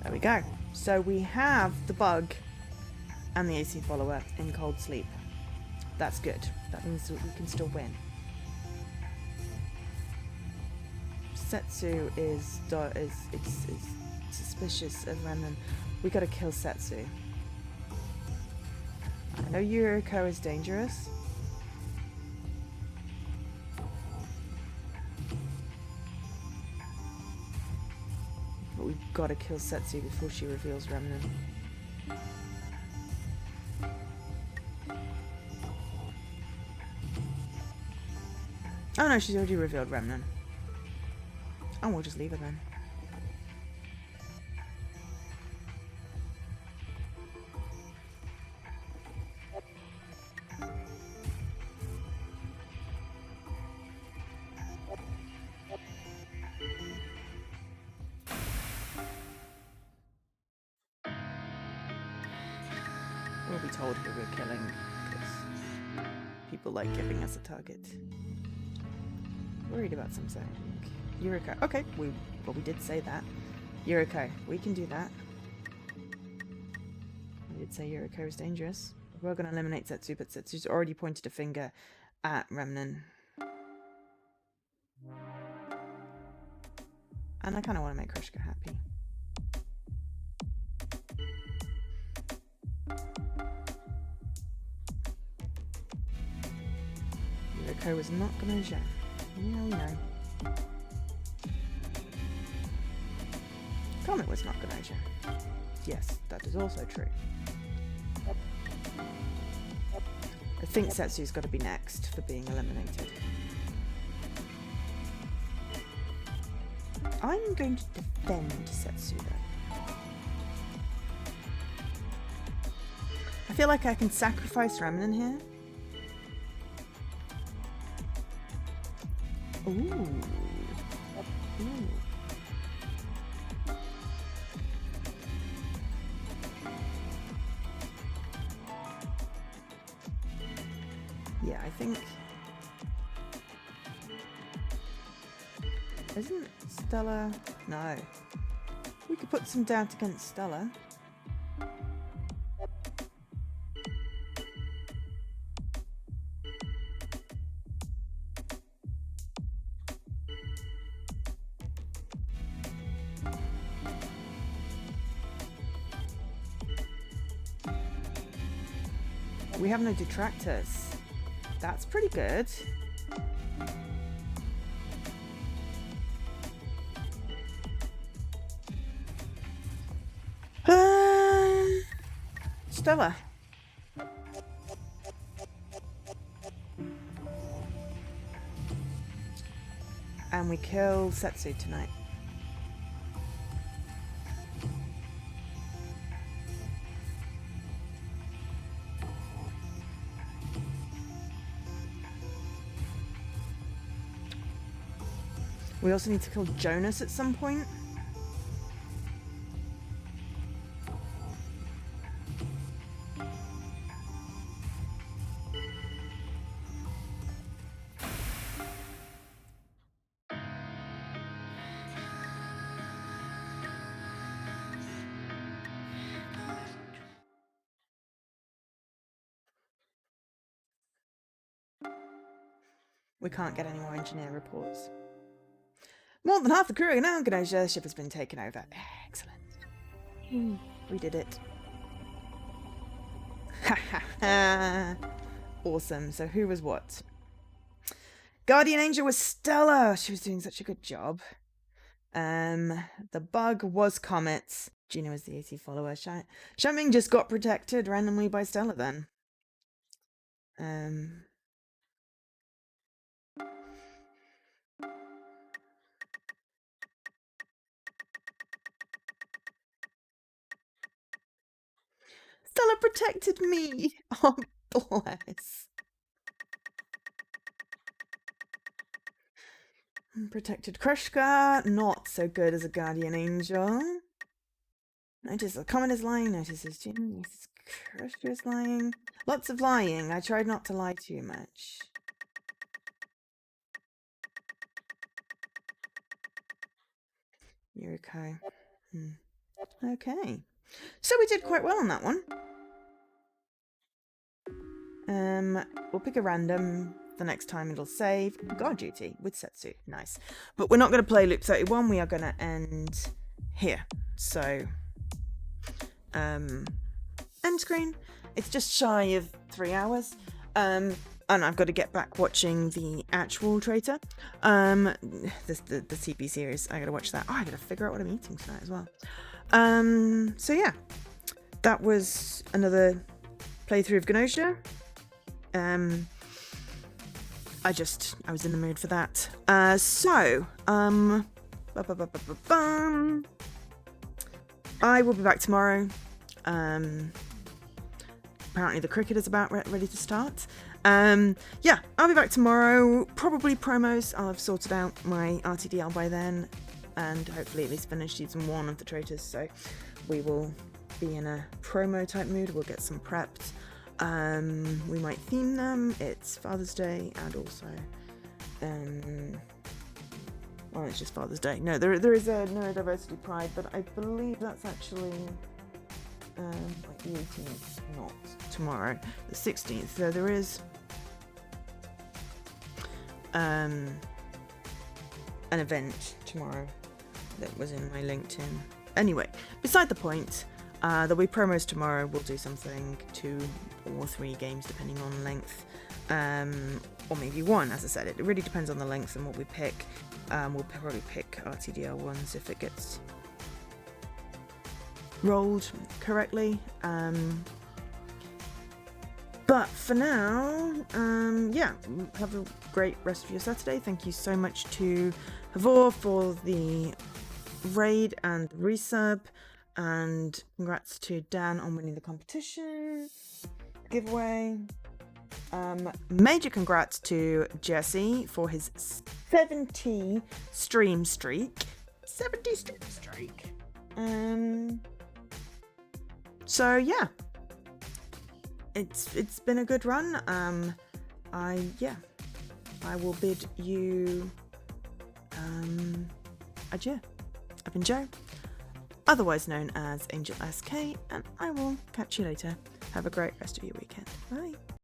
There we go. So we have the bug and the AC follower in cold sleep. That's good. That means that we can still win. Setsu is suspicious of Remnant. We gotta kill Setsu. I know Yuriko is dangerous. But we've gotta kill Setsu before she reveals Remnant. Oh no, she's already revealed Remnant. Oh, we'll just leave her then. We'll be told who we're killing, because people like giving us a target. Worried about something. Yuriko. Okay, we did say that. Yuriko, we can do that. We did say Yuriko is dangerous. We're going to eliminate Setsu, but Setsu's already pointed a finger at Remnant. And I kind of want to make Krishka happy. Yuriko was not going to jam. No, no. Comet was not going to jam. Yes, that is also true. I think Setsu's got to be next for being eliminated. I'm going to defend Setsu though. I feel like I can sacrifice Remnant here. Ooh. Ooh. Yeah, I think... Isn't Stella... No. We could put some doubt against Stella. We have no detractors. That's pretty good. Stella. And we kill Setsu tonight. We also need to kill Jonas at some point. We can't get any more engineer reports. More than half the crew now. GNOSIA ship has been taken over. Excellent. We did it. Ha ha ha. Awesome. So who was what? Guardian Angel was Stella. She was doing such a good job. The bug was Comets. Gina was the AC follower. Shaming just got protected randomly by Stella then. Stella protected me. Oh, bless. Protected Krushka. Not so good as a Guardian Angel. Notice a Comet is lying. Notices Jim. Notices Krushka is lying. Lots of lying. I tried not to lie too much. You're okay. Okay. So we did quite well on that one. We'll pick a random. The next time it'll save. Guard duty with Setsu. Nice. But we're not going to play loop 31. We are going to end here. So, end screen. It's just shy of 3 hours. And I've got to get back watching the actual traitor. The CP series. I got to watch that. Oh, I got to figure out what I'm eating tonight as well. So yeah. That was another playthrough of GNOSIA. I was in the mood for that. I will be back tomorrow. Apparently the cricket is about ready to start. Yeah, I'll be back tomorrow. Probably promos. I'll have sorted out my RTDL by then, and hopefully at least finish season 1 of the Traitors. So we will be in a promo type mood. We'll get some prepped. We might theme them. It's Father's Day, and also well, it's just Father's Day. No, there is a Neurodiversity Pride, but I believe that's actually like the 18th, not tomorrow, the 16th. So there is an event tomorrow that was in my LinkedIn. Anyway, beside the point. There'll be promos tomorrow. We'll do something 2 or 3 games depending on length, or maybe 1. As I said, it really depends on the length and what we pick. We'll probably pick RTDL ones if it gets rolled correctly. But for now, yeah, have a great rest of your Saturday. Thank you so much to Havor for the raid and resub. And congrats to Dan on winning the competition giveaway. Major congrats to Jesse for his 70 stream streak. 70 stream streak. So yeah, it's been a good run. I will bid you adieu. I've been Joe, otherwise known as Angel SK, and I will catch you later. Have a great rest of your weekend. Bye.